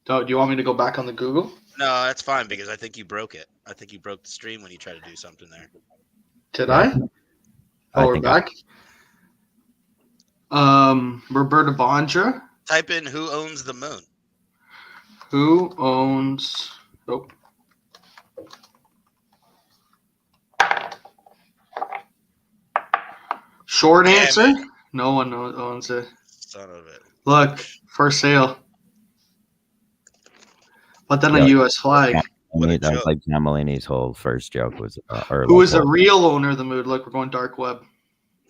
Do you want me to go back on the Google? No, that's fine because I think you broke it. I think you broke the stream when you tried to do something there. Did I? Oh, we're back. Roberta Bondra. Type in who owns the moon. Who owns? Nope. Short Damn answer. it. No one owns it. Son of it. Look, for sale. But then a Yeah. U.S. flag. What a That was joke. like John Mulaney's whole first joke was. Who is the real owner of the moon? Look, we're going dark web.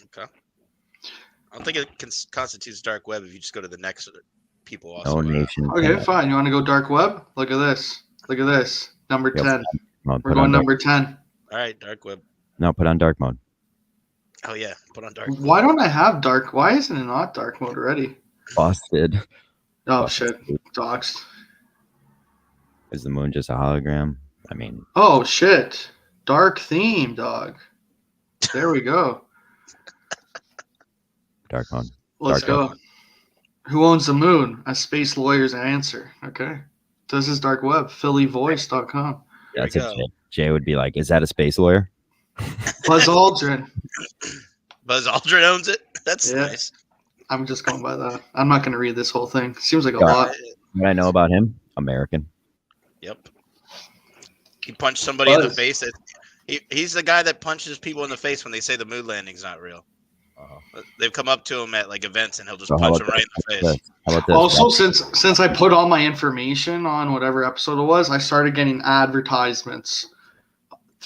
Okay. I don't think it constitutes dark web if you just go to the next people No also. nation. Okay, fine. You want to go dark web? Look at this. Look at this. Number Yep. 10. No, We're put going on dark, number 10. All right, dark web. no, put on dark mode. Oh yeah, put on dark. Why don't I have dark? Why isn't it not dark mode already? Busted. Oh, shit. Doxed. Is the moon just a hologram? I mean, Oh, shit. Dark theme, dog. There we go. dark mode. Let's Dark go. Who owns the moon? A space lawyer's answer. Okay. This is dark web. PhillyVoice.com. That's we it. go. Jay would be like, "Is that a space lawyer?" Buzz Aldrin. Buzz Aldrin owns it. That's Yeah. nice. I'm just going by that. I'm not going to read this whole thing. Seems like a Yeah. lot. What I know about him, American. Yep. He punched somebody in the Buzz. face. He's the guy that punches people in the face when they say the moon landing's not real. They've come up to him at like events and he'll just So how punch about them right in the this? face. How about this? Also, since I put all my information on whatever episode it was, I started getting advertisements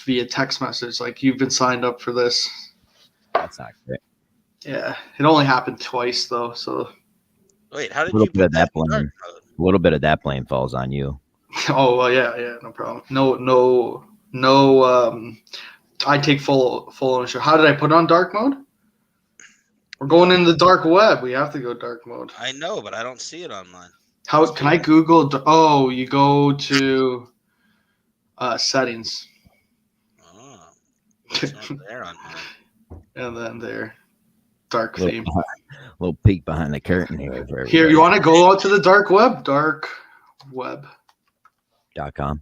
via text message. Like, you've been signed up for this. That's not great. Yeah. It only happened twice, though. So, Wait, how A did little you bit of put that that in dark blame. mode? A little bit of that blame falls on you. oh, well, yeah, no problem. No, I take full ownership. How did I put it on dark mode? We're going into the dark web. We have to go dark mode. I know, but I don't see it on mine. How can I Google? Oh, you go to settings, Oh, it's not there on mine. and then there, dark Little, theme. little peek behind the curtain here. For Here, you want to go out to the dark web? Dark web. .com.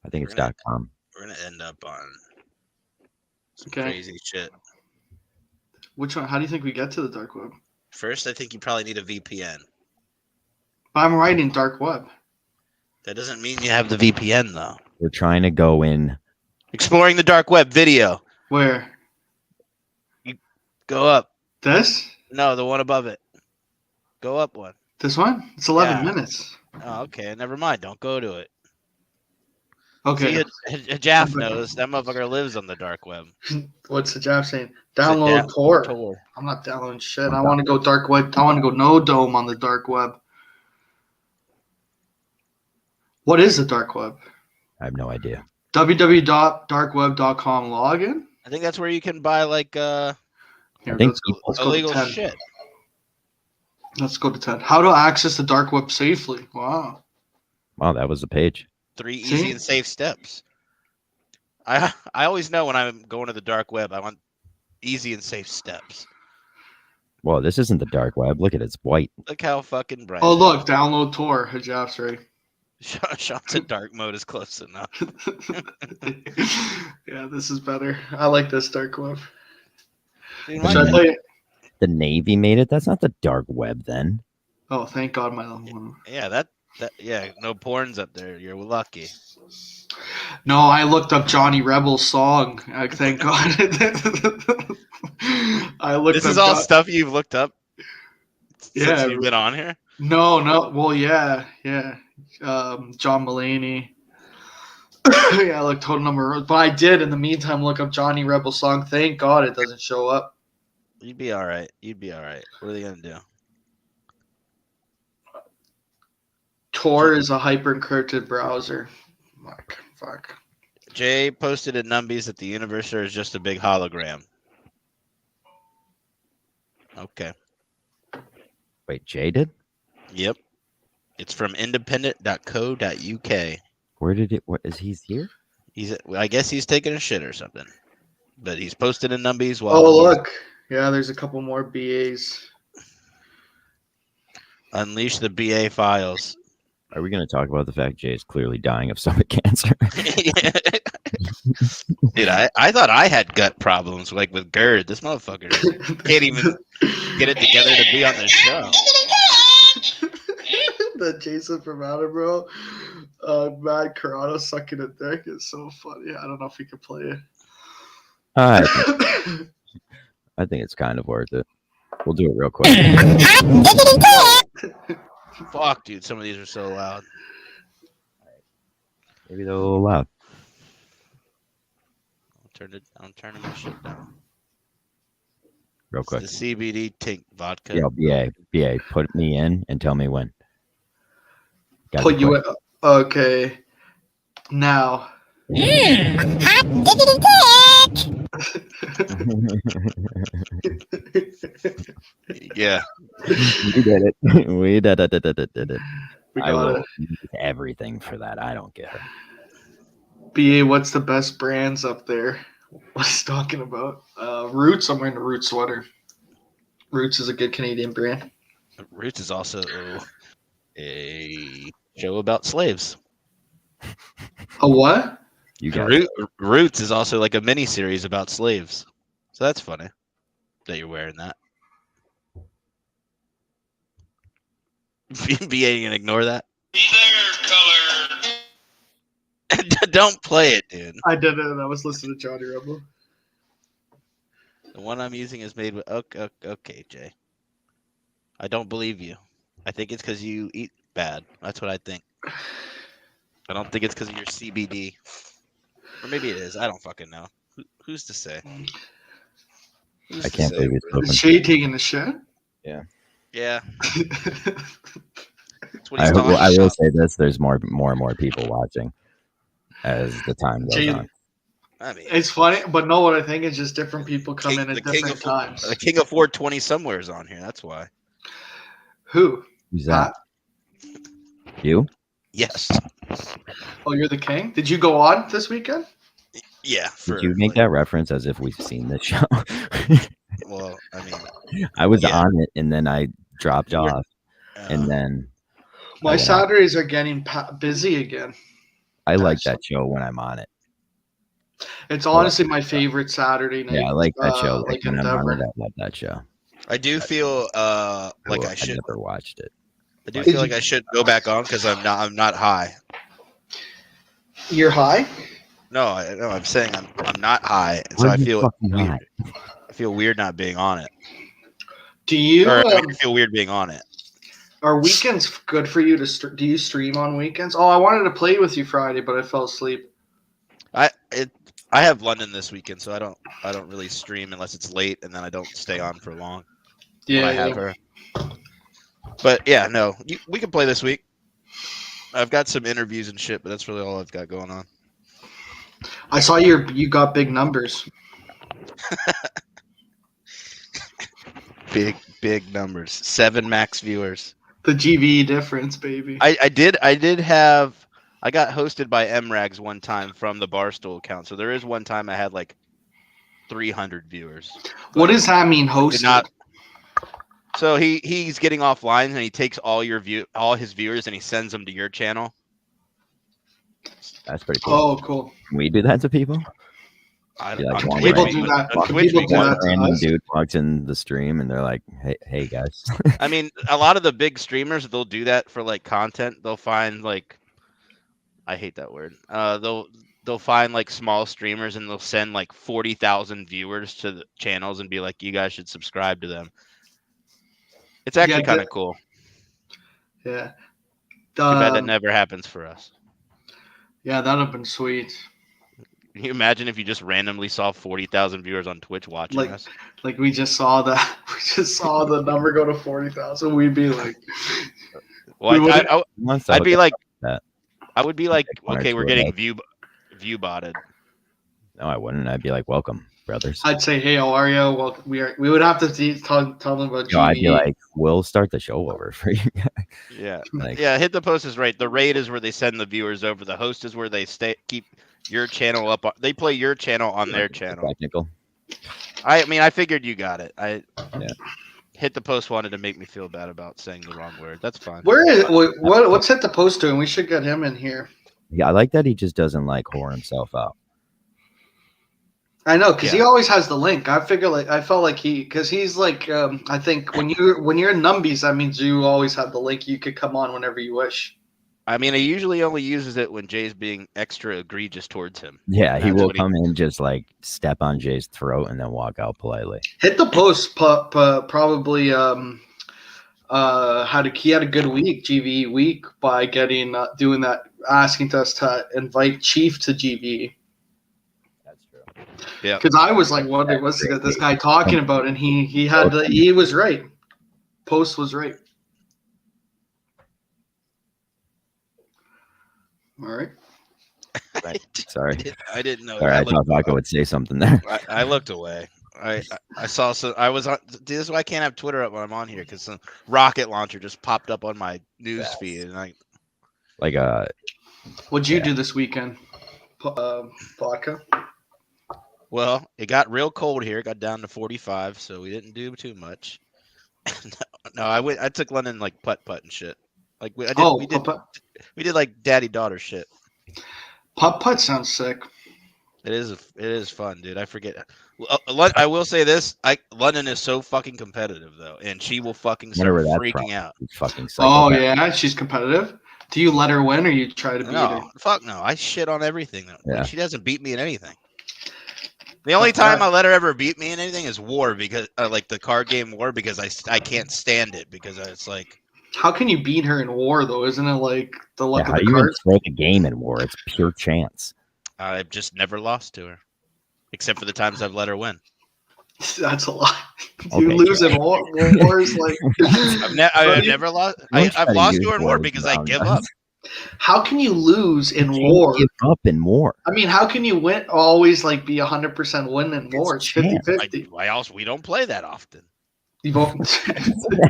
I think it's We're gonna- .com. We're gonna end up on some Okay. crazy shit. Which one? How do you think we get to the dark web? First, I think you probably need a VPN. I'm writing dark web. That doesn't mean you have the VPN though. We're trying to go in. Exploring the dark web video. Where? Go up. This? No, the one above it. Go up one. This one? It's 11 Yeah. minutes. Oh, okay. Never mind. Don't go to it. Okay. See, Jaff knows that motherfucker lives on the dark web. What's the job saying? It's a Download Tor. Tor. I'm not downloading shit. I want to go dark web. I want to go no dome on the dark web. What is the dark web? I have no idea. www.darkweb.com login. I think that's where you can buy like Here, I think let's go illegal to 10. shit. Let's go to 10. How to access the dark web safely. Wow. Wow, that was the page. 3 See? easy and safe steps. I always know when I'm going to the dark web, I want easy and safe steps. Well, this isn't the dark web. Look at it. It's white. Look how fucking bright. Oh, it look. Download Tor. Hijab's right. is. Sean said dark mode is close enough. Yeah, this is better. I like this dark web. Dude, Should I my- tell you? The Navy made it. That's not the dark web then. Oh, thank God my little one. yeah, that yeah, no porns up there. You're lucky. No, I looked up Johnny Rebel's song. Thank God. I looked This up is all Jo- stuff you've looked up Yeah. since you've been on here. No. Well, yeah. John Mulaney. Yeah, I looked total number. But I did, in the meantime, look up Johnny Rebel's song. Thank God it doesn't show up. You'd be all right. You'd be all right. What are they gonna do? Tor is a hyper-encrypted browser. Fuck. Jay posted in Numbies that the universe is just a big hologram. Okay. Wait, Jay did? Yep. It's from independent.co.uk. Where did it? What is he's here? I guess he's taking a shit or something. But he's posted in Numbies while Oh, look. Yeah, there's a couple more BAs. Unleash the BA files. Are we going to talk about the fact Jay is clearly dying of stomach cancer? Dude, I thought I had gut problems, like with GERD. This motherfucker can't even get it together to be on the show. The Jason from Attleboro, Mad Corrado sucking a dick is so funny. I don't know if we could play it. I think it's kind of worth it. We'll do it real quick. Fuck, dude, some of these are so loud. Maybe they're a little loud. I'm turning my shit down. Real quick. It's the CBD Tink vodka. Yo, BA, put me in and tell me when. Gotta Put be you quick. in. Okay. Now. Yeah. We did it. We did it. We I got will it. use everything for that. I don't care. BA, what's the best brands up there? What he's talking about? Roots. I'm wearing a Roots sweater. Roots is a good Canadian brand. Roots is also a show about slaves. A what? You got Roots is also like a mini series about slaves. So that's funny that you're wearing that. BA can ignore that. Don't play it, dude. I did it. I was listening to Johnny Rebel. The one I'm using is made with. Okay, Jay. I don't believe you. I think it's because you eat bad. That's what I think. I don't think it's because of your CBD. Or maybe it is. I don't fucking know. Who's to say? I can't believe it's open. Is Shay taking the shit? Yeah. Yeah. I will say this: there's more and more people watching as the time goes Jay, on. I mean, it's funny, but no, what I think is just different people come in at different times. The King of 420 somewhere is on here. That's why. Who? Who's that? You? Yes. Oh, you're the king? Did you go on this weekend? Yeah. Did you make that reference as if we've seen this show? Well, I mean, I was on it and then I dropped off, and then My Saturdays are getting busy again. I like that show when I'm on it. It's honestly my favorite Saturday night. Yeah, I like that show. Like when I'm endeavor. on it, I love that show. I do feel like I should. never watched it. I do feel like I should go back on because I'm not high. You're high? No, I'm saying I'm not high, and so I feel weird. I feel weird not being on it. Do you? Or, I feel weird being on it. Are weekends good for you to? Do you stream on weekends? Oh, I wanted to play with you Friday, but I fell asleep. I have London this weekend, so I don't really stream unless it's late, and then I don't stay on for long. Yeah, I have her. But yeah, no, we can play this week. I've got some interviews and shit, but that's really all I've got going on. I saw you got big numbers. Big numbers. 7 max viewers. The GVE difference, baby. I got hosted by MRags one time from the Barstool account. So there is one time I had like 300 viewers. What does that mean, hosted? So he's getting offline and he takes all his viewers and he sends them to your channel. That's pretty cool. Oh, cool. Can we do that to people? People do that. One random dude walks in the stream and they're like, "Hey guys." I mean, a lot of the big streamers, they'll do that for like content. They'll find like, I hate that word. They'll find like small streamers and they'll send like 40,000 viewers to the channels and be like, "You guys should subscribe to them." It's actually kind of cool. Yeah. Too bad that never happens for us. Yeah, that'd have been sweet. Can you imagine if you just randomly saw 40,000 viewers on Twitch watching us? Like we just saw that. We just saw the number go to 40,000. We'd be like, well, I'd be like, that. I would be like, One or okay, two we're of getting those. view botted. No, I wouldn't. I'd be like, "Welcome, brothers." I'd say, "Hey, how are you?" Well, we would have to tell them about. No, I'd be GVE. like, "We'll start the show over for you guys." Yeah, Like- yeah. Hit the post is right. The raid is where they send the viewers over. The host is where they keep your channel up. They play your channel on their channel. Technical. I mean, I figured you got it. Yeah. Hit the post wanted to make me feel bad about saying the wrong word. That's fine. Where is what's Hit the Post doing? We should get him in here. Yeah, I like that he just doesn't like whore himself out. I know, because he Yeah. always has the link. I felt like because he's like, I think when you're in Numbies, that means you always have the link. You could come on whenever you wish. I mean, he usually only uses it when Jay's being extra egregious towards him. Yeah, he That's will what come in just like step on Jay's throat and then walk out politely. Hit the Post probably he had a good week, GVE week, by getting doing that, asking us to invite Chief to GVE. That's true. Yeah. Because I was like, wondering what's this guy talking about, and he was right. Post was right. All right. Sorry. I didn't know. All right, I thought Vodka would say something there. I looked away. I saw so I was on. This is why I can't have Twitter up when I'm on here because some rocket launcher just popped up on my news feed and Like What'd you do this weekend, Vodka? well, it got real cold here. It got down to 45, so we didn't do too much. No, I took London like putt and shit. Like we did like daddy daughter shit. Putt sounds sick. It is fun, dude. I forget. I will say this: London is so fucking competitive though, and she will fucking start whatever that's freaking from. out. You fucking Oh psychopath. yeah, she's competitive. Do you let her win, or you try to beat her? No, fuck no. I shit on everything though. Yeah. She doesn't beat me in anything. The only time I let her ever beat me in anything is War, because like the card game War, because I can't stand it because it's like. How can you beat her in War though? Isn't it like the luck Yeah, how of do the you even cards? throw the game in War? It's pure chance. I've just never lost to her, except for the times I've let her win. That's a lot. Okay, You lose Jay. in War. War is like. I've never lost. Don't try I've to lost use to her in War War as because I round give guns. up. How can you lose in You War? can't give up in War. I mean, how can you win? Always like be 100% win in War? It's chance. 50-50. We don't play that often. You both.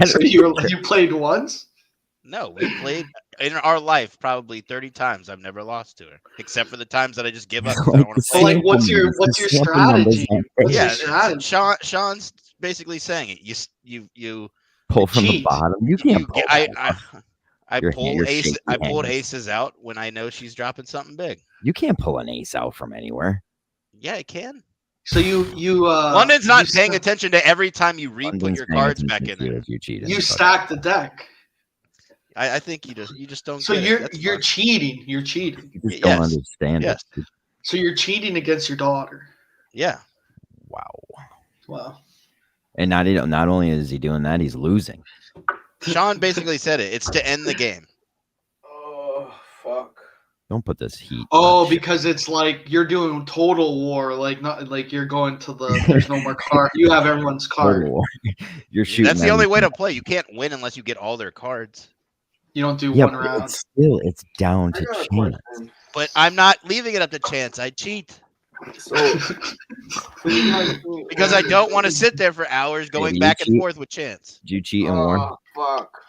So you played once? No, we played in our life probably 30 times. I've never lost to her, except for the times that I just give up. 'cause I don't want to So play. like, what's your strategy? What's Yeah, your strategy? Sean's basically saying it. You Pull from the cheat. bottom. You can't You pull. I Your pull your ace. shaky I pulled hands. aces out when I know she's dropping something big. You can't pull an ace out from anywhere. Yeah, I can. So you London's not you paying sta- attention to every time you re-put London's your paying cards back attention in to there. if you cheat. You stack the deck. I think you just don't. So get it. you're That's you're fine. cheating. You're cheating. You just don't Yes. understand Yes. it. So you're cheating against your daughter. Yeah. Wow. Wow. And not only is he doing that, he's losing. Sean basically said it. It's to end the game. Oh fuck. Don't put this heat. Oh, because it's like you're doing total war, like not like you're going to the. There's no more card. You have everyone's card. Total war. You're shooting. That's the only way to everything. play. You can't win unless you get all their cards. You don't do Yeah, one but round. it's down I to got a chance. question. But I'm not leaving it up to chance. I cheat So, what do you guys do? because I don't want to sit there for hours going Maybe you back and cheat. forth with chance. Did you cheat in War? Oh fuck.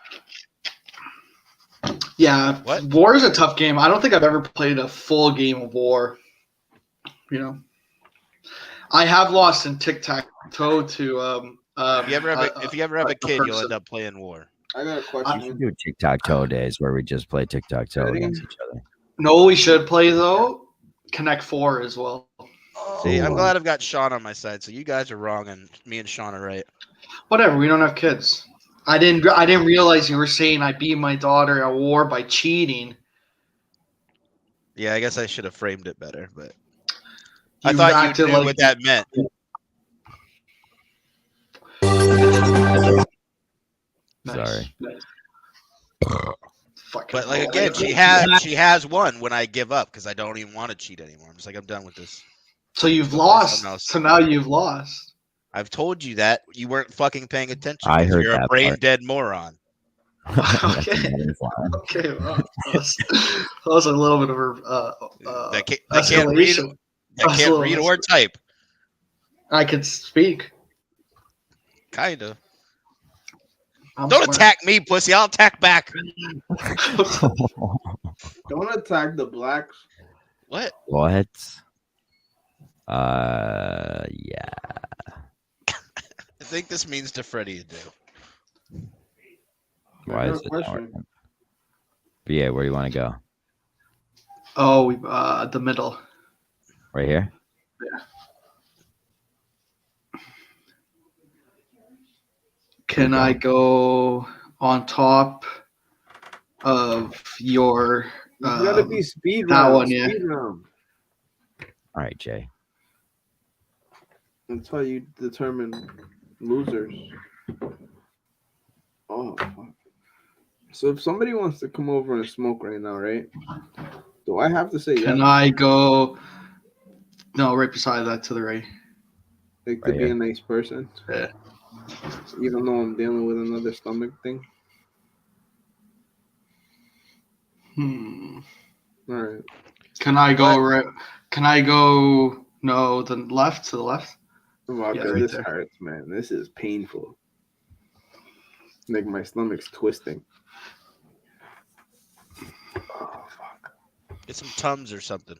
Yeah, What? War is a tough game. I don't think I've ever played a full game of War. You know, I have lost in tic tac toe to. If you ever have a kid, you'll person. end up playing War. I got a We question. should do tic tac toe days where we just play tic tac toe Ready? against each other. No, we should play though. Connect 4 as well. See, I'm Ooh. glad I've got Sean on my side. So you guys are wrong, and me and Sean are right. Whatever. We don't have kids. I didn't realize you were saying I beat my daughter at War by cheating. Yeah, I guess I should have framed it better, but I You thought acted you knew like what that meant. Sorry. Fucking But like hell. again, she has won when I give up because I don't even want to cheat anymore. I'm just like, I'm done with this. So you've Go play lost. something else. So now you've lost. I've told you that you weren't fucking paying attention. I 'cause heard you're a that brain part. dead moron. That's Okay. another line. Okay, wow. That was a little bit of a That can't read. escalation. That That's a can't little read or type. I could speak. Kind of. I'm Don't smart. attack me, pussy. I'll attack back. Don't attack the blacks. What? What? Yeah. I think this means to Freddy to do. Why is it not working? BA, where you want to go? Oh, the middle. Right here? Yeah. Can I go on top of your? It's gotta be speed that round. one, yeah. Speed round. All right, Jay. That's how you determine losers. Oh, fuck. So if somebody wants to come over and smoke right now, right? Do I have to say Can yes? I go? No, right beside that to the right. Like to Right be here. a nice person? Yeah. Even though I'm dealing with another stomach thing? Hmm. All right. Can I go right? Can I go? No, the left to the left. Vodka, Yeah, right this there. hurts, man. This is painful. Like my stomach's twisting. Oh, fuck. Get some Tums or something.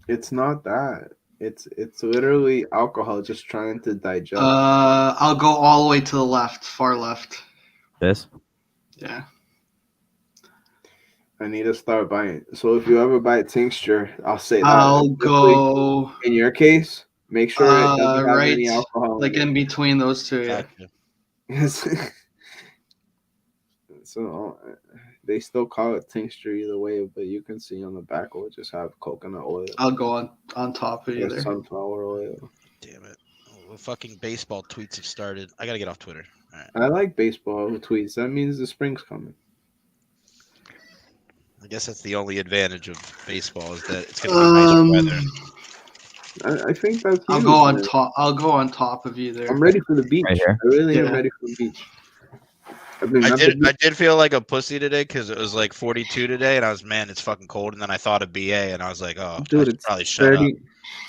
It's not that. It's literally alcohol just trying to digest. I'll go all the way to the left, far left. This? Yeah. I need to start buying. So if you ever buy a tincture, I'll say that. I'll Quickly, go. in your case, make sure it doesn't have Right, any alcohol like in between those two. Yeah. Gotcha. So they still call it tincture either way, but you can see on the back it will just have coconut oil I'll go on top of or either. sunflower oil. Damn it. Oh, the fucking baseball tweets have started. I gotta get off Twitter. All right. I like baseball tweets. That means the spring's coming. I guess that's the only advantage of baseball is that it's gonna be nice weather. I think that's. I'll huge, go on man. top. I'll go on top of either. I'm ready for the beach. Right here? I really am Yeah. ready for the beach. I mean, I did feel like a pussy today because it was like 42 today, and I was, man, it's fucking cold. And then I thought of BA, and I was like, oh, I dude, should it's probably shut up. 30.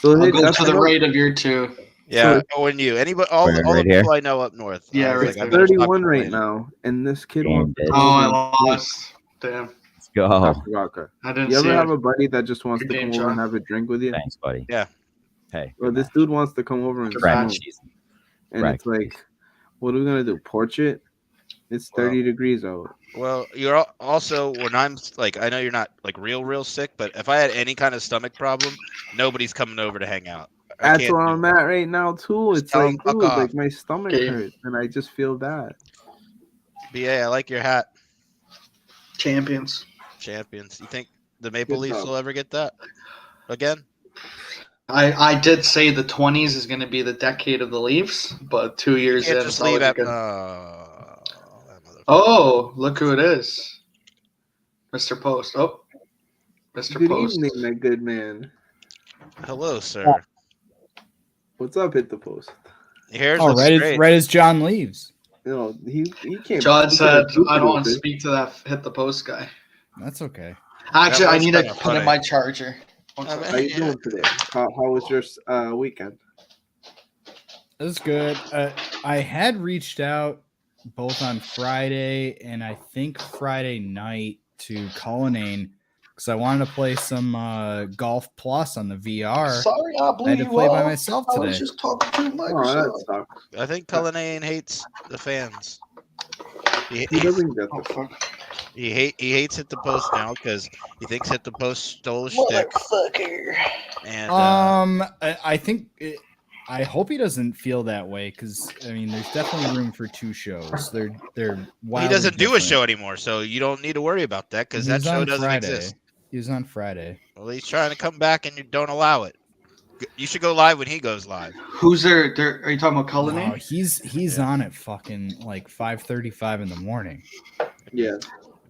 So I'll hey, go that's to the another- right of your two. Yeah, Owen, you, anybody, all the Right here? people I know up north. Yeah, I was right like, I there. better stop 31 right complaining. now, and this kid Damn, wants to bitch. come Oh, I over and lost. Damn. Let's go. After vodka. I didn't You see ever it. have a buddy that just wants Good to game, come over and John. have a drink with you? Thanks, buddy. Yeah. Hey. Well, this dude wants to come over and Correct. smoke, and Correct. it's like, what are we gonna do? Porch it? It's 30 degrees out. Well, you're also when I'm like, I know you're not like real sick, but if I had any kind of stomach problem, nobody's coming over to hang out. I That's can't where do I'm it. at right now too. Just It's tell like, him, fuck dude, off. like my stomach Okay. hurts, and I just feel bad. BA, I like your hat. Champions. Champions. You think the Maple Good Leafs job. will ever get that again? I did say the 20s is going to be the decade of the Leafs, but 2 You years can't in, just it's leave always at. good. That motherfucker. Oh, look who it is. Mr. Post. Oh, Mr. Good Post. evening, my good man. Hello, sir. What's up? Hit the post. Here's Oh, what's right as, great. right as John leaves. No, he came. John he said, came I don't want to dude. speak to that hit the post guy. That's okay. Actually, That I was need to kinda put in funny. my charger. One I second. mean- How you doing today? How was your weekend? It was good. I had reached out both on Friday and I think Friday night to Cullinane because I wanted to play some Golf Plus on the VR. Sorry, I blew I had to you play by off. myself I was today. just talking to Oh, Microsoft. that sucks. I think Cullinane hates the fans. He doesn't get Oh, this. fuck. He hates Hit the Post now because he thinks Hit the Post stole a shtick. Motherfucker. And I think I hope he doesn't feel that way because I mean, there's definitely room for two shows. They're he wildly doesn't do a different. show anymore, so you don't need to worry about that because He that was show on doesn't Friday. exist. He was on Friday. Well, he's trying to come back and you don't allow it. You should go live when he goes live. Who's there? Are you talking about Cullinane? No, he's on at fucking like 5:35 in the morning. Yeah.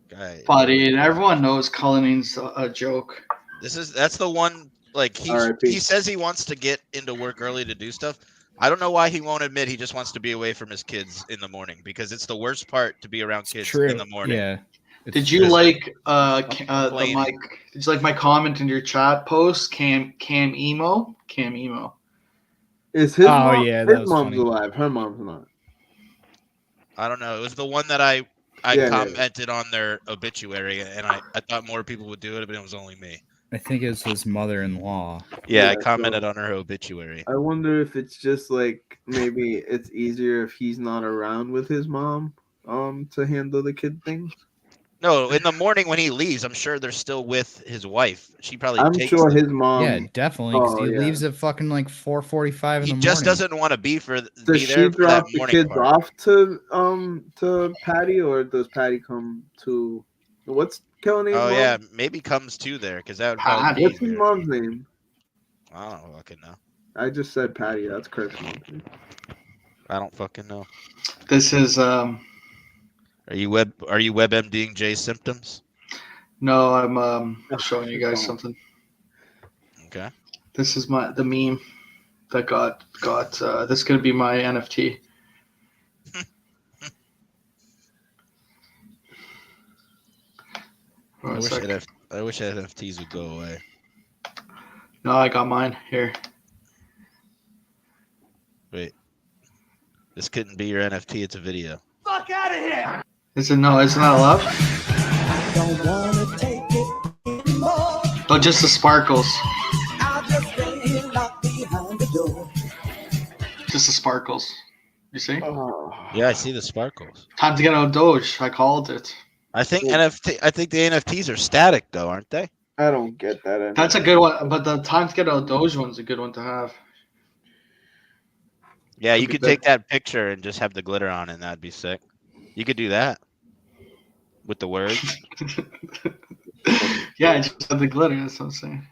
Guy, Buddy, everyone knows Cullinane's a joke. that's the one. Like R.I.P. he says he wants to get into work early to do stuff. I don't know why he won't admit he just wants to be away from his kids in the morning because it's the worst part to be around kids True. in the morning. Yeah. Did you Yes. like the complaining. mic? Did you like my comment in your chat post? Cam emo. Is his Oh, mom? yeah, that his was mom's funny. alive. Her mom's not. I don't know. It was the one that I Yeah. commented on their obituary, and I thought more people would do it, but it was only me. I think it's his mother-in-law. Yeah, I Yeah, commented so- on her obituary. I wonder if it's just like maybe it's easier if he's not around with his mom, to handle the kid thing? No, in the morning when he leaves, I'm sure they're still with his wife. She probably I'm takes sure them. his mom. Yeah, definitely. Because Oh, he yeah. leaves at fucking like 4:45 in He the morning. just doesn't want to be Does there she for that drop the morning kids part. off to Patty, or does Patty come to? What's Kelly's Oh mom? yeah, maybe comes to there because that would probably be What's his easier. mom's name? I don't fucking know. I just said Patty. That's Kurt's mom. I don't fucking know. This is Are you WebMDing Jay's symptoms? no, I'm showing you guys something. Okay. This is the meme that got this is gonna be my NFT. I wish NFTs would go away. No, I got mine here. Wait. This couldn't be your NFT, it's a video. Fuck out of here! Isn't that allowed? Don't wanna take it anymore. Oh, just the sparkles. I'll just stay here locked behind the door. Just the sparkles. You see? Yeah, I see the sparkles. Time to get out of Doge. I called it. I think the NFTs are static though, aren't they? I don't get that. That's a good one, but the time to get out of Doge one's a good one to have. Yeah, you could take that picture and just have the glitter on it, and that'd be sick. You could do that with the words. Yeah, just have the glitter. That's what I'm saying.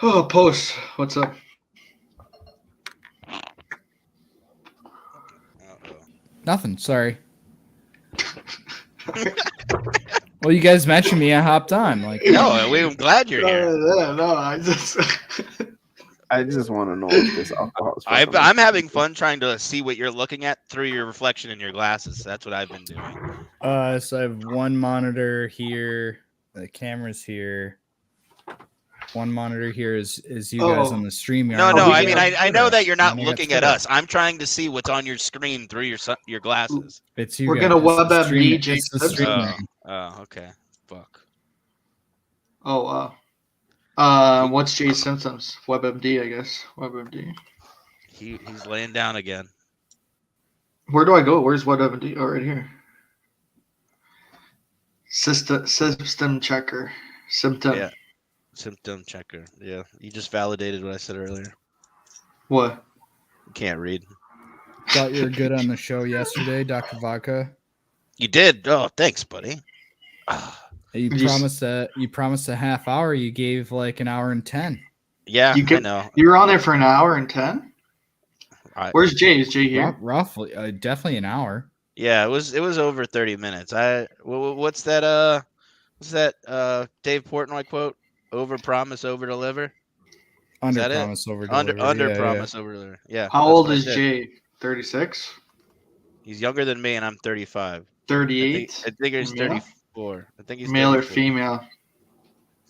Oh, Post, what's up? Nothing. Sorry. Well, you guys mentioned me. I hopped on. Like, No, I'm glad you're here. No, I just. I just want to know if this alcohol is. I'm having fun trying to see what you're looking at through your reflection in your glasses. That's what I've been doing. so I have one monitor here. The camera's here. One monitor here is you guys on the stream. No, I mean I know that you're not looking at us. I'm trying to see what's on your screen through your glasses. It's you. We're guys. gonna It's the WebMD stream- Jay it's the Simpson. stream. Oh, okay. Fuck. Oh, what's Jay's symptoms? WebMD, I guess. WebMD. He's laying down again. Where do I go? Where's WebMD? Oh, right here. System checker. Symptom. Yeah. Symptom checker. Yeah. You just validated what I said earlier. What? You can't read. Thought you were good on the show yesterday, Dr. Vodka. You did. Oh, thanks, buddy. You promised a half hour. You gave like an hour and 10. Yeah, I know. You were on there for an hour and 10? Where's Jay? Is Jay here? Roughly, definitely an hour. Yeah, it was over 30 minutes. What's that Dave Portnoy quote? Over promise, over deliver. Under that promise, it? over deliver. Under Yeah, promise, over deliver. Yeah. How that's old what I is said. Jay? 36? He's younger than me, and I'm 35. 38? I think he's Male? 34. I think he's Male or 34. female?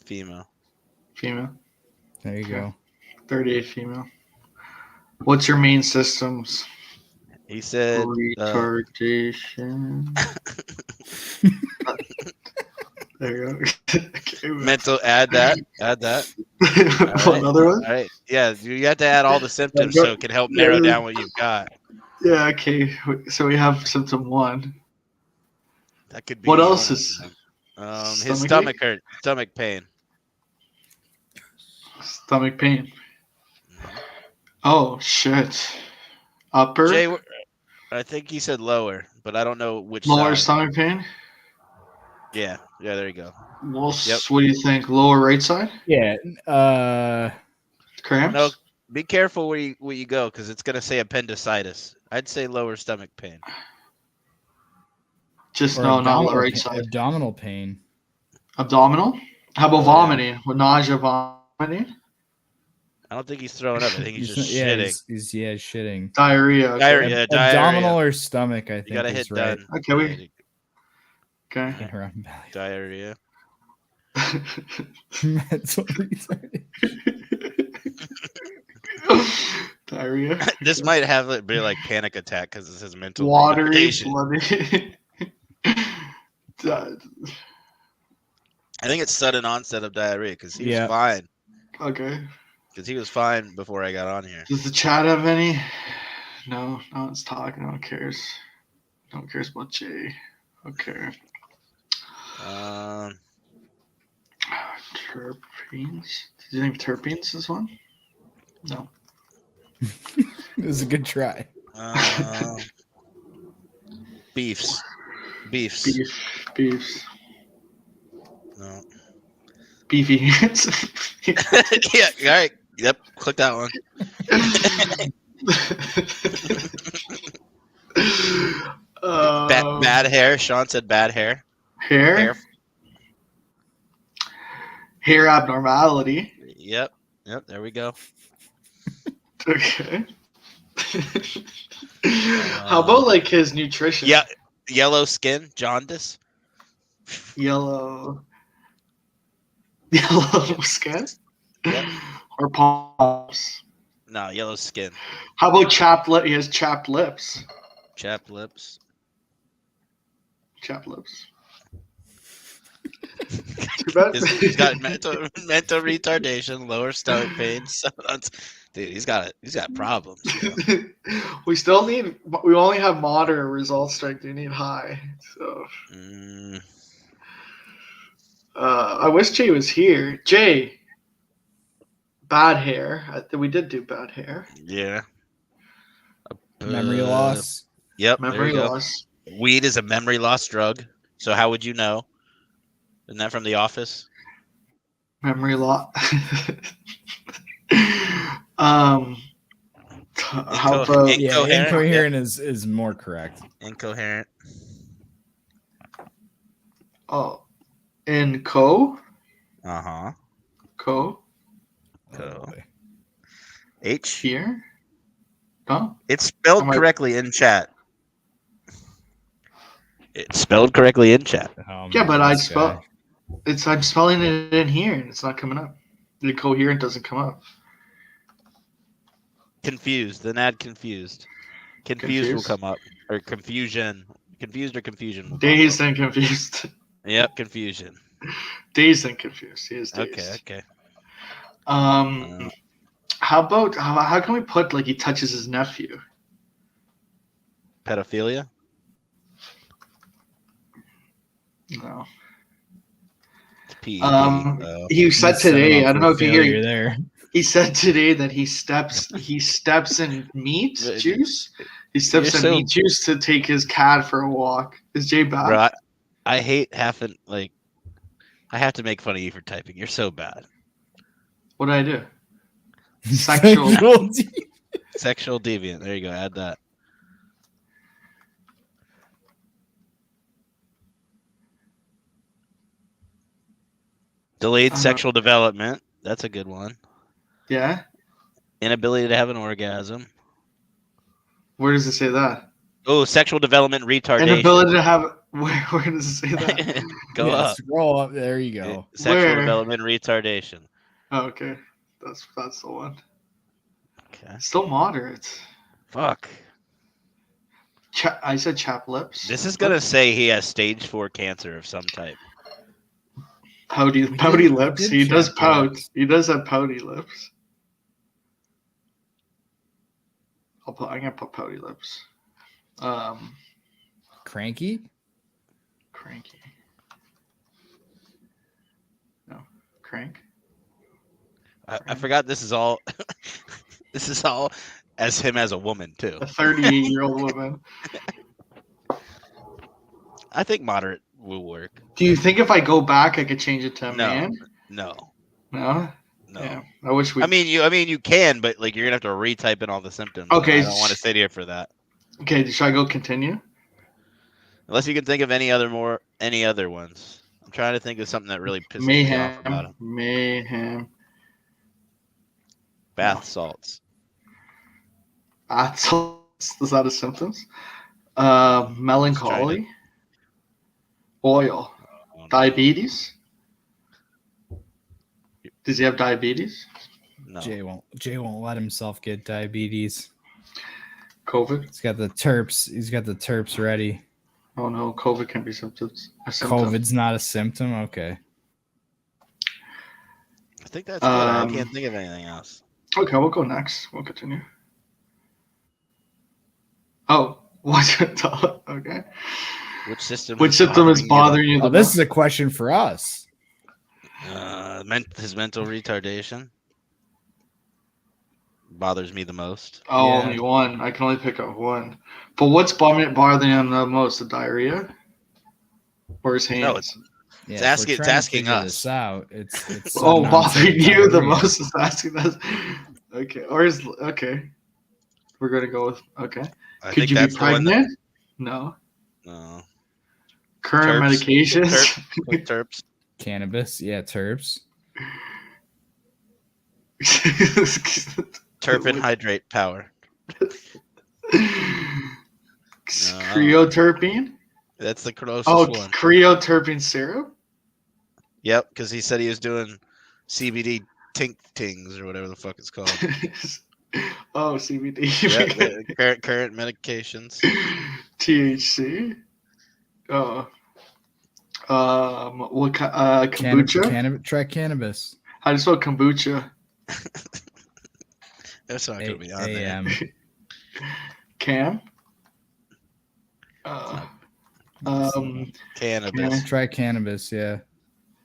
Female. Female. There you go. 38 female. What's your main systems? He said retardation. There you go. Okay, mental. Add that. Another one? All right. Yeah, you have to add all the symptoms so it can help narrow down what you've got. Yeah. Okay. So we have symptom 1. That could be. What else is? His stomach hurt. Stomach pain. Stomach pain. Oh shit. Upper. Jay, I think he said lower, but I don't know which. Lower side. stomach pain. Yeah. Yeah. There you go. Well, Yep. what do you think? Lower right side? Yeah. Cramps? No. Be careful where you go because it's gonna say appendicitis. I'd say lower stomach pain. Just Or not the abdominal right pain- side. Abdominal pain. Abdominal? How about vomiting? With nausea, vomiting? I don't think he's throwing up. I think he's just yeah, shitting. He's shitting. Diarrhea. Okay. Diarrhea. Abdominal or stomach, I think. You gotta is hit right. done. Okay, we. Okay. Around belly. Diarrhea. Mental retardation. Diarrhea. This might have it be like panic attack because this is mental. Watery, retardation. bloody. I think it's sudden onset of diarrhea because he Yeah. was fine. Okay. Because he was fine before I got on here. Does the chat have any? No, no one's talking. No one cares. No one cares about Jay. Okay. Terpenes. Did you think terpenes is one? No. It was a good try. Beefs. Beefs. No. Beefy. Yeah. All right. Yep. Click that one. Bad hair. Sean said bad hair. Hair abnormality. Yep. There we go. Okay. How about like his nutrition? Yeah. Yellow skin. Jaundice. Yellow skin. Yep. Or palms. No, yellow skin. How about chapped lip? He has chapped lips. Chapped lips. Chapped lips. Too bad. He's got mental retardation, lower stomach pain. So dude, he's got problems. We only have moderate result strength. We need high. So I wish Jay was here. Jay, bad hair. We did do bad hair. Yeah. Memory loss. Yep. Memory loss. Weed is a memory loss drug. So how would you know? Isn't that from The Office? Memory loss. How about incoherent is more correct. Incoherent. Oh, in co. Co. H here. No, it's spelled correctly in chat. It's spelled correctly in chat. Yeah, but I'm spelling it in here, and it's not coming up. The coherent doesn't come up. Confused. Then add confused. Confused will come up, or confusion. Confused or confusion. Will Dazed and confused. Yep, confusion. Dazed and confused. He is dazed. Okay. How about how can we put like he touches his nephew? Pedophilia. No. He said today. I don't know if you hear there. He said today that he steps in meat juice. He steps in meat juice to take his cat for a walk. Is Jay bad? Bro, I hate having I have to make fun of you for typing. You're so bad. What did I do? Sexual deviant. There you go. Add that. Delayed sexual development. That's a good one. Yeah. Inability to have an orgasm. Where does it say that? Oh, sexual development retardation. Inability to have. Where does it say that? Go up. Scroll up. There you go. Sexual development retardation. Oh, okay. That's the one. Okay. Still moderate. Fuck. I said chapped lips. This is gonna say he has stage 4 cancer of some type. Pouty lips. He does pout. He does have pouty lips. I'm gonna put pouty lips. Cranky. No, crank. I forgot this is all. This is all as him as a woman too. A 38-year-old woman. I think moderate will work. Do you think if I go back, I could change it to a man? No. Yeah, I wish we. I mean, you can, but like you're gonna have to retype in all the symptoms. Okay. I don't want to sit here for that. Okay, should I go continue? Unless you can think of any other ones. I'm trying to think of something that really pisses me off about him. Mayhem. Bath salts. Bath salts. Is that a symptoms? Melancholy. Oil. Diabetes. Does he have diabetes? No. Jay won't let himself get diabetes. COVID. He's got the terps. He's got the terps ready. Oh no, COVID can be symptoms. COVID's not a symptom. Okay. I think that's good. I can't think of anything else. Okay, we'll go next. We'll continue. Oh, What's your thought? Okay. Which system? Which system is bothering you the Oh, this most? is a question for us. His mental retardation bothers me the most. Oh, Yeah. only one. I can only pick up one. But what's bothering him the most? The diarrhea? Or his hands? No, it's Yeah, It's if we're asking- it's trying to asking figure us. This out. It's Oh, some bothering nonsense you the diarrhea. most is asking us. Okay. Or is okay. We're gonna go with okay. I Could think you be that's the one that- pregnant? No. No. Current Terps. medications? Terps. Cannabis, yeah, terps. Terpin hydrate power. Creoterpene? That's the closest Oh, one. creoterpene syrup? Yep, because he said he was doing CBD tings or whatever the fuck it's called. Oh, CBD. Yeah, the current medications. THC. Oh. What kombucha? Try cannabis. How do you spell kombucha? That's not gonna be on there. AM. Cam? Cannabis. Try cannabis, yeah.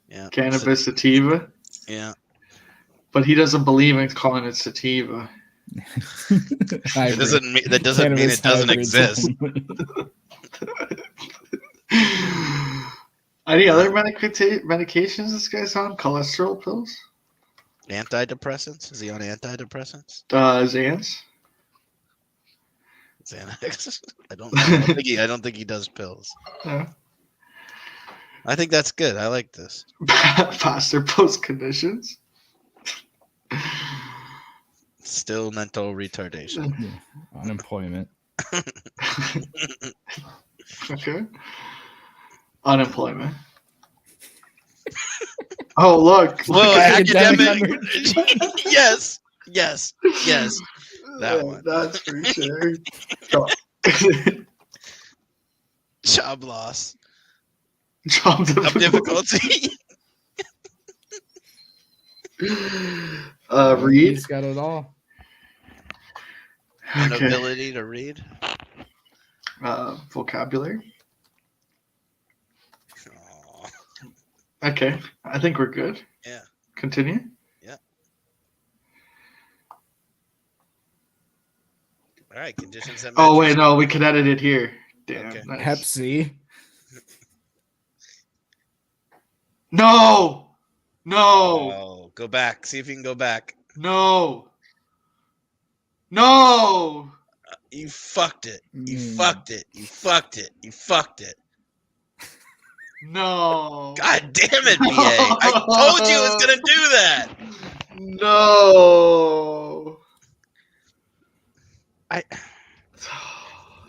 Yeah. Cannabis sativa? Yeah. But he doesn't believe in calling it sativa. It doesn't mean that doesn't mean it doesn't exist. Any other medications this guy's on? Cholesterol pills? Antidepressants? Is he on antidepressants? Xans? Xanax? I don't know. I don't think he does pills. No. I think that's good. I like this. Past or post conditions? Still mental retardation. Yeah. Unemployment. Okay. Unemployment. Oh, look. Whoa, academic. academic. Yes. That one. That's for sure. Job loss. Job difficulty. Read. He's got it all. An ability to read. Vocabulary. Okay, I think we're good. Yeah. Continue. Yeah. All right, conditions that Oh match wait, your- no, we can edit it here. Damn. Okay. Nice. Hep C. No. Oh, go back. See if you can go back. No. You fucked it. You Mm. fucked it. You fucked it. You fucked it. No. God damn it, BA. I told you it was gonna do that. No.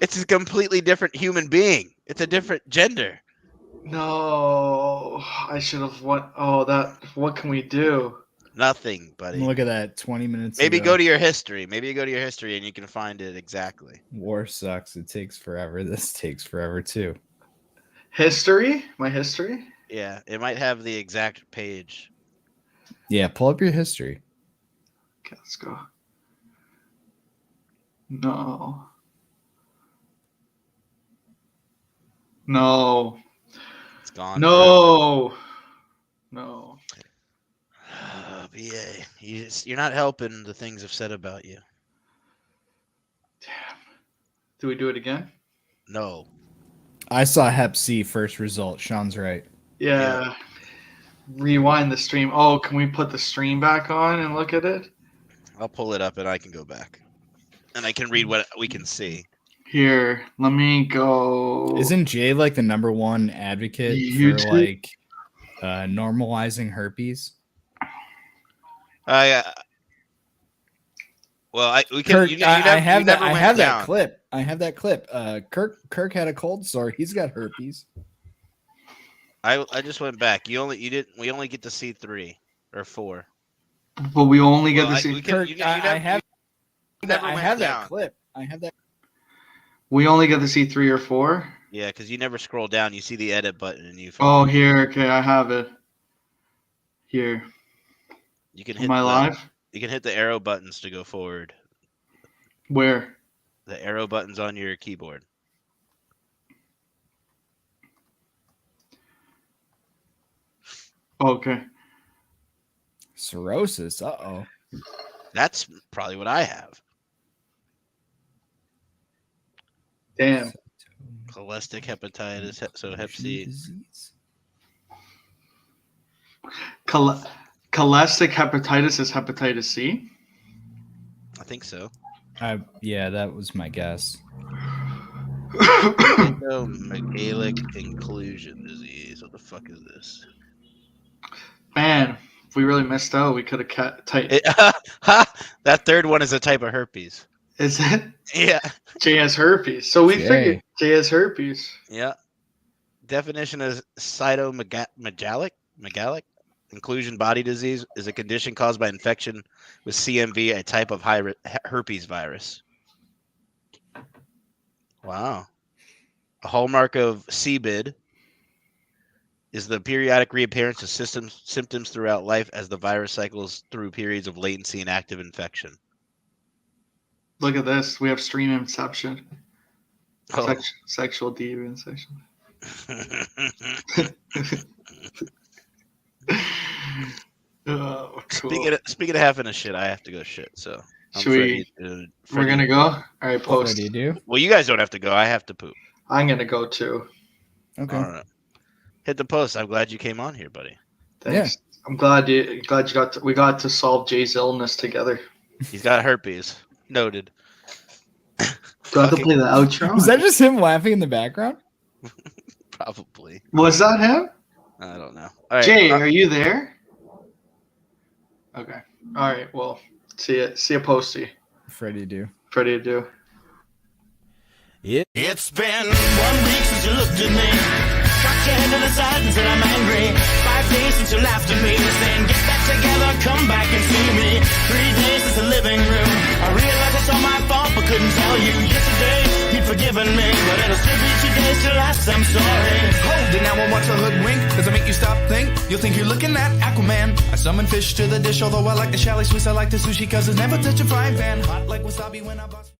It's a completely different human being. It's a different gender. No. I should have won. Oh, what can we do? Nothing, buddy. Look at that. 20 minutes. Maybe ago. go to your history. Maybe you go to your history and you can find it exactly. War sucks. It takes forever. This takes forever too. History? My history? Yeah, it might have the exact page. Yeah, pull up your history. Okay, let's go. No. It's gone. No. BA, you're not helping the things I've said about you. Damn. Do we do it again? No. I saw Hep C first result. Sean's right. Yeah. Rewind the stream. Oh, can we put the stream back on and look at it? I'll pull it up and I can go back. And I can read what we can see. Here, let me go. Isn't Jay like the number one advocate YouTube? for like normalizing herpes? We can. Kirk, You I never have that. I went have down. that clip. I have that clip. Kirk had a cold sore. He's got herpes. I just went back. We only get to see 3 or 4. But we only get Well, to see. we can- Kirk, you ne- I you never- have. you never I went have down. that clip. I have that. We only get to see 3 or 4. Yeah, because you never scroll down. You see the edit button and you. Oh, here. Okay, I have it. Here. You can hit. Am I live? You can hit the arrow buttons to go forward. Where? The arrow buttons on your keyboard. Okay. Cirrhosis. Uh-oh. That's probably what I have. Damn. Cholestic hepatitis, so Hep C. Cholestic hepatitis is hepatitis C? I think so. Yeah, that was my guess. Megalic inclusion disease. What the fuck is this? Man, if we really missed out, we could have That third one is a type of herpes. Is it? Yeah. Jay has herpes. So we figured Jay has herpes. Yeah. Definition is cytomegalic inclusion body disease is a condition caused by infection with CMV, a type of herpes virus. Wow. A hallmark of CBID is the periodic reappearance of symptoms throughout life as the virus cycles through periods of latency and active infection. Look at this. We have stream inception. Oh. Sexual deviance. Oh, cool. Speaking of having a shit, I have to go shit. So we're gonna go. All right, post. What do you do? Well, you guys don't have to go. I have to poop. I'm gonna go too. Okay. All right. Hit the post. I'm glad you came on here, buddy. Thanks. Yeah. I'm glad you we got to solve Jay's illness together. He's got herpes. Noted. Do I have to play the outro? Was that just him laughing in the background? Probably. Was that him? I don't know. All right. Jay, are you there? Okay. All right. Well, see ya, Posty. Freddie do. It's been 1 week since you looked at me. Cocked your head to the side and said I'm angry. 5 days since you laughed at me, saying get back together, come back and see me. 3 days since the living room. I realized it's all my fault, but couldn't tell you. Yesterday you'd forgiven me, but it'll still be 2 days till last. I'm sorry. Hold it now and watch a hoodwink. Does it make you stop think? You'll think you're looking at Aquaman. I summon fish to the dish, although I like the chalet Swiss. I like the sushi cause it's never touch a frying pan. Hot like wasabi when I bust.